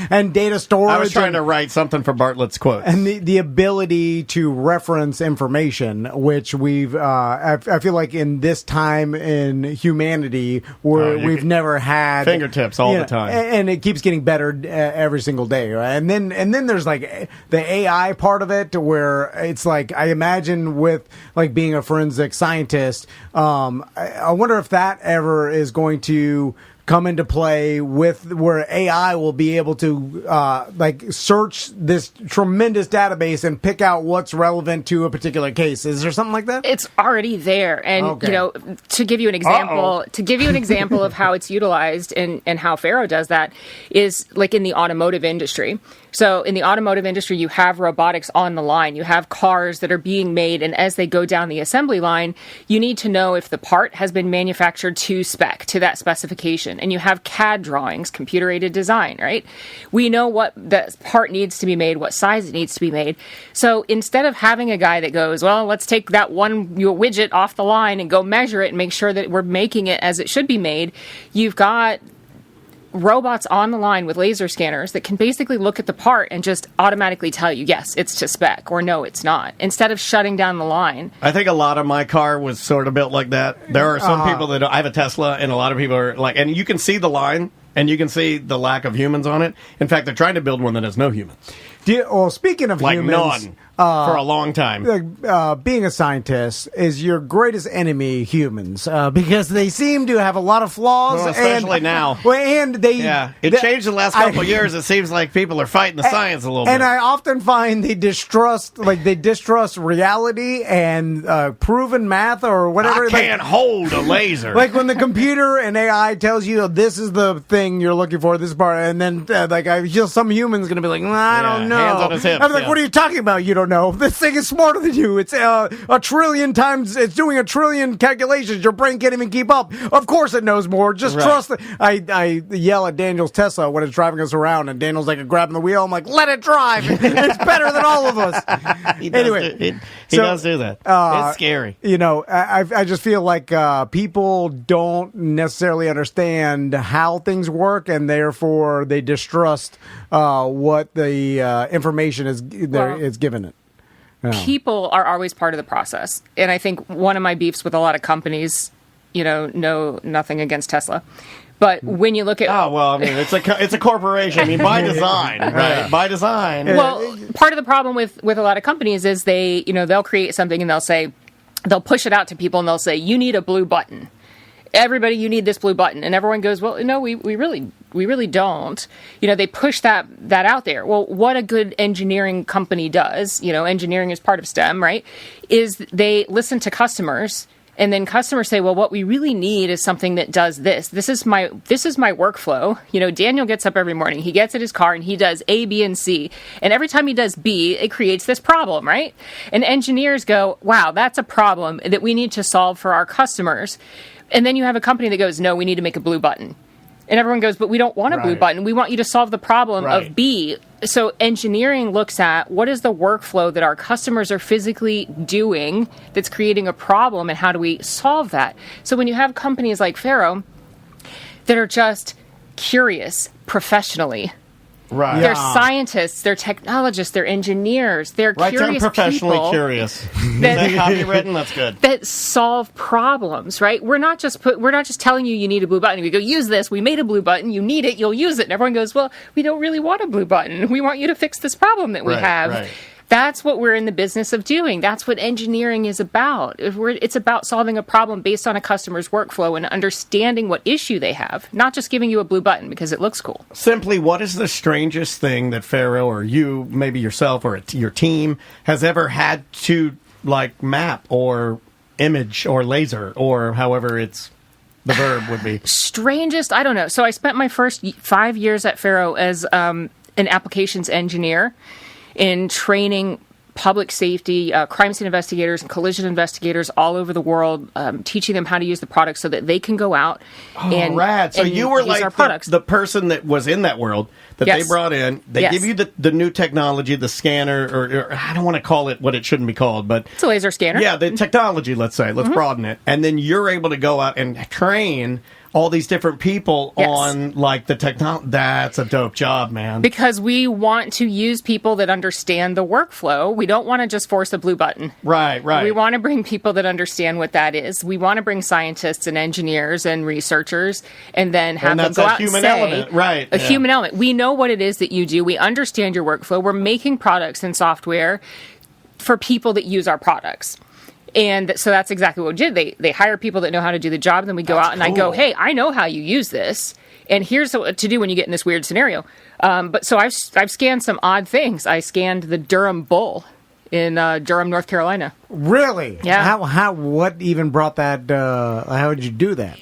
And data storage. I was trying to write something for Bartlett's quotes, and the ability to reference information, which we've I feel like in this time in humanity where we've never had fingertips all the time, and it keeps getting better every single day, right? And then there's like the AI part of it, where it's like I imagine with like being a forensic scientist, I wonder if that ever is going to come into play with where AI will be able to search this tremendous database and pick out what's relevant to a particular case. Is there something like that? It's already there, and to give you an example, of how it's utilized and how Faro does that is like in the automotive industry. So in the automotive industry, you have robotics on the line. You have cars that are being made, and as they go down the assembly line, you need to know if the part has been manufactured to spec, to that specification. And you have CAD drawings, computer-aided design, right? We know what the part needs to be made, what size it needs to be made. So instead of having a guy that goes, well, let's take that one widget off the line and go measure it and make sure that we're making it as it should be made, you've got robots on the line with laser scanners that can basically look at the part and just automatically tell you, yes, it's to spec, or no, it's not, instead of shutting down the line. I think a lot of my car was sort of built like that. There are some people that I have a Tesla, and a lot of people are like, and you can see the line, and you can see the lack of humans on it. In fact, they're trying to build one that has no humans. Speaking of humans, none. For a long time. Being a scientist is your greatest enemy, humans, because they seem to have a lot of flaws. Well, especially now. And it changed the last couple of years. It seems like people are fighting the science a little bit. And I often find they distrust reality and proven math or whatever. I can't hold a laser. Like when the computer and AI tells you this is the thing you're looking for, this part, and then I feel some human's going to be like, I don't know. Hands on his hips. I'm like, what are you talking about? You don't know. This thing is smarter than you. It's a trillion times. It's doing a trillion calculations. Your brain can't even keep up. Of course, it knows more. Just trust it. I yell at Daniel's Tesla when it's driving us around, and Daniel's like grabbing the wheel. I'm like, let it drive. It's better than all of us. He does do that. It's scary. I just feel like people don't necessarily understand how things work, and therefore they distrust what the information is given it. People are always part of the process. And I think one of my beefs with a lot of companies, no, nothing against Tesla. But when you look at... Oh, well, I mean, it's a corporation. I mean, by design, right? By design. Well, part of the problem with a lot of companies is they'll create something and they'll push it out to people and they'll say, you need a blue button. Everybody, you need this blue button. And everyone goes, well, no, we really don't. They push that out there. Well, what a good engineering company does, engineering is part of STEM, right, is they listen to customers, and then customers say, well, what we really need is something that does this. This is my workflow. Daniel gets up every morning. He gets in his car and he does A, B, and C. And every time he does B, it creates this problem, right? And engineers go, wow, that's a problem that we need to solve for our customers. And then you have a company that goes, no, we need to make a blue button. And everyone goes, but we don't want a blue button. We want you to solve the problem of B. So engineering looks at what is the workflow that our customers are physically doing that's creating a problem, and how do we solve that? So when you have companies like Faro that are just curious professionally, right? They're scientists, they're technologists, they're engineers, they're curious professionally people curious. Is that copywritten? That's good. That solve problems, right? We're not just telling you need a blue button. We go, use this. We made a blue button. You need it. You'll use it. And everyone goes, well, we don't really want a blue button. We want you to fix this problem that we have. Right. That's what we're in the business of doing. That's what engineering is about. It's about solving a problem based on a customer's workflow and understanding what issue they have, not just giving you a blue button because it looks cool. Simply, what is the strangest thing that Faro or you, maybe yourself or your team, has ever had to map or image or laser or however it's the verb would be? Strangest? I don't know. So I spent my first 5 years at Faro as an applications engineer in training public safety, crime scene investigators, and collision investigators all over the world, teaching them how to use the product so that they can go out and rad. So and you were use like our products. the person that was in that world that Yes. they brought in. They Yes. give you the new technology, the scanner, or I don't want to call it what it shouldn't be called, but it's a laser scanner. yeah, the technology. Let's say, let's broaden it, and then you're able to go out and train all these different people Yes. on like the technology. That's a dope job, man. Because we want to use people that understand the workflow. We don't want to just force a blue button. Right. We want to bring people that understand what that is. We want to bring scientists and engineers and researchers and then have And them that's go a out and human say, element, right, a yeah. human element. We know what it is that you do. We understand your workflow. We're making products and software for people that use our products. And so that's exactly what we did. They hire people that know how to do the job, and then we go out and I go, hey, I know how you use this, and here's what to do when you get in this weird scenario. But so I've scanned some odd things. I scanned the Durham bull in Durham, North Carolina. Really? Yeah. How? What even brought that? How did you do that?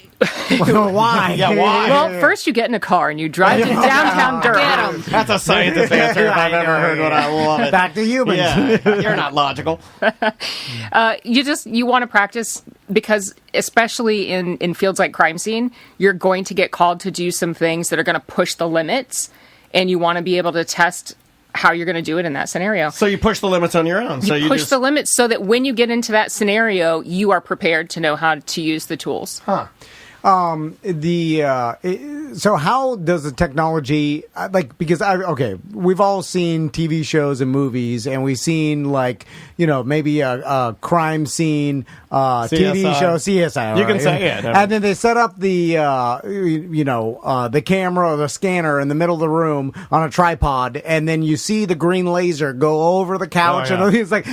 Why? Yeah, why? Well, first you get in a car and you drive to downtown Durham. That's a scientist answer if I've ever heard one. I love it. Back to humans. Yeah, you're not logical. You want to practice because especially in fields like crime scene, you're going to get called to do some things that are going to push the limits, and you want to be able to test how you're going to do it in that scenario. So you push the limits on your own. So you push just the limits so that when you get into that scenario, you are prepared to know how to use the tools. Huh. So how does the technology because we've all seen TV shows and movies, and we've seen maybe a crime scene TV show, CSI. You can right? say it. And then they set up the the camera or the scanner in the middle of the room on a tripod, and then you see the green laser go over the couch, Oh, yeah. and it's like.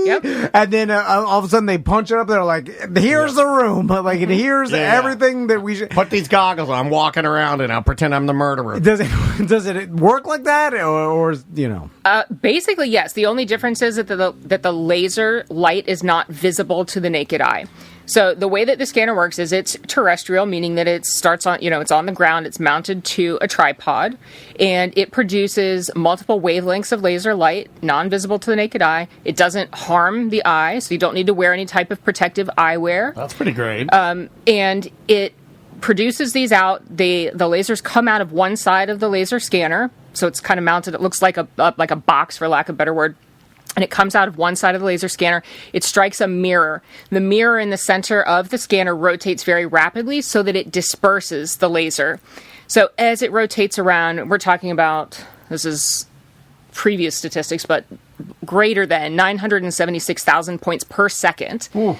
Yep. And then all of a sudden they punch it up. They're like, "Here's the room, and here's everything that we should." Put these goggles on. I'm walking around and I'll pretend I'm the murderer. Does it work like that, or Basically, yes. The only difference is that the laser light is not visible to the naked eye. So the way that the scanner works is it's terrestrial, meaning that it starts on, it's on the ground, it's mounted to a tripod, and it produces multiple wavelengths of laser light, non-visible to the naked eye. It doesn't harm the eye, so you don't need to wear any type of protective eyewear. That's pretty great. And it produces these out. The lasers come out of one side of the laser scanner, so it's kind of mounted. It looks like a box, for lack of a better word. And it comes out of one side of the laser scanner. It strikes a mirror. The mirror in the center of the scanner rotates very rapidly so that it disperses the laser. So as it rotates around, we're talking about, this is previous statistics, but greater than 976,000 points per second. Ooh.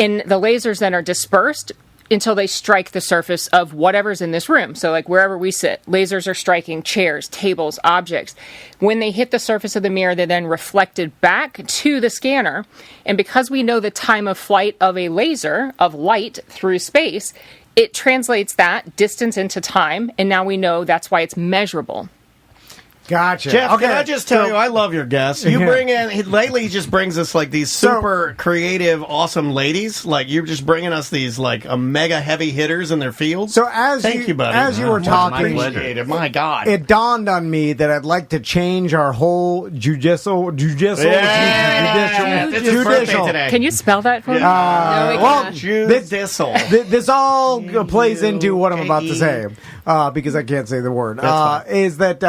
And the lasers then are dispersed until they strike the surface of whatever's in this room. So like wherever we sit, lasers are striking chairs, tables, objects. When they hit the surface of the mirror, they're then reflected back to the scanner. And because we know the time of flight of a laser, of light through space, it translates that distance into time. And now we know that's why it's measurable. Gotcha. Jeff, can I just tell you, I love your guests. You bring in, lately he just brings us like these super creative, awesome ladies. Like you're just bringing us these like mega heavy hitters in their fields. So thank you, buddy. As you were talking, my God, it dawned on me that I'd like to change our whole judicial. It's his birthday today. Can you spell that for me? Judicial. This all plays into what I'm about to say because I can't say the word. Is that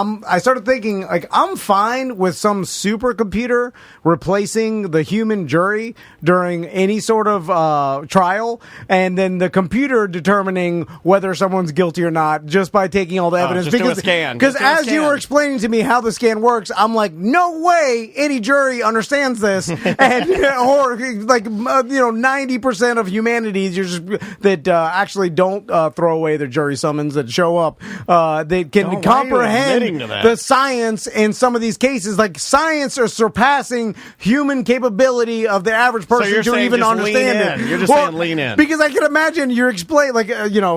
I started thinking like I'm fine with some supercomputer replacing the human jury during any sort of trial, and then the computer determining whether someone's guilty or not just by taking all the evidence. Just do a scan. Because as you were explaining to me how the scan works, I'm like, no way any jury understands this, and or like 90% of humanity that actually don't throw away their jury summons that show up. They can comprehend the science in some of these cases. Like science are surpassing human capability of the average person to even understand it. You're just saying lean in. Because I can imagine you're explaining, like,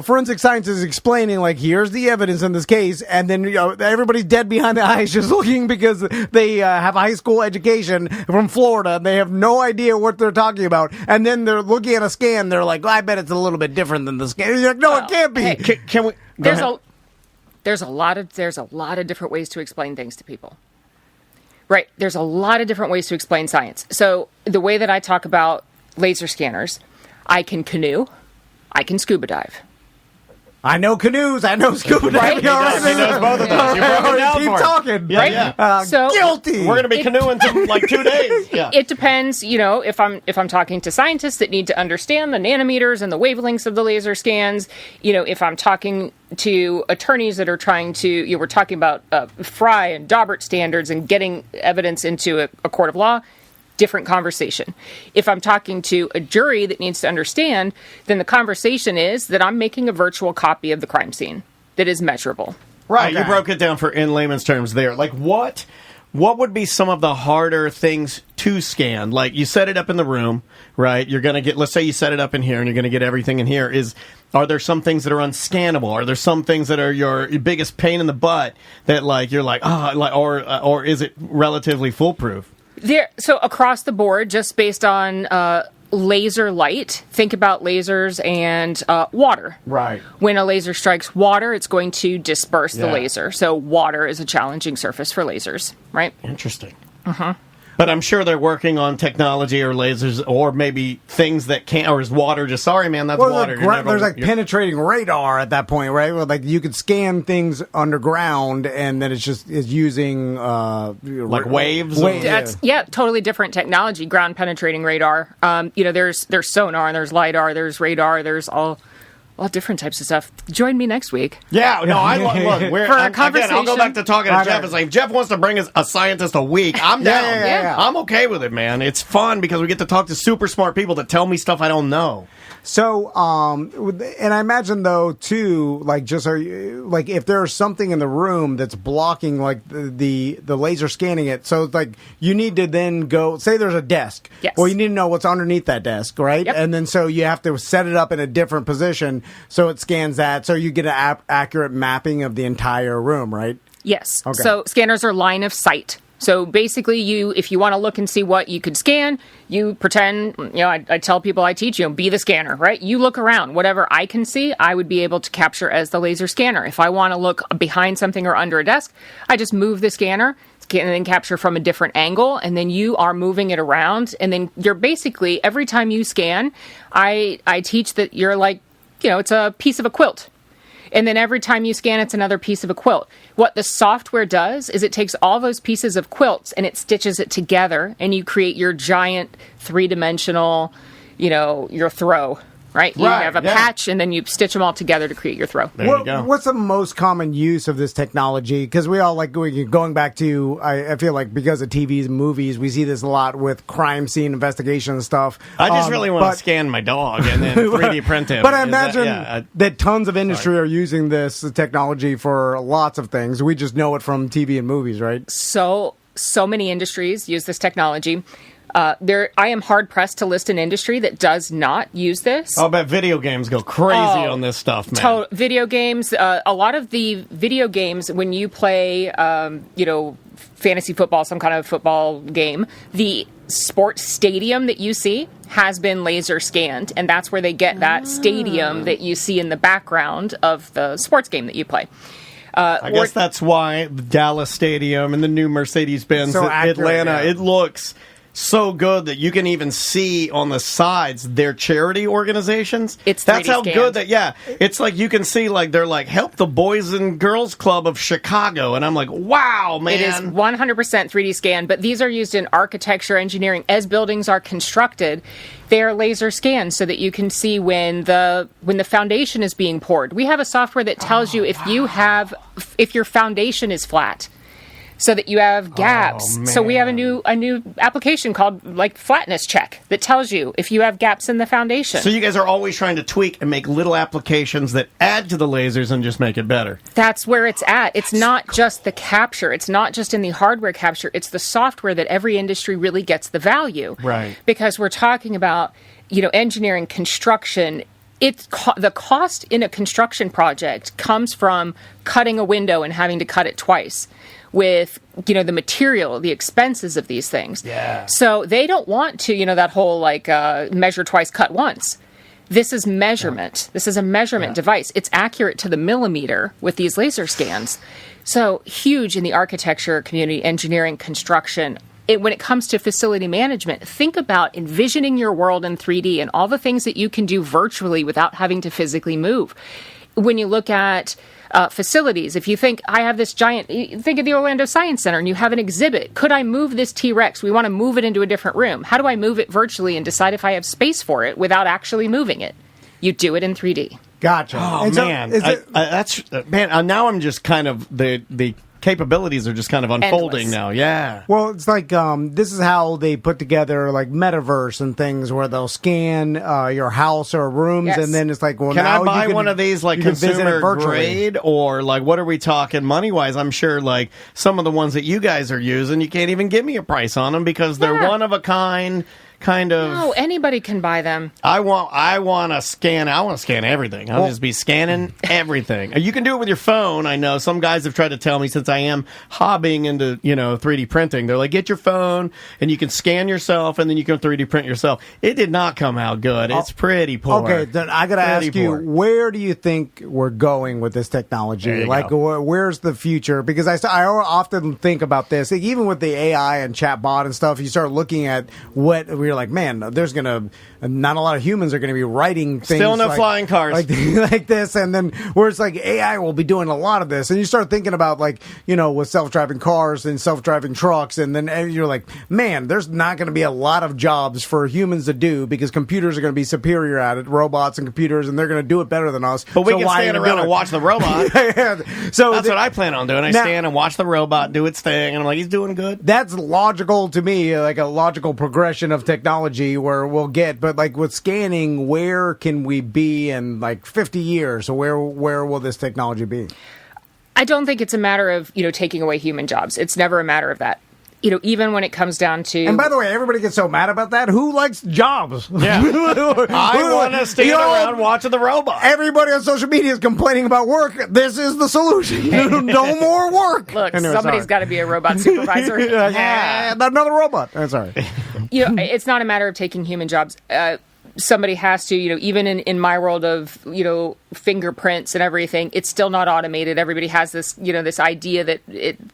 forensic science is explaining, like, here's the evidence in this case, and then everybody's dead behind the eyes just looking because they have a high school education from Florida, and they have no idea what they're talking about, and then they're looking at a scan, they're like, I bet it's a little bit different than the scan. You're like, no, it can't be. Hey, can we... There's a lot of different ways to explain things to people. Right. There's a lot of different ways to explain science. So the way that I talk about laser scanners, I can canoe, I can scuba dive. I know canoes. I know scuba diving. Right? He knows both of those. You're broken down Keep for it. talking. Yeah, Right? yeah. So guilty. We're going to be canoeing in like 2 days. Yeah. It depends, if I'm talking to scientists that need to understand the nanometers and the wavelengths of the laser scans, if I'm talking to attorneys that are trying to, we're talking about Fry and Daubert standards and getting evidence into a court of law, different conversation. If I'm talking to a jury that needs to understand, then the conversation is that I'm making a virtual copy of the crime scene that is measurable. Right. Okay. You broke it down in layman's terms there. Like what would be some of the harder things to scan? Like you set it up in the room, right? You're going to get, let's say you set it up in here and you're going to get everything in here. Are there some things that are unscannable? Are there some things that are your biggest pain in the butt that like you're like, or is it relatively foolproof? So across the board, just based on laser light, think about lasers and water. Right. When a laser strikes water, it's going to disperse the laser. So water is a challenging surface for lasers, right? Interesting. But I'm sure they're working on technology or lasers or maybe things that can't, or is water just, sorry, man, that's water. There's like penetrating radar at that point, right? Where like you could scan things underground and then it's using like waves. That's totally different technology. Ground penetrating radar. There's sonar, there's lidar, there's radar, there's all different types of stuff. Join me next week. Yeah, no, look. For a conversation. Again, I'll go back to talking to Jeff. It's like if Jeff wants to bring a scientist a week, I'm down. Yeah. I'm okay with it, man. It's fun because we get to talk to super smart people that tell me stuff I don't know. So, and I imagine though too, like like if there's something in the room that's blocking like the laser scanning it, so like you need to then go say there's a desk. Yes. Well, you need to know what's underneath that desk, right? Yep. And then so you have to set it up in a different position so it scans that, so you get an accurate mapping of the entire room, right? Yes. Okay. So scanners are line of sight. So basically, if you want to look and see what you could scan, you pretend, I tell people I teach, be the scanner, right? You look around. Whatever I can see, I would be able to capture as the laser scanner. If I want to look behind something or under a desk, I just move the scanner and then capture from a different angle, and then you are moving it around. And then you're basically, every time you scan, I teach that you're like, it's a piece of a quilt. And then every time you scan, it's another piece of a quilt. What the software does is it takes all those pieces of quilts and it stitches it together, and you create your giant three-dimensional, your throw. Right? You have a patch, and then you stitch them all together to create your throw. There you go. What's the most common use of this technology? Because we all going back to, I feel like because of TVs and movies, we see this a lot with crime scene investigation and stuff. I just really want to scan my dog and then 3D print him. But I imagine that tons of industry are using this technology for lots of things. We just know it from TV and movies, right? So many industries use this technology. I am hard-pressed to list an industry that does not use this. I'll bet video games go crazy on this stuff, man. Video games, a lot of the video games, when you play, fantasy football, some kind of football game, the sports stadium that you see has been laser scanned, and that's where they get that stadium that you see in the background of the sports game that you play. I guess that's why the Dallas Stadium and the new Mercedes-Benz Atlanta, it looks so good that you can even see on the sides their charity organizations. That's how good that it's like you can see like they're like help the Boys and Girls Club of Chicago, and I'm like, wow, man. It is 100% 3D scan, but these are used in architecture, engineering. As buildings are constructed, they are laser scanned so that you can see when the foundation is being poured. We have a software that tells you if your foundation is flat, so that you have gaps. So we have a new application called like flatness check that tells you if you have gaps in the foundation. So you guys are always trying to tweak and make little applications that add to the lasers and just make it better. That's where it's at. It's not just the capture. It's not just in the hardware capture. It's the software that every industry really gets the value. Right. Because we're talking about, engineering, construction. The cost in a construction project comes from cutting a window and having to cut it twice, with the material, the expenses of these things. Yeah. So they don't want to, that whole measure twice, cut once. This is measurement. This is a measurement device. It's accurate to the millimeter with these laser scans. So huge in the architecture community, engineering, construction. When it comes to facility management, think about envisioning your world in 3D and all the things that you can do virtually without having to physically move. When you look at facilities, if you think, I have this giant, think of the Orlando Science Center and you have an exhibit. Could I move this T-Rex? We want to move it into a different room. How do I move it virtually and decide if I have space for it without actually moving it? You do it in 3D. Gotcha. Oh, man. Now I'm just kind of, the capabilities are just kind of unfolding Endless. now. Yeah. Well, it's like this is how they put together like metaverse and things where they'll scan your house or rooms, Yes. and then it's like, well, Can now I buy you can, one of these like you can visit it consumer virtually. grade, or like what are we talking money wise? I'm sure like some of the ones that you guys are using, you can't even give me a price on them because they're Yeah. one of a kind. Kind of. No, anybody can buy them. I want to scan. I want to scan everything. I'll just be scanning everything. You can do it with your phone. I know some guys have tried to tell me, since I am hobbying into 3D printing. They're like, get your phone and you can scan yourself and then you can 3D print yourself. It did not come out good. It's pretty poor. Okay, then I got to ask Pretty you, poor. where do you think we're going with this technology? There you Like, where's the future? Because I often think about this, like, even with the AI and chatbot and stuff. You start looking at what we're like, man, there's gonna not a lot of humans are gonna be writing things. Still no flying cars like this, and then where it's like AI will be doing a lot of this, and you start thinking about like with self-driving cars and self-driving trucks, and then you're like, man, there's not going to be a lot of jobs for humans to do because computers are going to be superior at it, robots and computers, and they're going to do it better than us. But we So can why stand even around do and it? watch the robot. So That's what I plan on doing. I Now- stand and watch the robot do its thing, and I'm like, he's doing good. That's logical to me, like a logical progression of technology where we'll get. But like with scanning, where can we be in like 50 years? So where will this technology be? I don't think it's a matter of, taking away human jobs. It's never a matter of that. Even when it comes down to... And by the way, everybody gets so mad about that. Who likes jobs? Yeah. I want to stand around watching the robot. Everybody on social media is complaining about work. This is the solution. No more work. Look, Anyway, somebody's got to be a robot supervisor. Yeah, another robot. I'm sorry. It's not a matter of taking human jobs. Somebody has to, even in my world of, fingerprints and everything, it's still not automated. Everybody has this, this idea that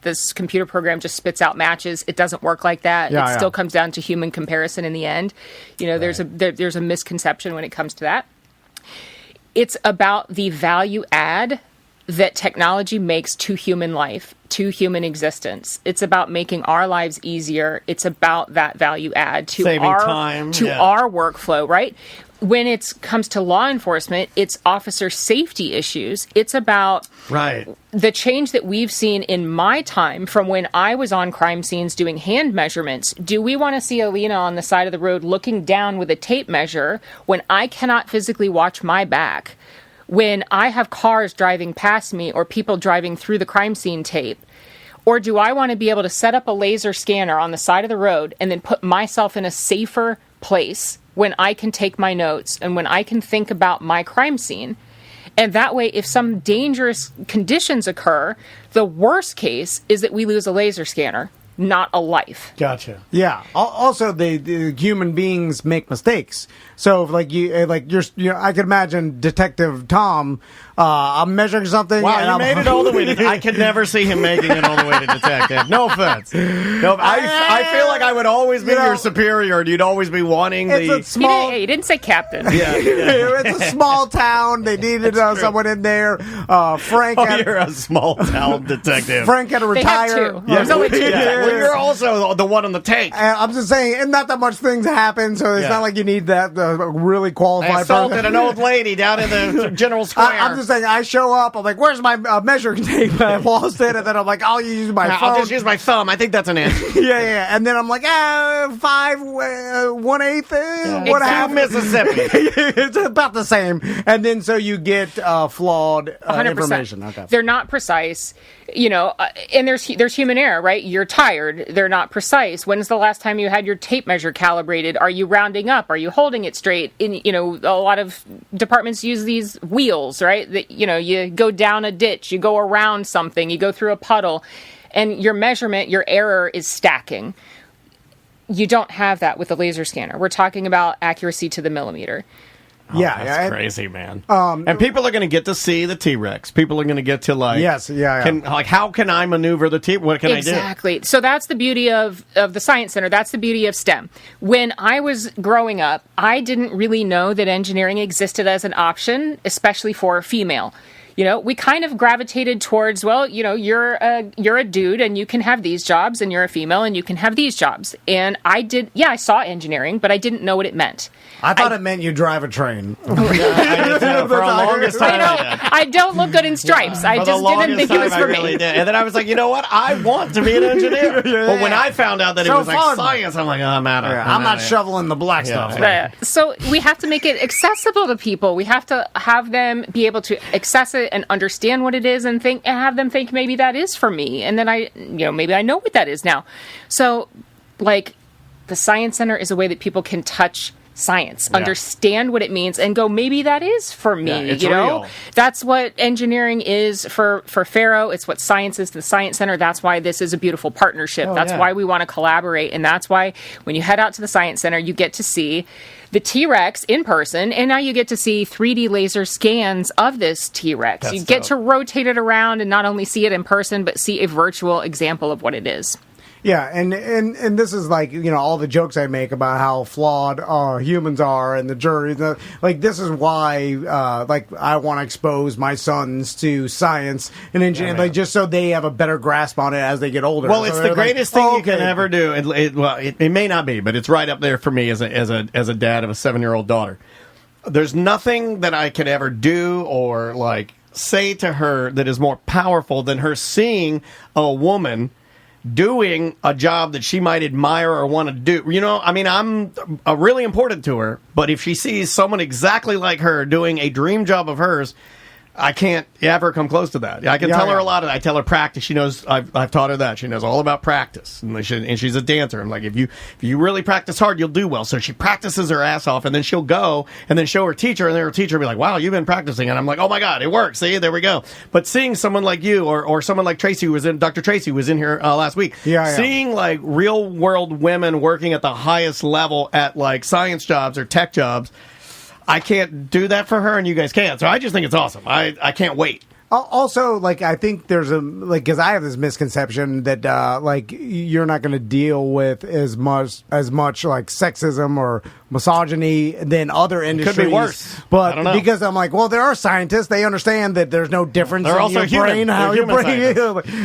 this computer program just spits out matches. It doesn't work like that. Yeah, it still comes down to human comparison in the end. There's a misconception when it comes to that. It's about the value add that technology makes to human life, to human existence. It's about making our lives easier. It's about that value add to Saving our time, our workflow, right? When it comes to law enforcement, it's officer safety issues. It's about the change that we've seen in my time from when I was on crime scenes doing hand measurements. Do we want to see Alina on the side of the road looking down with a tape measure when I cannot physically watch my back? When I have cars driving past me or people driving through the crime scene tape? Or do I want to be able to set up a laser scanner on the side of the road and then put myself in a safer place when I can take my notes and when I can think about my crime scene? And that way, if some dangerous conditions occur, the worst case is that we lose a laser scanner, not a life. Gotcha. Yeah. Also, the human beings make mistakes. So, I could imagine Detective Tom. I'm measuring something. Wow, and you I'm made it all the way to... I could never see him making it all the way to detective. No offense. No, I feel like I would always be your superior, and you'd always be wanting It's a small... You didn't say captain. Yeah. It's a small town. They needed someone in there. Frank. You're a small town detective. Frank had to retire. They have two. There's only two. Well, you're also the one on the tape. I'm just saying, and not that much things happen, so it's not like you need that really qualified. I assaulted an old lady down in the general square. I'm just saying, I show up, I'm like, where's my measuring tape? I've lost it, and then I'm like, I'll use my phone. I'll just use my thumb. I think that's an answer. yeah. And then I'm like, 5 1/8, what half? Mississippi. It's about the same. And then so you get flawed 100%. information. Okay. They're not precise, and there's human error, right? You're tired. They're not precise. When's the last time you had your tape measure calibrated? Are you rounding up? Are you holding it straight? A lot of departments use these wheels, right? That, you go down a ditch, you go around something, you go through a puddle, and your measurement, your error is stacking. You don't have that with the laser scanner. We're talking about accuracy to the millimeter. That's crazy, man. And people are going to get to see the T-Rex. People are going to get to how can I maneuver the T? What can I do? Exactly. So that's the beauty of the Science Center. That's the beauty of STEM. When I was growing up, I didn't really know that engineering existed as an option, especially for a female. We kind of gravitated towards, you're a dude and you can have these jobs, and you're a female and you can have these jobs. And I saw engineering, but I didn't know what it meant. I thought it meant you drive a train. For a longest time, I don't look good in stripes. I just didn't think it was for me. Did. And then I was like, you know what? I want to be an engineer. But when I found out that it was like science, I'm like, I'm out. I'm not shoveling the black stuff. So we have to make it accessible to people. We have to have them be able to access it and understand what it is, and have them think maybe that is for me, and then maybe I know what that is now. So, like, the Science Center is a way that people can touch science, understand what it means, and go, maybe that is for me. It's real. That's what engineering is for Faro. It's what science is to the Science Center. That's why this is a beautiful partnership. That's why we want to collaborate, and that's why when you head out to the Science Center, you get to see the T-Rex in person, and now you get to see 3D laser scans of this T-Rex. You get to rotate it around and not only see it in person, but see a virtual example of what it is. Yeah, and this is like, all the jokes I make about how flawed humans are and the jury. This is why, I want to expose my sons to science and engineering, just so they have a better grasp on it as they get older. Well, it's the greatest thing you can ever do. It may not be, but it's right up there for me as a dad of a 7-year-old daughter. There's nothing that I could ever do or, say to her that is more powerful than her seeing a woman doing a job that she might admire or want to do. I'm really important to her, but if she sees someone exactly like her doing a dream job of hers, I can't ever come close to that. I can tell her a lot of that. I tell her practice. She knows I've taught her that. She knows all about practice, and she's a dancer. I'm like, if you really practice hard, you'll do well. So she practices her ass off, and then she'll go and then show her teacher, and then her teacher will be like, wow, you've been practicing. And I'm like, oh my God, it works. See, there we go. But seeing someone like you or someone like Tracy, Dr. Tracy was in here last week, seeing like real world women working at the highest level at like science jobs or tech jobs, I can't do that for her, and you guys can. So I just think it's awesome. I can't wait. Also, I think there's because I have this misconception that, you're not going to deal with as much sexism or misogyny than other industries. Could be worse. But because I'm like, well, there are scientists. They understand that there's no difference in your brain, how your brain is.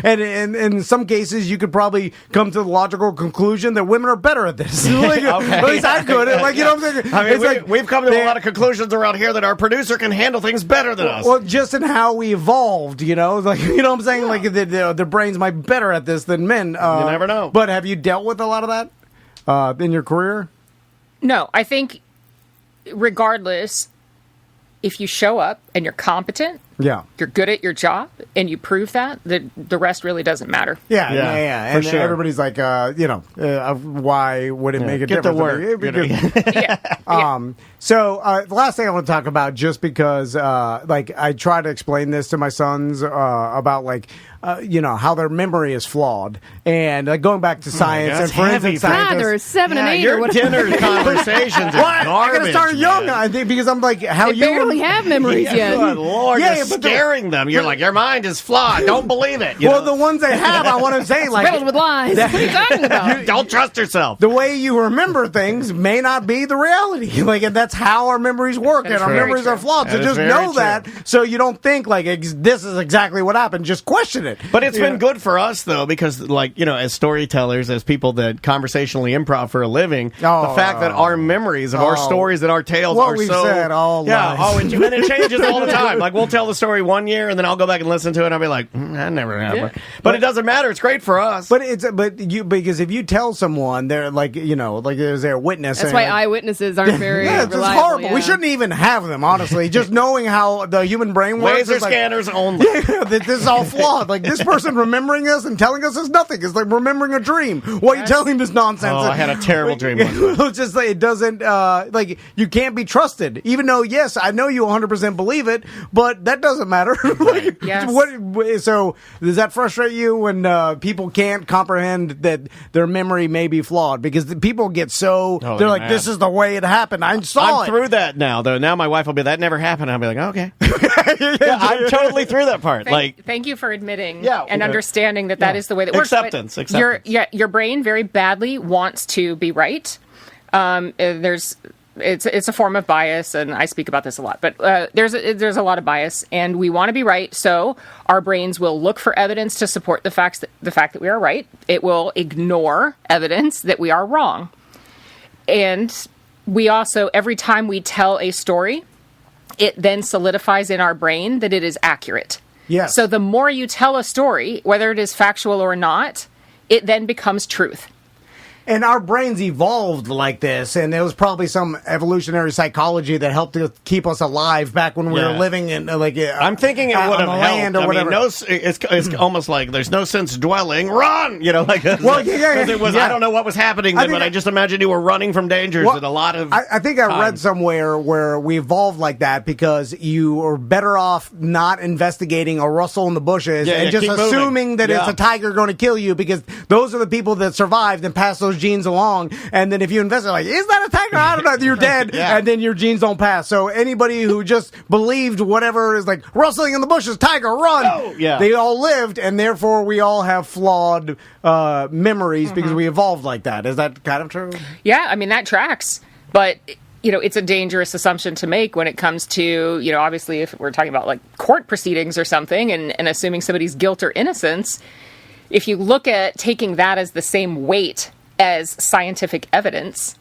And in some cases, you could probably come to the logical conclusion that women are better at this. At least I could. You know what I'm saying? We've come to a lot of conclusions around here that our producer can handle things better than us. Well, just in how we evolved, you know what I'm saying? Their brains might be better at this than men. You never know. But have you dealt with a lot of that in your career? No, I think regardless, if you show up and you're competent, you're good at your job, and you prove that, the rest really doesn't matter. Yeah. And sure. Everybody's like, why would it make a difference? Get to work. So the last thing I want to talk about, just because, I try to explain this to my sons about how their memory is flawed, and going back to science and forensic scientists. They're 7 and 8. Your dinner conversations are garbage. I gotta start young, I think, because I'm like, how they barely have memories yet. Good Lord, you're scaring them. You're like, your mind is flawed. Don't believe it. The ones they have, I want to say, filled with lies. What are you talking about? Don't trust yourself. The way you remember things may not be the reality. And that's how our memories work, and our memories are flawed. So just know that, so you don't think this is exactly what happened. Just question it. But it's been good for us, though, because, as storytellers, as people that conversationally improv for a living, the fact that our memories of our stories and our tales are we've so... said all lies. And it changes all the time. We'll tell the story one year, and then I'll go back and listen to it, and I'll be like, that never happened. Yeah. But it doesn't matter. It's great for us. Because if you tell someone, they're there's their witness. That's why eyewitnesses aren't very reliable. It's horrible. Yeah. We shouldn't even have them, honestly. Just knowing how the human brain works. Laser scanners only. This is all flawed. This person remembering this and telling us is nothing. It's like remembering a dream. Why are you telling this nonsense? Oh, I had a terrible dream once. It's just it doesn't, you can't be trusted. Even though, yes, I know you 100% believe it, but that doesn't matter. Like, Yes. So does that frustrate you when people can't comprehend that their memory may be flawed? Because the people get so they're like, this is the way it happened. I saw I'm through that now, though. Now my wife will be, that never happened. I'll be like, okay. Yeah, I'm totally through that part. Thank you for admitting and understanding that is the way that works. Acceptance. Your brain very badly wants to be right. It's a form of bias, and I speak about this a lot. But there's a lot of bias, and we want to be right. So our brains will look for evidence to support the fact that we are right. It will ignore evidence that we are wrong. And we also, every time we tell a story, it then solidifies in our brain that it is accurate. Yes. So the more you tell a story, whether it is factual or not, it then becomes truth. And our brains evolved like this, and it was probably some evolutionary psychology that helped to keep us alive back when we were living in, I'm thinking it would have helped. Or whatever. It's almost like there's no sense dwelling. Run, It was. I don't know what was happening then, but I just imagine you were running from dangers and a lot of. I think I read somewhere where we evolved like that because you are better off not investigating a rustle in the bushes and just assuming that it's a tiger going to kill you, because those are the people that survived and passed those genes along. And then if you investigate, like, is that a tiger? I don't know. You're dead. And then your genes don't pass. So anybody who just believed whatever is like rustling in the bushes, tiger, run. They all lived, and therefore we all have flawed memories because we evolved like that. Is that kind of true? Yeah, I mean, that tracks. But it's a dangerous assumption to make when it comes to, obviously if we're talking about like court proceedings or something and assuming somebody's guilt or innocence, if you look at taking that as the same weight as scientific evidence,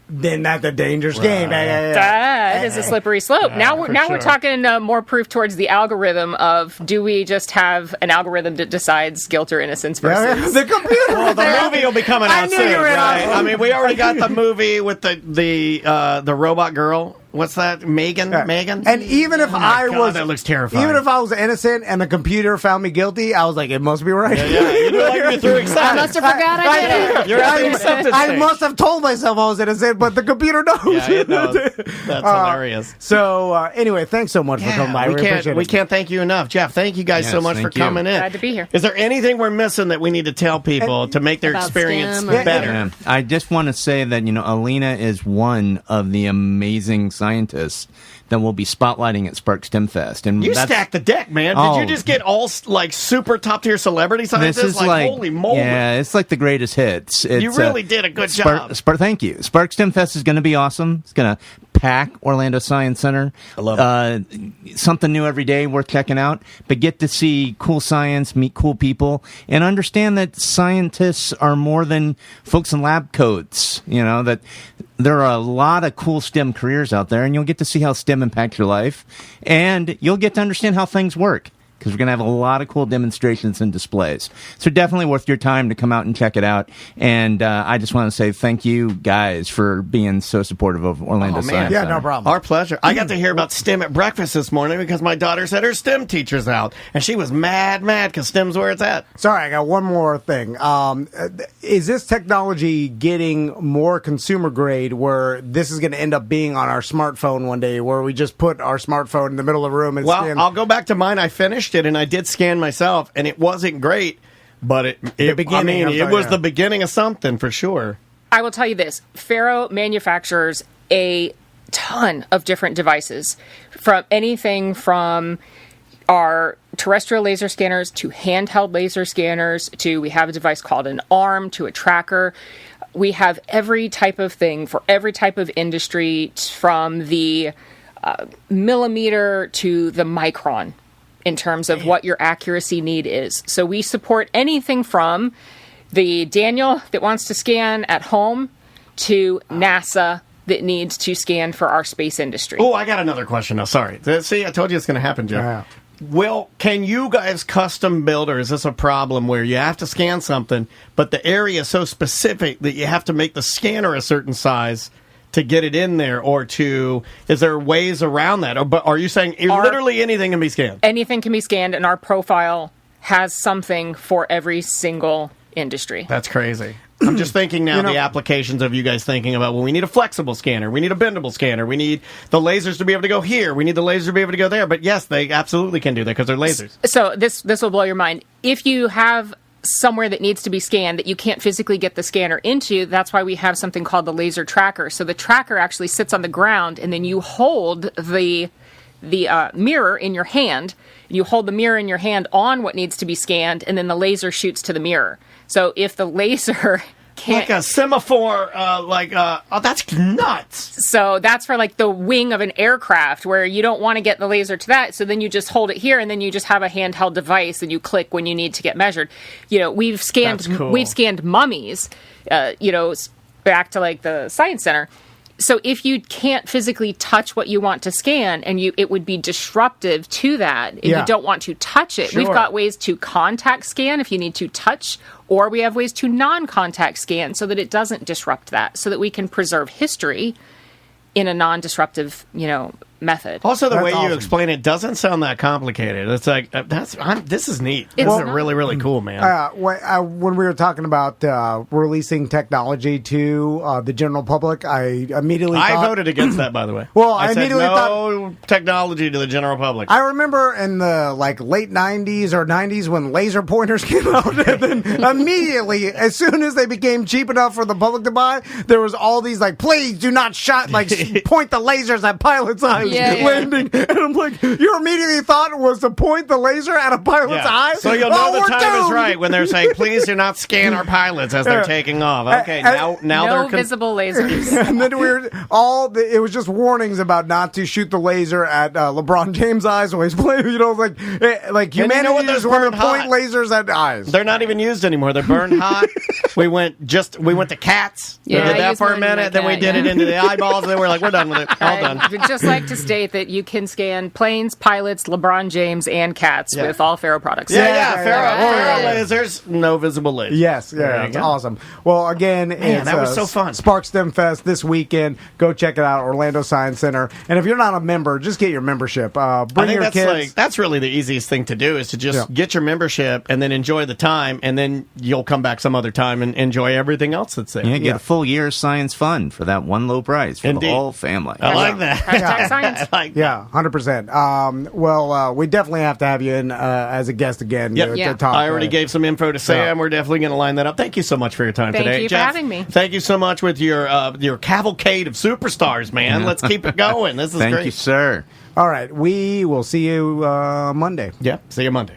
then that's a dangerous game. It is a slippery slope. Now we're talking more proof towards the algorithm of, do we just have an algorithm that decides guilt or innocence versus the computer? Well, the movie will be coming out soon, right? I mean, we already got the movie with the robot girl. What's that? Megan? And even if that looks terrifying. Even if I was innocent and the computer found me guilty, I was like, it must be right. You're through acceptance. I must have forgot I did it. You're at the acceptance I stage. must have told myself I was innocent, but the computer knows. Yeah, it knows. That's hilarious. So anyway, thanks so much for coming by. We can't thank you enough. Jeff, thank you guys so much for coming in. Glad to be here. Is there anything we're missing that we need to tell people to make their experience better? Yeah. I just want to say that, Alina is one of the amazing scientists that will be spotlighting at Spark STEM Fest. And you stacked the deck, man. Did you just get all like super top tier celebrity scientists? This is like holy moly. Yeah, it's like the greatest hits. You really did a good job. Thank you. Spark STEM Fest is going to be awesome. It's going to pack Orlando Science Center. I love it. Something new every day, worth checking out. But get to see cool science, meet cool people, and understand that scientists are more than folks in lab coats. That there are a lot of cool STEM careers out there, and you'll get to see how STEM impacts your life, and you'll get to understand how things work, because we're going to have a lot of cool demonstrations and displays. So definitely worth your time to come out and check it out. And I just want to say thank you, guys, for being so supportive of Orlando Science Yeah, Center. no problem. Our pleasure. I got to hear about STEM at breakfast this morning because my daughter said her STEM teacher's out, and she was mad because STEM's where it's at. Sorry, I got one more thing. Is this technology getting more consumer grade where this is going to end up being on our smartphone one day, where we just put our smartphone in the middle of the room and scan? I'll go back to mine. I finished it, and I did scan myself, and it wasn't great, but it was the beginning of something for sure. I will tell you this. Faro manufactures a ton of different devices, from anything from our terrestrial laser scanners to handheld laser scanners to, we have a device called an arm, to a tracker. We have every type of thing for every type of industry, from the millimeter to the micron, in terms of what your accuracy need is. So we support anything from the Daniel that wants to scan at home to NASA that needs to scan for our space industry. Oh, I got another question now. Sorry. See, I told you it's going to happen, Jeff. Yeah. Well, can you guys custom build, or is this a problem where you have to scan something, but the area is so specific that you have to make the scanner a certain size to get it in there, is there ways around that? But are you saying literally anything can be scanned? Anything can be scanned, and our profile has something for every single industry. That's crazy. I'm just thinking now the applications of you guys thinking about, well, we need a flexible scanner. We need a bendable scanner. We need the lasers to be able to go here. We need the laser to be able to go there. But yes, they absolutely can do that because they're lasers. So this will blow your mind. If you have somewhere that needs to be scanned that you can't physically get the scanner into, that's why we have something called the laser tracker. So the tracker actually sits on the ground, and then you hold the mirror in your hand. You hold the mirror in your hand on what needs to be scanned, and then the laser shoots to the mirror. So if the laser can't... Like a semaphore, oh, that's nuts. So that's for like the wing of an aircraft where you don't want to get the laser to that. So then you just hold it here, and then you just have a handheld device, and you click when you need to get measured. We've scanned mummies, back to like the Science Center. So if you can't physically touch what you want to scan, and it would be disruptive to that, and you don't want to touch it, we've got ways to contact scan if you need to touch, or we have ways to non-contact scan so that it doesn't disrupt that, so that we can preserve history in a non-disruptive, method. Also, the way you explain it doesn't sound that complicated. It's like this is neat. This is really, really cool, man. When we were talking about releasing technology to the general public, I voted against that, by the way. Well, I said immediately no technology to the general public. I remember in the late 90s or 90s when laser pointers came out, and then immediately, as soon as they became cheap enough for the public to buy, there was all these please do not point the lasers at pilots' eyes. Landing, and I'm like, your immediately thought was to point the laser at a pilot's eye? So you'll know the time is right when they're saying, please do not scan our pilots as they're taking off. Okay, now no they're visible lasers. And then it was just warnings about not to shoot the laser at LeBron James' eyes when he's playing, like humanity just want to point lasers at eyes. They're not even used anymore. They're burned hot. We went to cats. We did that for a minute, then we did it into the eyeballs, and then we're like, we're done with it. All done. I'd just like to state that you can scan planes, pilots, LeBron James, and cats with all Faro products. Faro lasers, no visible lasers. Yes, it's awesome. Well, again, that was so fun. Spark STEM Fest this weekend. Go check it out, Orlando Science Center. And if you're not a member, just get your membership. Bring your kids. That's really the easiest thing to do is to just get your membership and then enjoy the time, and then you'll come back some other time and enjoy everything else that's there. Get a full year's science fun for that one low price for the whole family. I like that. Science. 100%. We definitely have to have you in as a guest again. To talk. I already gave some info to Sam. We're definitely going to line that up. Thank you so much for your time today. Thank you Jeff, for having me. Thank you so much with your cavalcade of superstars, man. Let's keep it going. This is great. Thank you, sir. All right. We will see you Monday. Yeah, see you Monday.